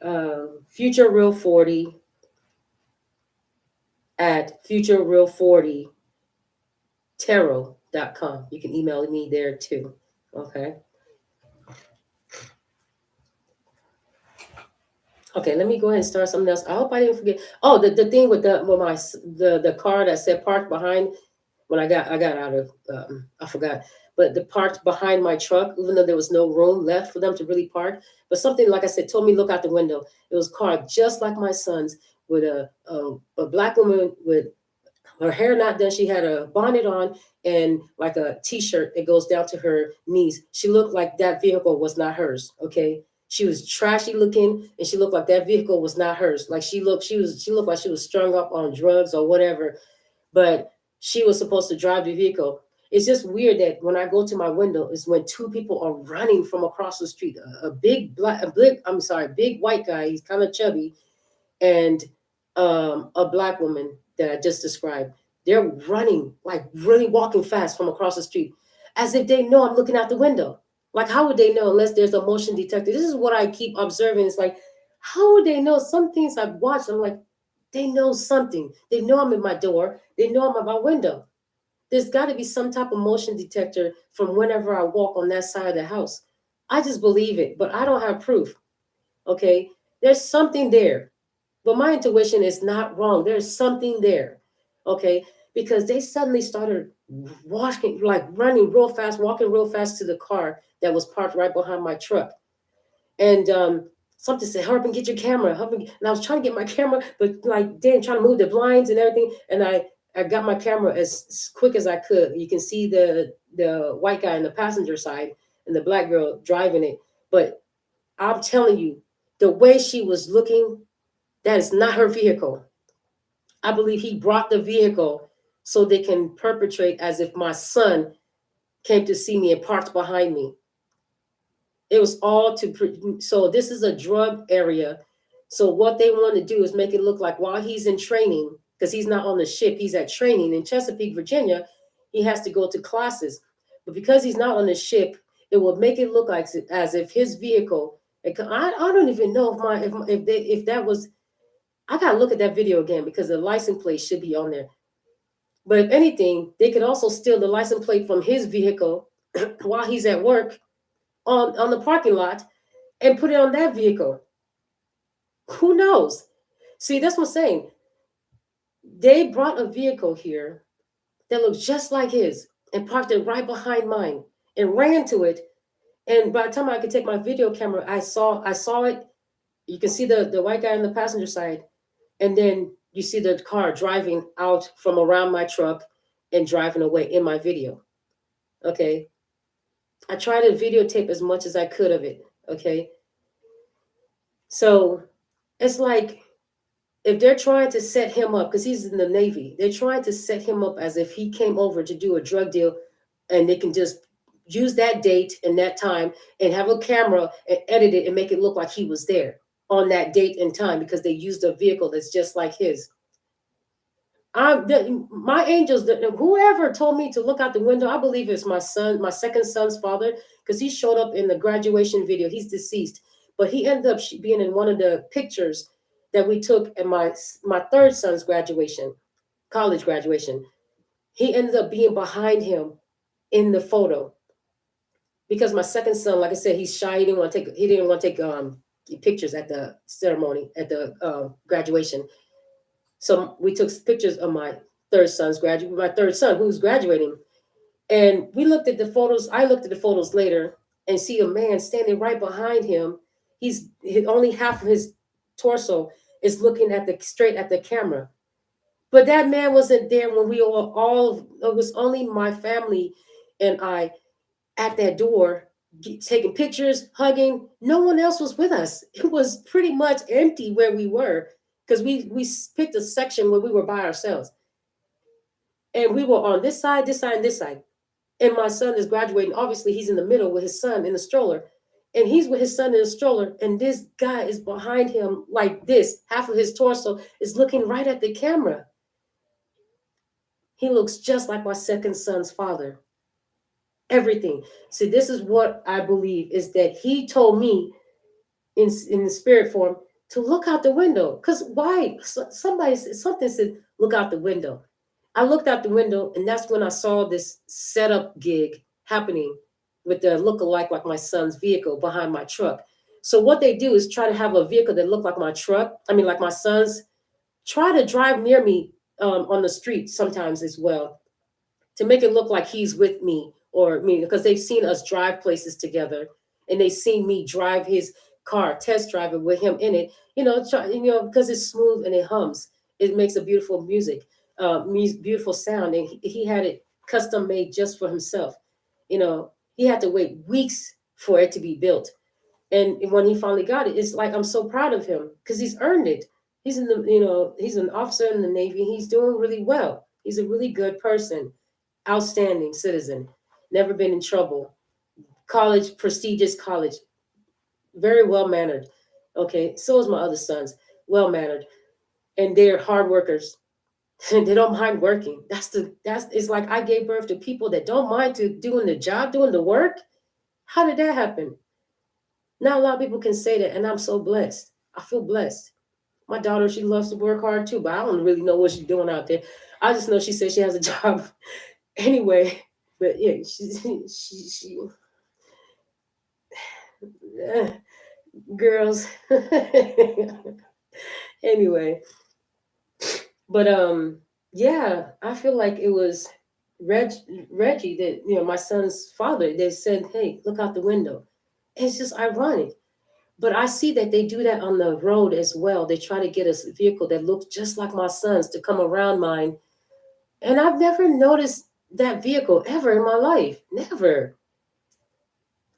futurereal40 at futurereal40tarot.com. You can email me there too. Okay. Okay, let me go ahead and start something else. I hope I didn't forget. Oh, the thing with the car that said parked behind. When I got out of, I forgot. But the parked behind my truck, even though there was no room left for them to really park. But something, like I said, told me look out the window. It was parked just like my son's, with a black woman with her hair not done. She had a bonnet on and like a t-shirt that goes down to her knees. She looked like that vehicle was not hers. Okay. She was trashy looking and she looked like that vehicle was not hers. Like she looked like she was strung up on drugs or whatever, but she was supposed to drive the vehicle. It's just weird that when I go to my window is when two people are running from across the street. A big white guy. He's kind of chubby, and a black woman that I just described. They're running, like really walking fast from across the street, as if they know I'm looking out the window. Like, how would they know unless there's a motion detector? This is what I keep observing. It's like, how would they know? Some things I've watched, I'm like, they know something. They know I'm in my door. They know I'm at my window. There's got to be some type of motion detector from whenever I walk on that side of the house. I just believe it, but I don't have proof. Okay? There's something there. But my intuition is not wrong. There's something there. Okay? Because they suddenly started walking, like running real fast, walking real fast to the car that was parked right behind my truck. And something said, hurry up and get your camera. And I was trying to get my camera, but like, damn, trying to move the blinds and everything. And I got my camera as quick as I could. You can see the white guy on the passenger side and the black girl driving it. But I'm telling you, the way she was looking, that is not her vehicle. I believe he brought the vehicle so they can perpetrate as if my son came to see me and parked behind me. It was all so this is a drug area. So what they want to do is make it look like while he's in training, because he's not on the ship, he's at training in Chesapeake, Virginia, he has to go to classes. But because he's not on the ship, it will make it look like as if his vehicle, I don't even know if that was, I gotta look at that video again because the license plate should be on there. But if anything, they could also steal the license plate from his vehicle while he's at work on the parking lot and put it on that vehicle. Who knows? See, that's what I'm saying. They brought a vehicle here that looked just like his and parked it right behind mine and ran to it. And by the time I could take my video camera, I saw it. You can see the white guy on the passenger side, and then you see the car driving out from around my truck and driving away in my video. Okay. I tried to videotape as much as I could of it. Okay. So it's like if they're trying to set him up, because he's in the Navy, they're trying to set him up as if he came over to do a drug deal and they can just use that date and that time and have a camera and edit it and make it look like he was there on that date and time because they used a vehicle that's just like his. My angels, whoever told me to look out the window, I believe it's my son, my second son's father, because he showed up in the graduation video. He's deceased, but he ended up being in one of the pictures that we took at my third son's graduation, college graduation. He ended up being behind him in the photo because my second son, like I said, he's shy. He didn't want to take pictures at the ceremony at the graduation. So we took pictures of my my third son who's graduating. And we looked at the photos. I looked at the photos later and see a man standing right behind him. Only half of his torso is looking at the straight at the camera. But that man wasn't there when we all it was only my family and I at that door taking pictures, hugging. No one else was with us. It was pretty much empty where we were because we picked a section where we were by ourselves. And we were on this side, this side, and this side. And my son is graduating. Obviously, he's in the middle with his son in the stroller. And he's with his son in the stroller. And this guy is behind him like this. Half of his torso is looking right at the camera. He looks just like my second son's father. Everything. See, this is what I believe is that he told me in the spirit form to look out the window. Because why? Something said, look out the window. I looked out the window, and that's when I saw this setup gig happening with the look-alike like my son's vehicle behind my truck. So what they do is try to have a vehicle that looked like my truck. I mean, like my son's. Try to drive near me on the street sometimes as well to make it look like he's with me or me because they've seen us drive places together and they've seen me drive his car, test drive it with him in it. Because it's smooth and it hums. It makes a beautiful beautiful sound, and he had it custom made just for himself. He had to wait weeks for it to be built, and when he finally got it, it's like I'm so proud of him because he's earned it. He's an officer in the Navy. He's doing really well. He's a really good person, outstanding citizen, never been in trouble. College, prestigious college, very well mannered. Okay, so is my other sons, well mannered, and they're hard workers. They don't mind working. It's like I gave birth to people that don't mind doing the job, doing the work. How did that happen? Not a lot of people can say that, and I'm so blessed. I feel blessed. My daughter, she loves to work hard too, but I don't really know what she's doing out there. I just know she says she has a job anyway. But yeah, she girls. Anyway, but yeah, I feel like it was Reggie that my son's father. They said, "Hey, look out the window." It's just ironic. But I see that they do that on the road as well. They try to get a vehicle that looks just like my son's to come around mine. And I've never noticed that vehicle ever in my life. Never.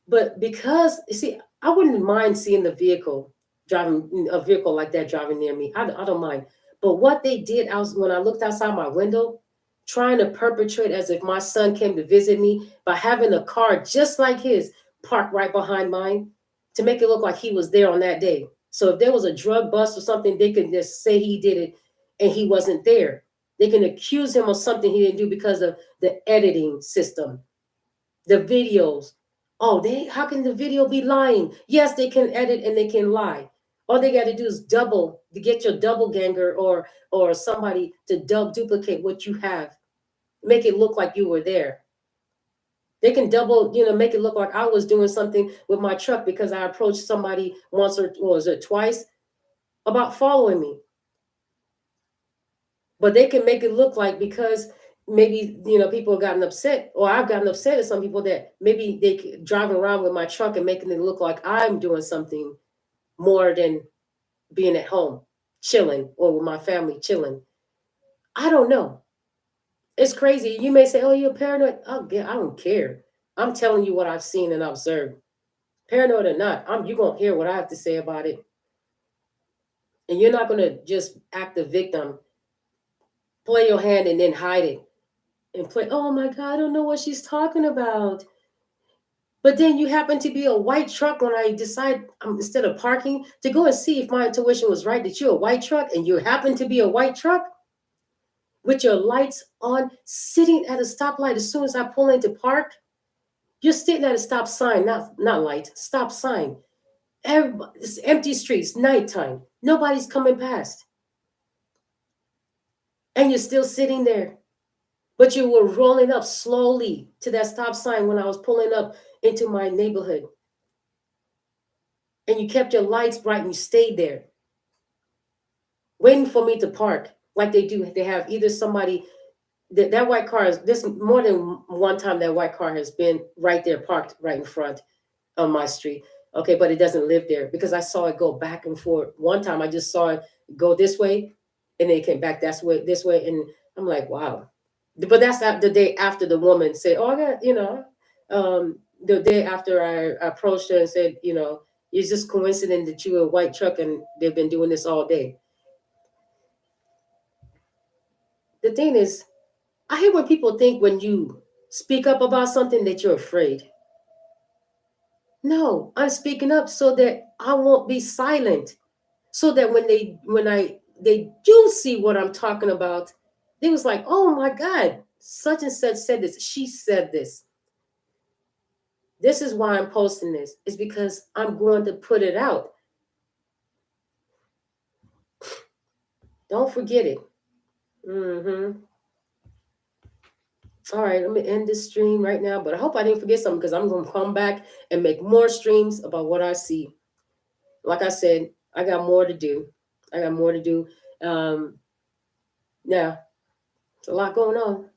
But because, you see, I wouldn't mind seeing a vehicle like that driving near me. I don't mind. But what they did when I looked outside my window, trying to perpetrate as if my son came to visit me by having a car just like his parked right behind mine to make it look like he was there on that day. So if there was a drug bust or something, they could just say he did it and he wasn't there. They can accuse him of something he didn't do because of the editing system, the videos. Oh, how can the video be lying? Yes, they can edit and they can lie. All they got to do is to get your double ganger or somebody to duplicate what you have, make it look like you were there. They can double, make it look like I was doing something with my truck because I approached somebody once or was it twice about following me. But they can make it look like because maybe people have gotten upset, or I've gotten upset at some people that maybe they driving around with my truck and making it look like I'm doing something more than being at home chilling or with my family chilling. I don't know. It's crazy. You may say, "Oh, you're paranoid." Oh, yeah, I don't care. I'm telling you what I've seen and observed. Paranoid or not, you're gonna hear what I have to say about it, and you're not gonna just act the victim, play your hand, and then hide it and play. Oh my God, I don't know what she's talking about. But then you happen to be a white truck when I decide instead of parking to go and see if my intuition was right that you're a white truck and you happen to be a white truck with your lights on, sitting at a stoplight as soon as I pull into park. You're sitting at a stop sign, not light, stop sign. Everybody, it's empty streets, nighttime. Nobody's coming past. And you're still sitting there. But you were rolling up slowly to that stop sign when I was pulling up into my neighborhood. And you kept your lights bright and you stayed there, waiting for me to park like they do. They have either somebody, that white car is, this more than one time that white car has been right there parked right in front on my street. Okay, but it doesn't live there because I saw it go back and forth. One time I just saw it go this way and then it came back this way. And I'm like, wow. But that's the day after the woman said, oh, I got, the day after I approached her and said, it's just coincident that you're a white truck and they've been doing this all day. The thing is, I hate when people think when you speak up about something that you're afraid. No, I'm speaking up so that I won't be silent. So that when they do see what I'm talking about, they was like, oh my God, such and such said this. She said this. This is why I'm posting this. It's because I'm going to put it out. Don't forget it. Mm-hmm. All right, let me end this stream right now. But I hope I didn't forget something because I'm going to come back and make more streams about what I see. Like I said, I got more to do. I got more to do. Yeah, it's a lot going on.